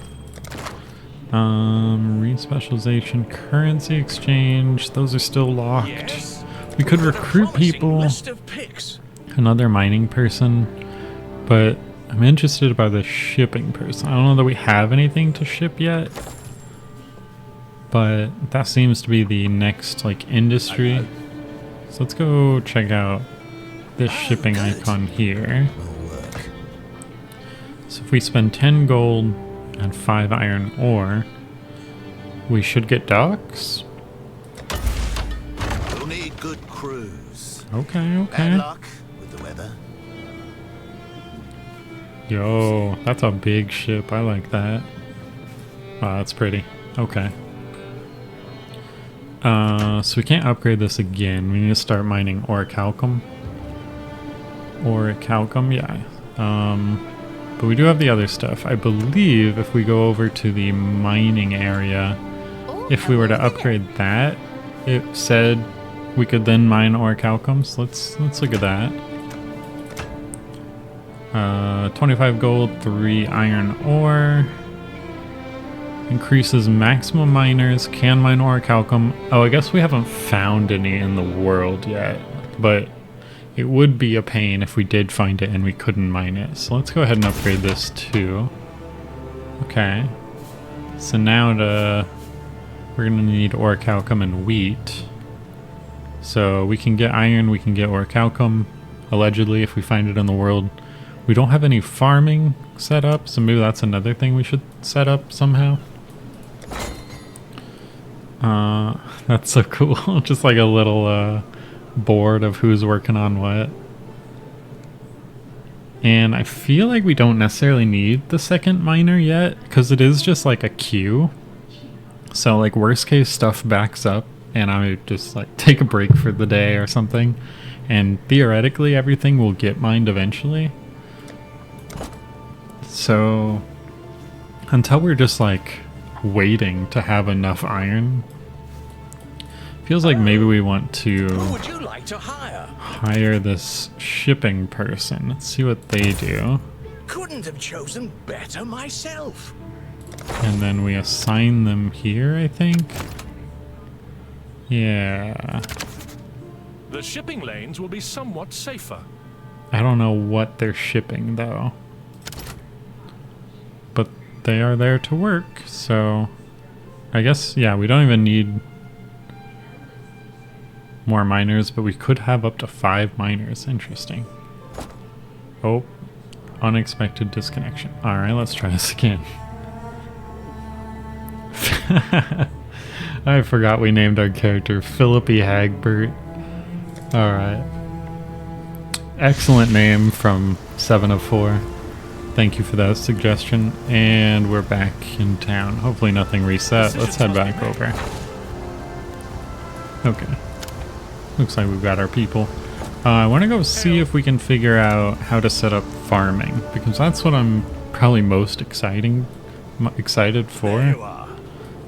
Re-specialization, currency exchange, those are still locked. Yes. We could recruit people, List of picks. another mining person, but I'm interested about the shipping person. I don't know that we have anything to ship yet, but that seems to be the next, like, industry. So let's go check out this shipping icon here. So if we spend 10 gold and 5 iron ore, we should get docks. We'll need good crews. Okay, okay. Bad luck with the weather. Yo, that's a big ship. I like that. Wow, that's pretty. Okay. So we can't upgrade this again. We need to start mining orichalcum. Orichalcum, yeah. But we do have the other stuff. I believe if we go over to the mining area, if we were to upgrade that, it said we could then mine orichalcum. So let's look at that. 25 gold, 3 iron ore. Increases maximum miners, can mine orichalcum. Oh, I guess we haven't found any in the world yet, but it would be a pain if we did find it and we couldn't mine it. So let's go ahead and upgrade this too. Okay. So now we're gonna need orichalcum and wheat. So we can get iron, we can get orichalcum, allegedly, if we find it in the world. We don't have any farming set up, so maybe that's another thing we should set up somehow. That's so cool. Just like a little board of who's working on what. And I feel like we don't necessarily need the second miner yet, because it is just like a queue. So like worst case stuff backs up and I just like take a break for the day or something. And theoretically everything will get mined eventually. So until we're just like waiting to have enough iron, feels like maybe we want to Who would you like to hire this shipping person. Let's see what they do. Couldn't have chosen better myself. And then we assign them here, I think. Yeah. The shipping lanes will be somewhat safer. I don't know what they're shipping though. But they are there to work, so I guess, yeah, we don't even need more miners, but we could have up to 5 miners. Interesting. Oh, unexpected disconnection. Alright, let's try this again. I forgot we named our character Philippi Hagbert. Alright. Excellent name from 7 of 4. Thank you for that suggestion. And we're back in town. Hopefully nothing reset. Let's head back over. Okay. Looks like we've got our people. I want to go see if we can figure out how to set up farming, because that's what I'm probably most excited for.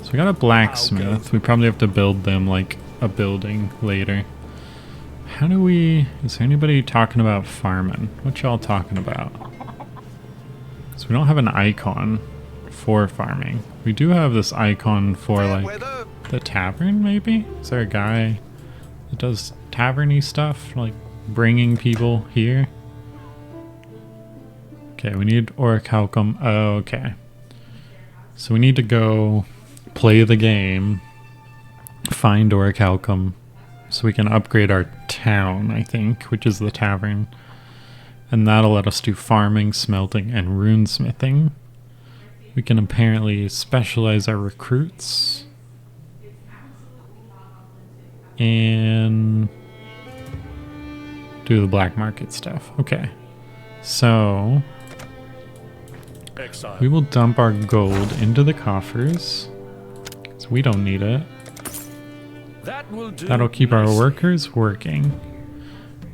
So we got a blacksmith. We probably have to build them like a building later. How do we... Is there anybody talking about farming? What y'all talking about? So we don't have an icon for farming. We do have this icon for like the tavern, maybe? Is there a guy that does taverny stuff, like bringing people here. Okay, we need orichalcum. Okay. So we need to go play the game, find orichalcum, so we can upgrade our town, I think, which is the tavern. And that'll let us do farming, smelting, and runesmithing. We can apparently specialize our recruits. And do the black market stuff. Okay. So Exile. we will dump our gold into the coffers. So we don't need it. That will do. That'll keep our nicely. workers working.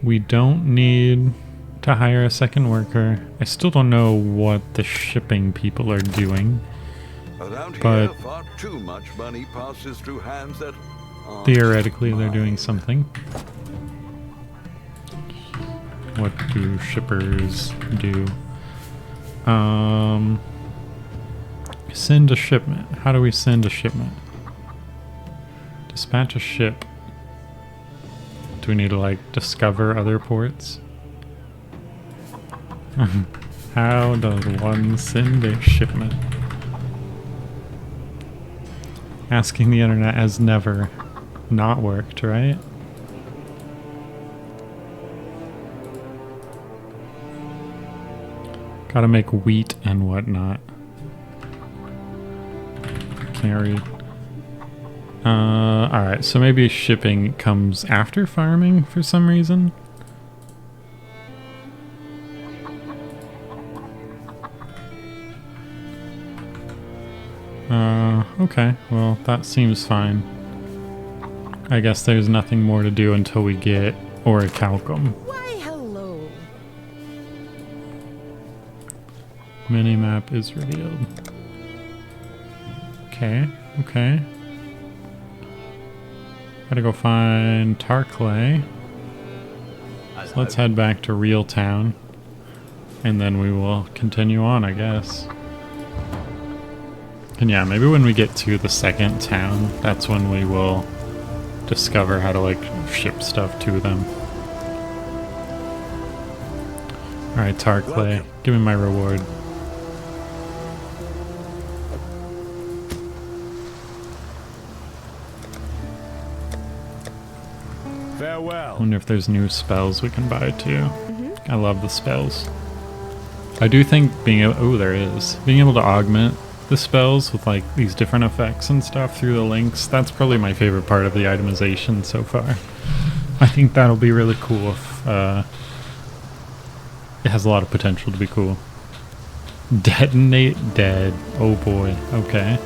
We don't need to hire a second worker. I still don't know what the shipping people are doing. Around But here, far too much money passes through hands that aren't theoretically they're mine. doing something. What do shippers do? Send a shipment. How do we send a shipment? Dispatch a ship. Do we need to like discover other ports? How does one send a shipment? Asking the internet has never not worked, right? Gotta make wheat and whatnot. Can't read. Alright, so maybe shipping comes after farming for some reason. Okay, well, that seems fine. I guess there's nothing more to do until we get orichalcum. Why, hello. Minimap is revealed. Okay, okay. Gotta go find tar clay. So let's head back to Real Town. And then we will continue on, I guess. And yeah, maybe when we get to the second town, that's when we will discover how to like ship stuff to them. Alright, tar clay, give me my reward. Farewell. Wonder if there's new spells we can buy too. I love the spells. I do think being able, oh, there is. Being able to augment the spells with like these different effects and stuff through the links, that's probably my favorite part of the itemization so far. I think that'll be really cool if it has a lot of potential to be cool. Detonate dead. Oh boy. Okay.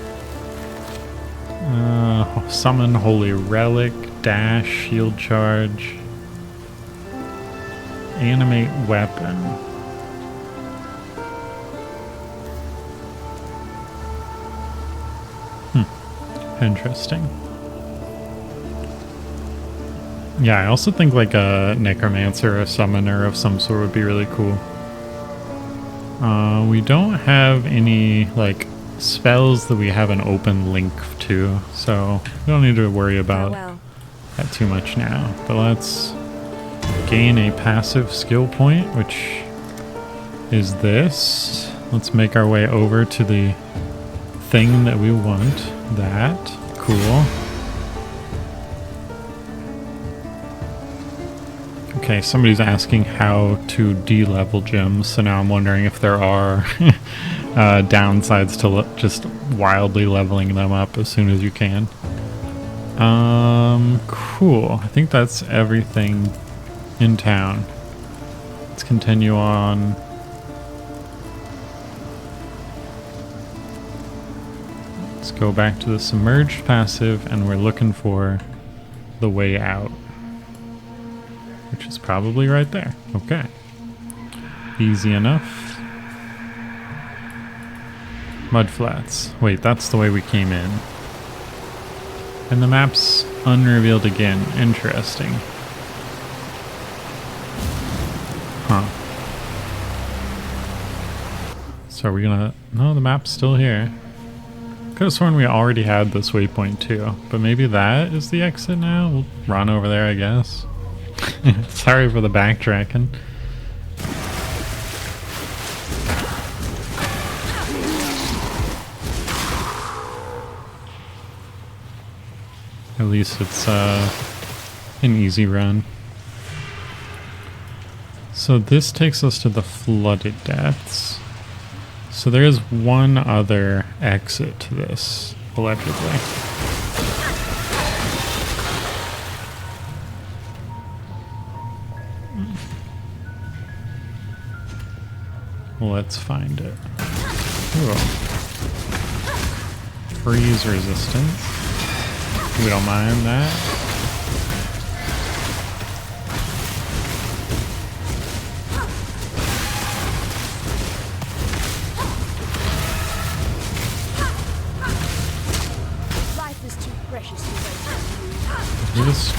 Summon holy relic, dash, shield charge, animate weapon. Interesting. Yeah, I also think like a necromancer or a summoner of some sort would be really cool. We don't have any like spells that we have an open link to, so we don't need to worry about that too much now. But let's gain a passive skill point, which is this. Let's make our way over to the thing that we want. That. Cool. Okay, somebody's asking how to de-level gems, so now I'm wondering if there are downsides to just wildly leveling them up as soon as you can. Cool. I think that's everything in town. Let's continue on. Let's go back to the submerged passive, and we're looking for the way out, which is probably right there. Okay. Easy enough. Mudflats. Wait, that's the way we came in. And the map's unrevealed again. Interesting. Huh. So are we gonna... No, the map's still here. Could have sworn we already had this waypoint too, but maybe that is the exit now? We'll run over there, I guess. Sorry for the backtracking. At least it's an easy run. So this takes us to the Flooded Depths. So there is one other exit to this, allegedly. Let's find it. Ooh. Freeze resistant. We don't mind that. Life is too precious to waste. Did we just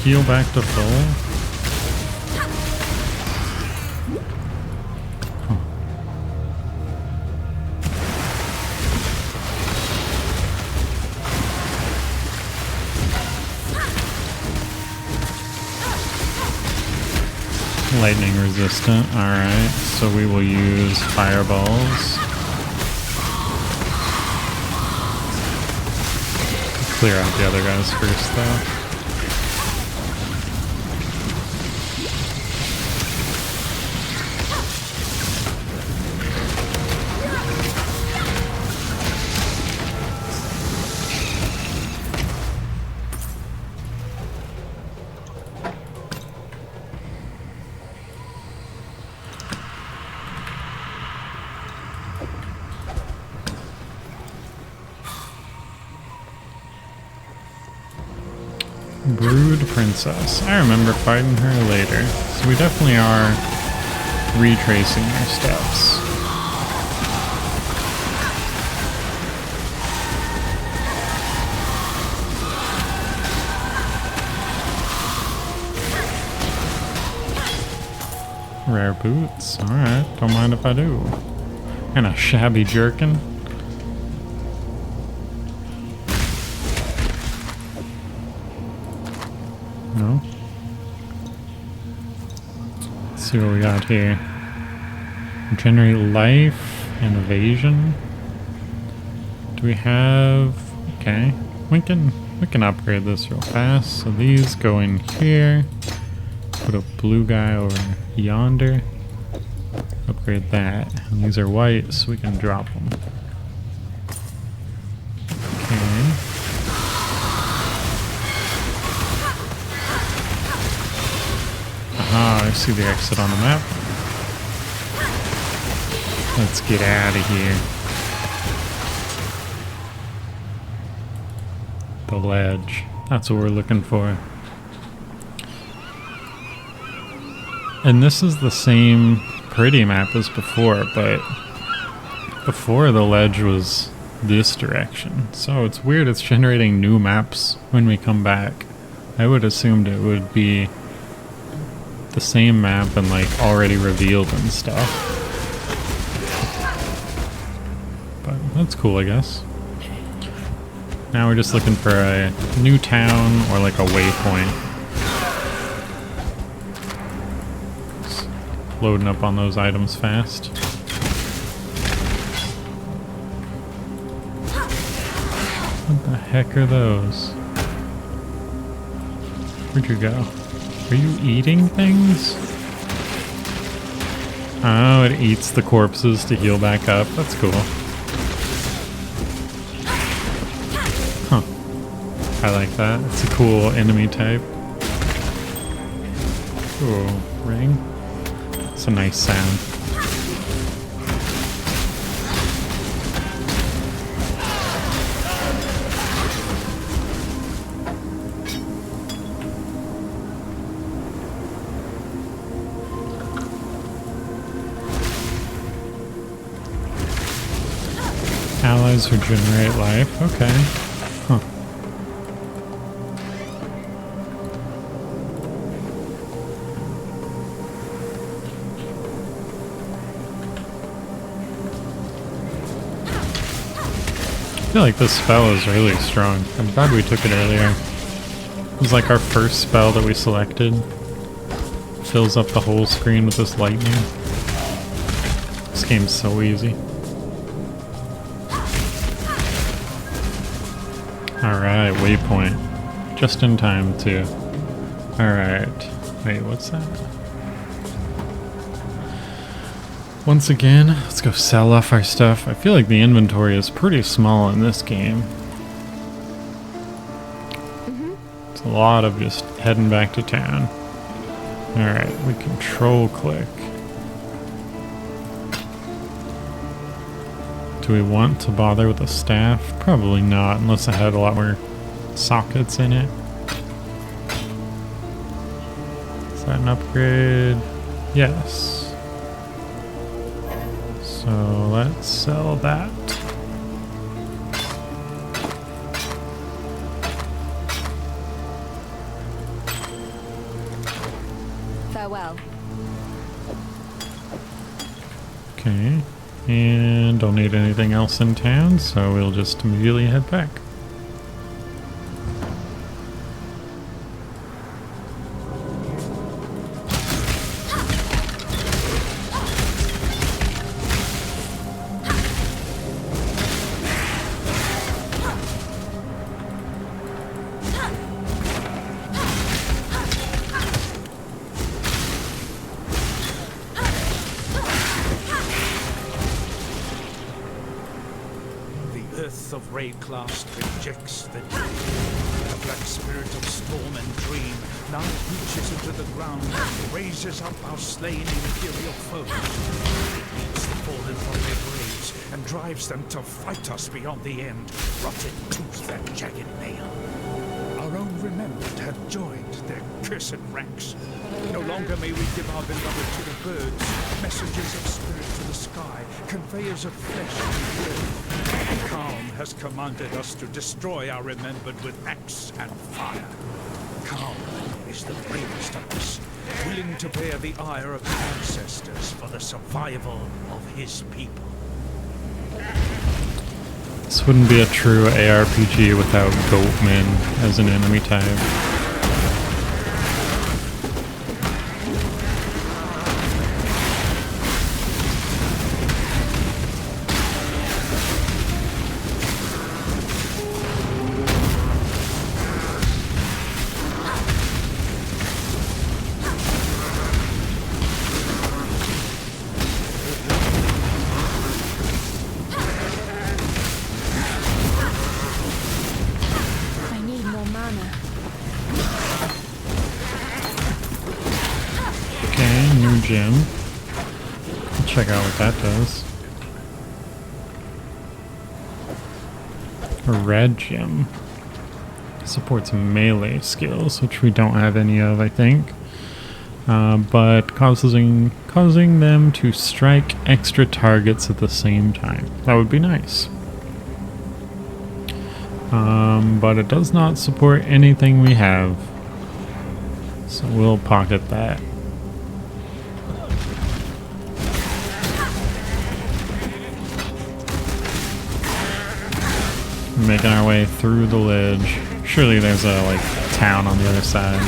heal back to full? Lightning resistant, alright, so we will use fireballs. Clear out the other guys first though. Brood Princess. I remember fighting her later. So we definitely are retracing our steps. Rare boots. Alright, don't mind if I do. And a shabby jerkin. No. Let's see what we got here. Generate life and evasion. Do we have? Okay, we can upgrade this real fast. So these go in here. Put a blue guy over yonder. Upgrade that. And these are white, so we can drop them. Okay. Aha, I see the exit on the map. Let's get out of here. The ledge. That's what we're looking for. And this is the same pretty map as before, but before the ledge was this direction. So it's weird it's generating new maps when we come back. I would assumed it would be the same map and like already revealed and stuff. But that's cool, I guess. Now we're just looking for a new town or like a waypoint. Just loading up on those items fast. What the heck are those? Where'd you go? Are you eating things? Oh, it eats the corpses to heal back up. That's cool. Huh. I like that. It's a cool enemy type. Ooh, ring. It's a nice sound. Allies regenerate life. Okay. Huh. I feel like this spell is really strong. I'm glad we took it earlier. It was like our first spell that we selected. fills up the whole screen with this lightning. This game's so easy. Alright, waypoint. Just in time, too. Alright. Wait, what's that? Once again, let's go sell off our stuff. I feel like the inventory is pretty small in this game. It's a lot of just heading back to town. Alright, we control click. Do we want to bother with a staff? Probably not, unless it had a lot more sockets in it. Is that an upgrade? Yes. So let's sell that. Farewell. Okay. And don't need anything else in town, so we'll just immediately head back. Of Rayclast rejects the dream. The black spirit of storm and dream now reaches into the ground, raises up our slain imperial foes, leads the fallen from their graves, and drives them to fight us beyond the end, rotted tooth and jagged nail. Our own remembered have joined their cursed ranks. No longer may we give our beloved to the birds, messengers of spirit to the sky, conveyors of flesh and blood. Calm has commanded us to destroy our remembered with axe and fire. Calm is the bravest of us, willing to bear the ire of the ancestors for the survival of his people. This wouldn't be a true ARPG without goatmen as an enemy type. Gem. Check out what that does. A red gem supports melee skills, which we don't have any of, I think. But causing them to strike extra targets at the same time. That would be nice. But it does not support anything we have, so we'll pocket that. Making our way through the ledge. Surely there's a town on the other side.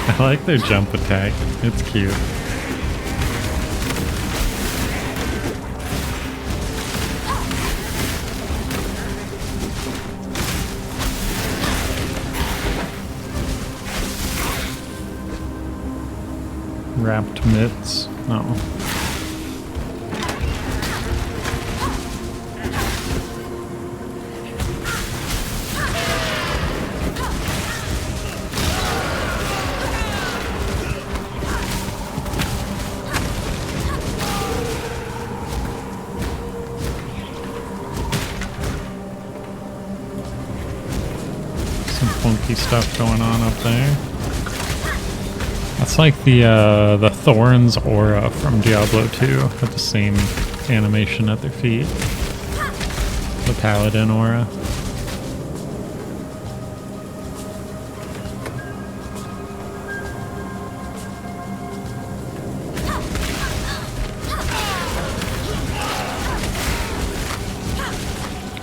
I like their jump attack. It's cute. Wrapped mitts. Oh. Some funky stuff going on up there. It's like the Thorns aura from Diablo 2 with the same animation at their feet. The Paladin aura.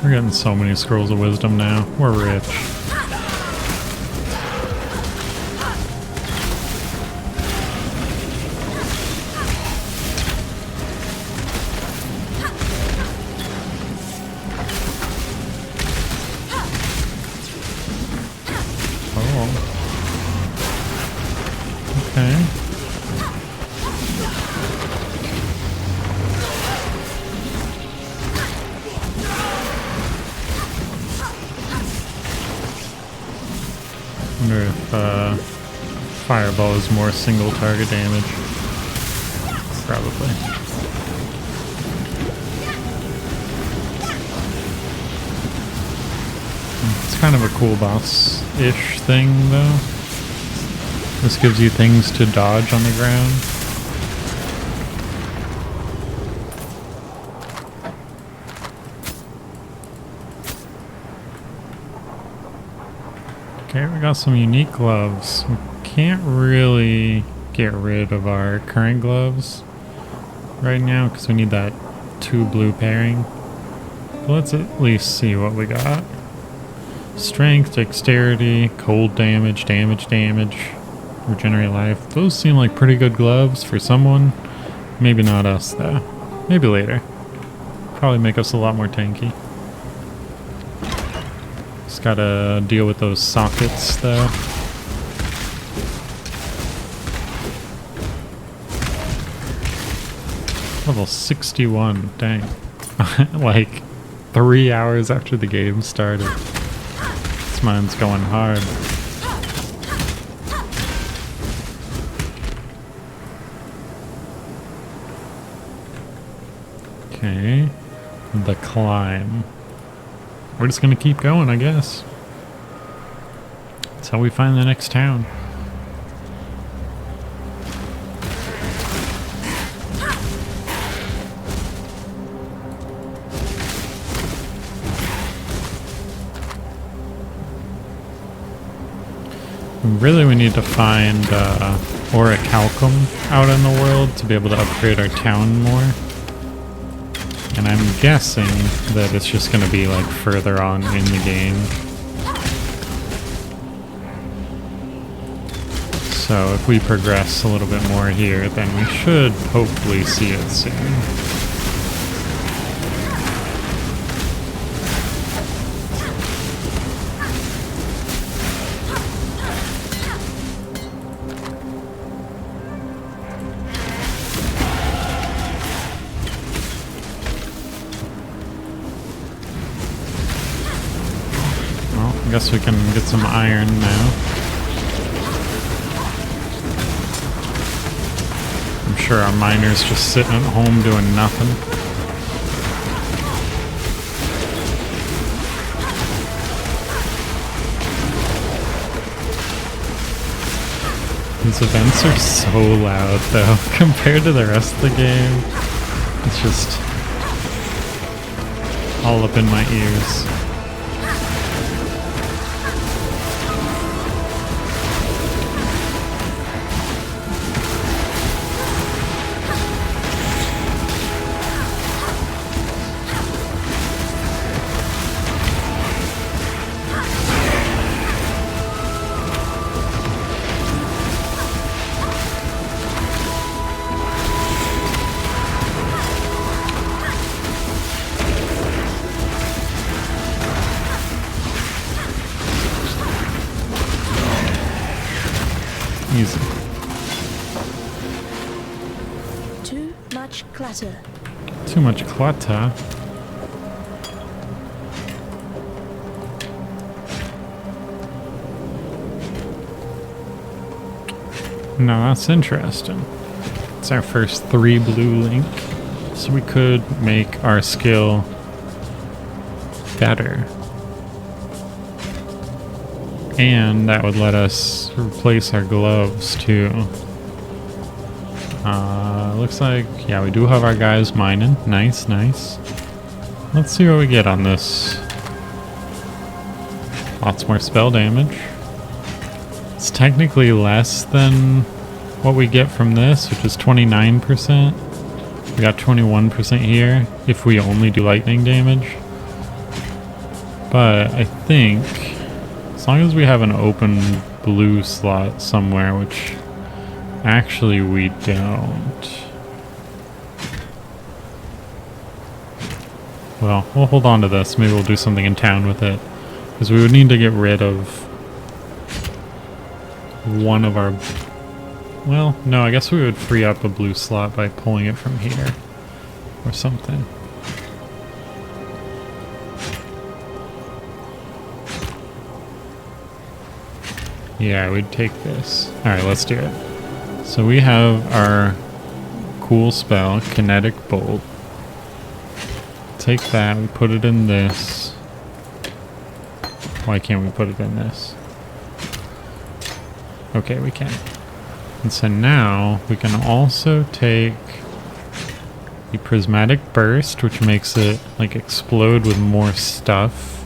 We're getting so many scrolls of wisdom now. We're rich. Oh. Okay. Wonder if fireball is more single target damage. Probably. It's kind of a cool boss-ish thing, though. This gives you things to dodge on the ground. Okay, we got some unique gloves. We can't really get rid of our current gloves right now because we need that 2 blue pairing. But let's at least see what we got. Strength, dexterity, cold damage, damage, regenerate life. Those seem like pretty good gloves for someone. Maybe not us though. Maybe later. Probably make us a lot more tanky. Just gotta deal with those sockets though. Level 61, dang. Like 3 hours after the game started. This mine's going hard. Okay, the climb. We're just gonna keep going, I guess. That's how we find the next town. Really, we need to find orichalcum out in the world to be able to upgrade our town more. And I'm guessing that it's just going to be like further on in the game. So if we progress a little bit more here, then we should hopefully see it soon. I guess we can get some iron now. I'm sure our miner's just sitting at home doing nothing. These events are so loud though, compared to the rest of the game. It's just all up in my ears. Easy. Too much clutter. Too much clutter. No, that's interesting. It's our first 3 blue link. So we could make our skill better. And that would let us replace our gloves too. Looks like, yeah, we do have our guys mining. Nice, nice. Let's see what we get on this. Lots more spell damage. It's technically less than what we get from this, which is 29%. We got 21% here if we only do lightning damage. But I think as long as we have an open blue slot somewhere, which actually we don't. Well, we'll hold on to this. Maybe we'll do something in town with it. Because we would need to get rid of one of our... Well, no, I guess we would free up a blue slot by pulling it from here. Or something. Yeah, we'd take this. Alright, let's do it. So we have our cool spell, Kinetic Bolt. Take that, we put it in this. Why can't we put it in this? Okay, we can. And so now we can also take the Prismatic Burst, which makes it like explode with more stuff.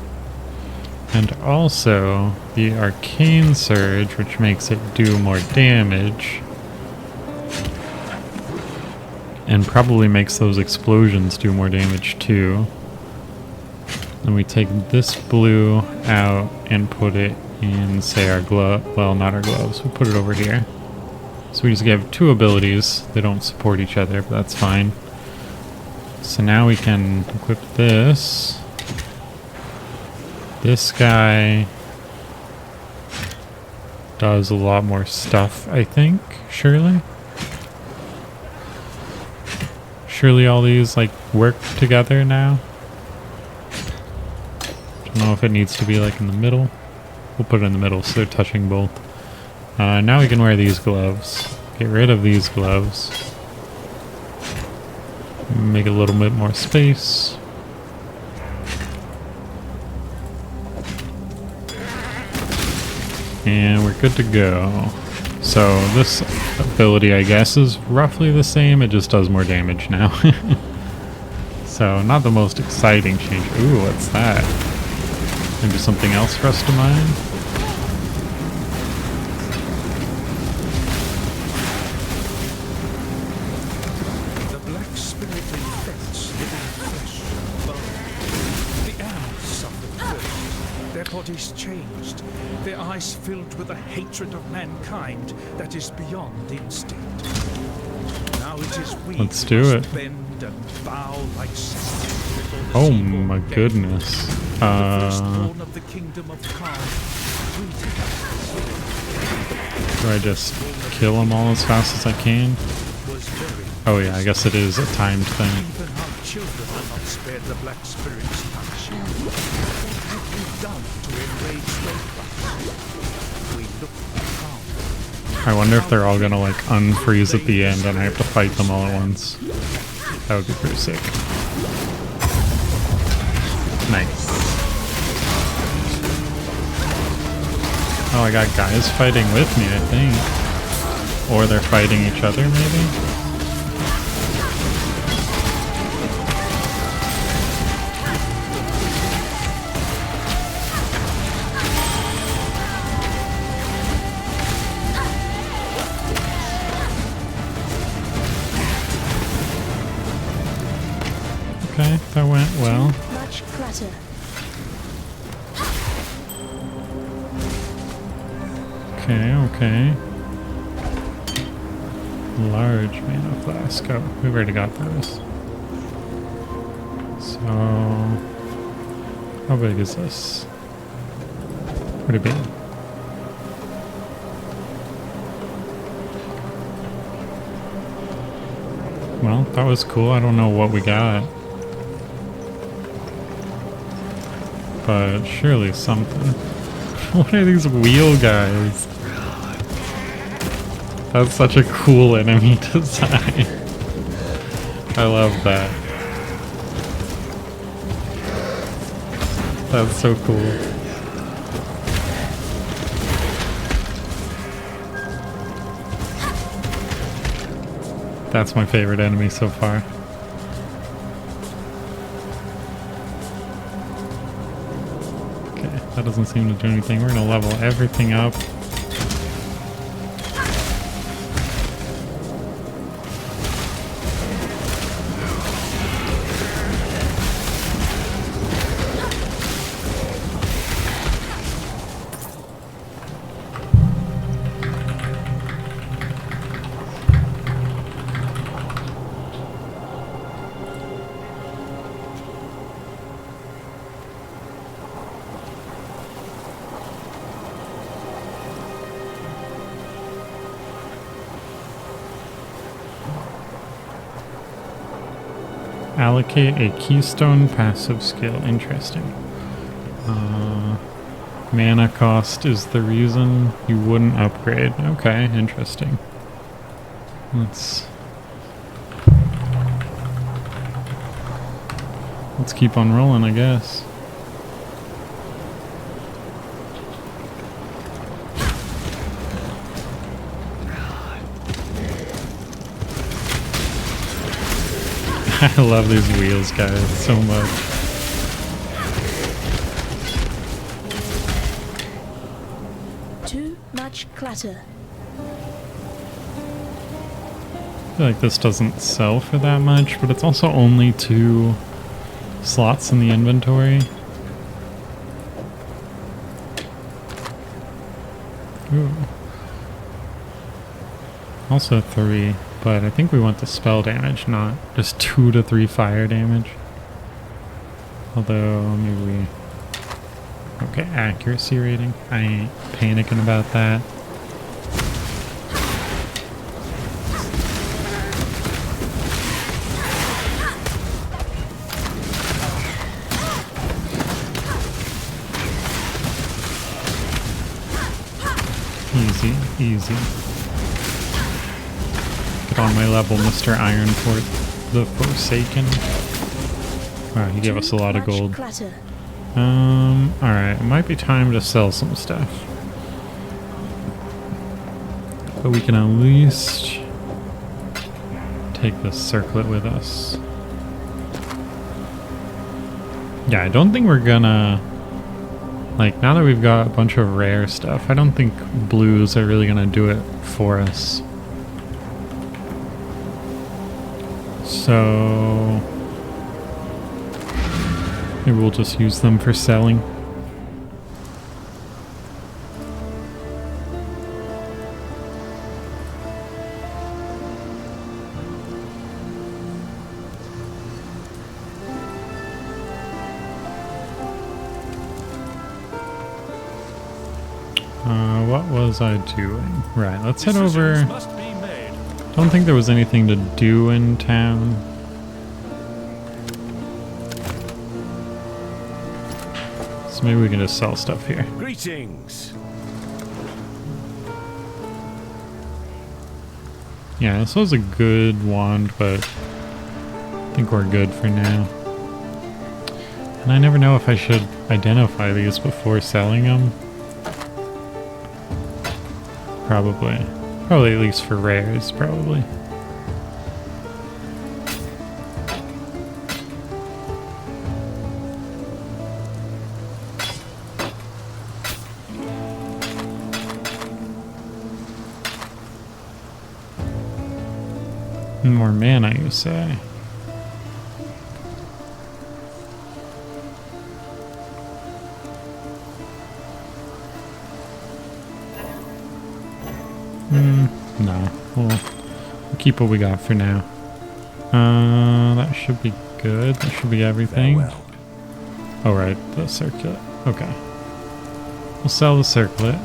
And also the Arcane Surge, which makes it do more damage. And probably makes those explosions do more damage too. Then we take this blue out and put it in, say, our glove. Well, not our gloves. We put it over here. So we just have two abilities. They don't support each other, but that's fine. So now we can equip this. This guy does a lot more stuff, I think. Surely? Surely all these, like, work together now? Don't know if it needs to be, like, in the middle. We'll put it in the middle so they're touching both. Now we can wear these gloves. Get rid of these gloves. Make a little bit more space. And we're good to go. So this ability, I guess, is roughly the same. It just does more damage now. So not the most exciting change. Ooh, what's that? Maybe something else for us to mine? The black spirit infects living flesh and bone. The animals suffered first. Their bodies changed. Their eyes filled with a hatred of mankind that is beyond instinct. Now it is we Let's who do must it. bend and bow like saints before the Oh seaborn my dead. goodness. The firstborn of the kingdom of Khan. Do I just kill them all as fast as I can? Oh yeah, I guess it is a timed thing. Even our children are not spared the black spirit's touch. What have you done to enrage those? We look calm. I wonder if they're all gonna like unfreeze at the end and I have to fight them all at once. That would be pretty sick. Nice. Oh, I got guys fighting with me, I think. Or they're fighting each other, maybe? Okay, that went well. Much clutter. Okay, okay. Large mana flask. Oh, we've already got those. So, how big is this? Pretty big. Well, that was cool. I don't know what we got. But surely something. What are these wheel guys? That's such a cool enemy design. I love that. That's so cool. That's my favorite enemy so far. Okay, that doesn't seem to do anything. We're gonna level everything up. Allocate a keystone passive skill. Interesting. Mana cost is the reason you wouldn't upgrade. Okay, interesting. Let's keep on rolling, I guess. I love these wheels, guys, so much. Too much clutter. I feel like this doesn't sell for that much, but it's also only 2 slots in the inventory. Ooh. Also 3, but I think we want the spell damage, not just 2 to 3 fire damage. Although, maybe we... Okay, accuracy rating. I ain't panicking about that. Easy, easy. Get on my level, Mr. Ironport the Forsaken. Wow, he gave us a lot of gold. Alright, it might be time to sell some stuff. But we can at least take this circlet with us. Yeah, I don't think we're gonna... Like, now that we've got a bunch of rare stuff, I don't think blues are really gonna do it for us. So... maybe we'll just use them for selling. What was I doing? Right, let's head over. Don't think there was anything to do in town. So maybe we can just sell stuff here. Greetings. Yeah, this was a good wand, but I think we're good for now. And I never know if I should identify these before selling them. Probably. Probably at least for rares, probably. More mana, you say? No. We'll keep what we got for now. That should be good. That should be everything. Oh, right. The circlet. Okay. We'll sell the circlet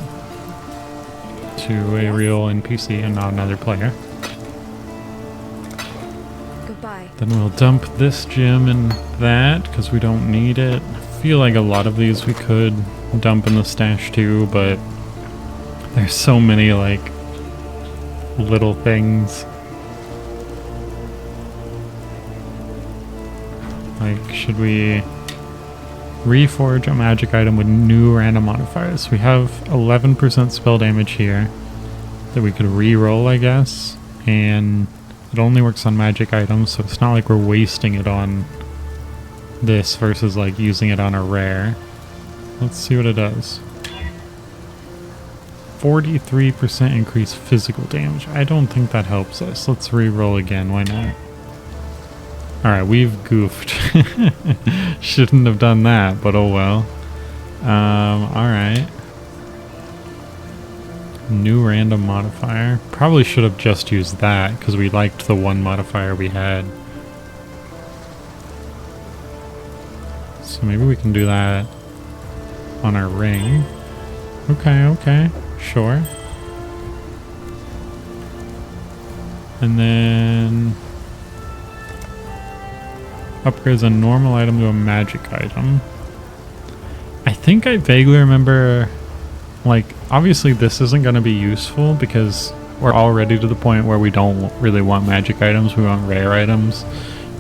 to a real NPC and not another player. Goodbye. Then we'll dump this gem and that because we don't need it. I feel like a lot of these we could dump in the stash too, but there's so many like little things. Like, should we reforge a magic item with new random modifiers? We have 11% spell damage here that we could re-roll, I guess, and it only works on magic items, so it's not like we're wasting it on this versus like using it on a rare. Let's see what it does. 43% increased physical damage. I don't think that helps us. Let's re-roll again. Why not? Alright, we've goofed. Shouldn't have done that, but oh well. Alright. New random modifier. Probably should have just used that because we liked the one modifier we had. So maybe we can do that on our ring. Okay, okay. Sure. And then upgrades a normal item to a magic item. I think I vaguely remember, like, obviously this isn't going to be useful because we're already to the point where we don't really want magic items, we want rare items.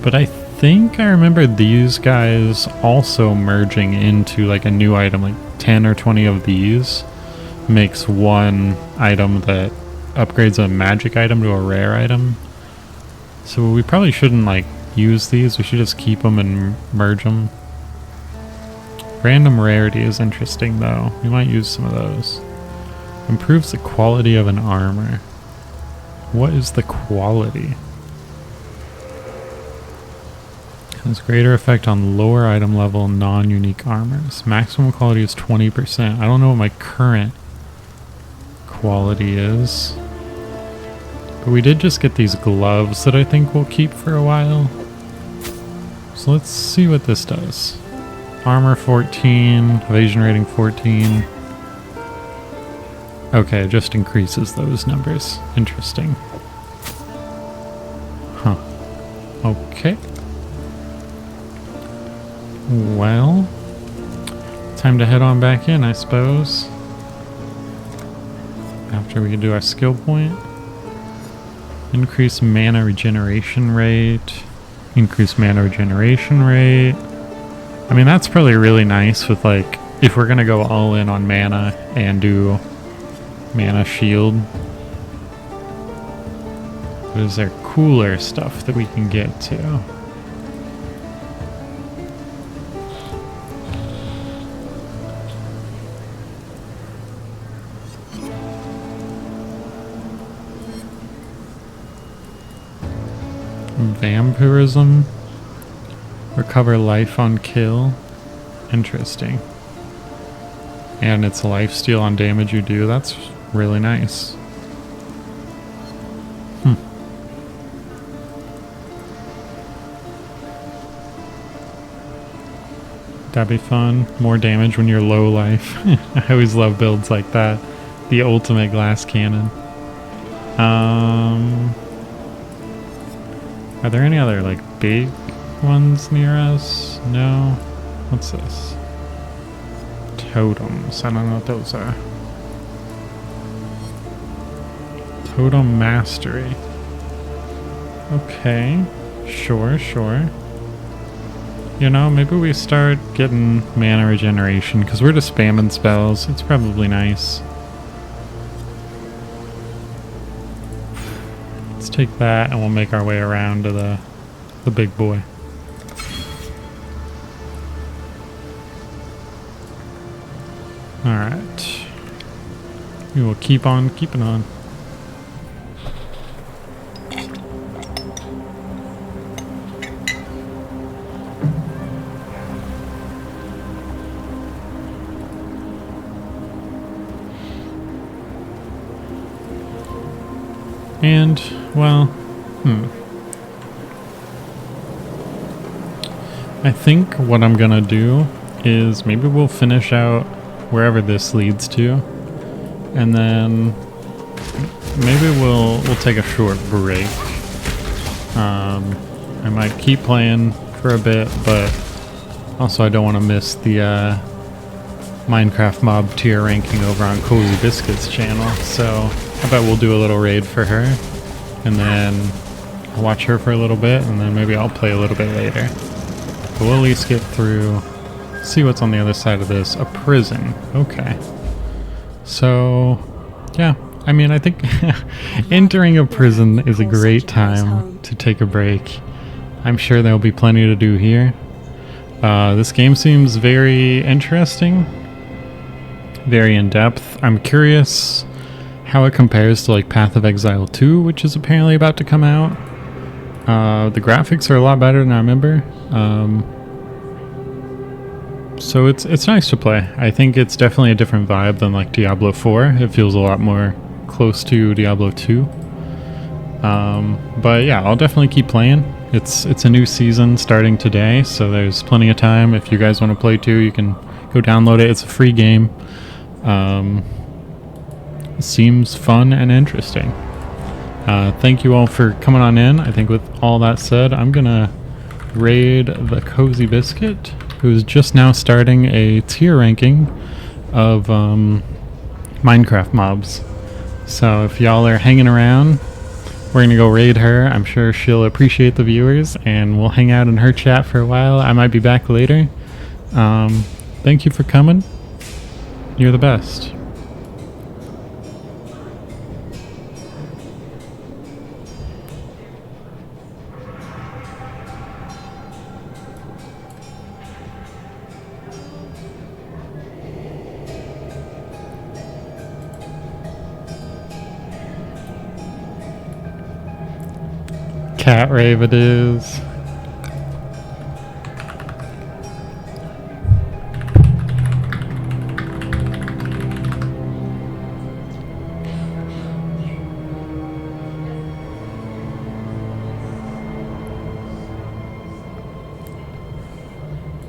But I think I remember these guys also merging into like a new item, like 10 or 20 of these makes one item that upgrades a magic item to a rare item. So we probably shouldn't like use these, we should just keep them and merge them. Random rarity is interesting though, we might use some of those. Improves the quality of an armor. What is the quality? Has greater effect on lower item level non-unique armors. Maximum quality is 20%. I don't know what my current quality is. But we did just get these gloves that I think we'll keep for a while. So let's see what this does. Armor 14, evasion rating 14. Okay, it just increases those numbers. Interesting. Huh. Okay. Well, time to head on back in, I suppose. After we can do our skill point. Increase mana regeneration rate. Increase mana regeneration rate. I mean, that's probably really nice with, like, if we're gonna go all in on mana and do mana shield. But is there cooler stuff that we can get to? Vampirism. Recover life on kill. Interesting. And it's lifesteal on damage you do. That's really nice. That'd be fun. More damage when you're low life. I always love builds like that. The ultimate glass cannon. Are there any other like big ones near us? No? What's this? Totems. I don't know what those are. Totem mastery. Okay. Sure, sure. You know, maybe we start getting mana regeneration because we're just spamming spells. It's probably nice. Let's take that and we'll make our way around to the big boy. Alright. We will keep on keeping on. And, well, I think what I'm gonna do is maybe we'll finish out wherever this leads to, and then maybe we'll take a short break. I might keep playing for a bit, but also I don't want to miss the Minecraft mob tier ranking over on Cozy Biscuit's channel, so I bet we'll do a little raid for her, and then I'll watch her for a little bit, and then maybe I'll play a little bit later. But we'll at least get through, see what's on the other side of this. A prison. Okay. So, yeah. I mean, I think entering a prison is a great time to take a break. I'm sure there'll be plenty to do here. This game seems very interesting. Very in-depth. I'm curious how it compares to like Path of Exile 2, which is apparently about to come out. The graphics are a lot better than I remember. So it's nice to play. I think it's definitely a different vibe than like Diablo 4. It feels a lot more close to Diablo 2. But yeah, I'll definitely keep playing. It's a new season starting today, so there's plenty of time. If you guys want to play too, you can go download it. It's a free game. Seems fun and interesting. Thank you all for coming on in. I think with all that said, I'm gonna raid the Cozy Biscuit, who's just now starting a tier ranking of Minecraft mobs. So if y'all are hanging around, we're gonna go raid her. I'm sure she'll appreciate the viewers, and we'll hang out in her chat for a while. I might be back later. Thank you for coming. You're the best. Cat rave it is.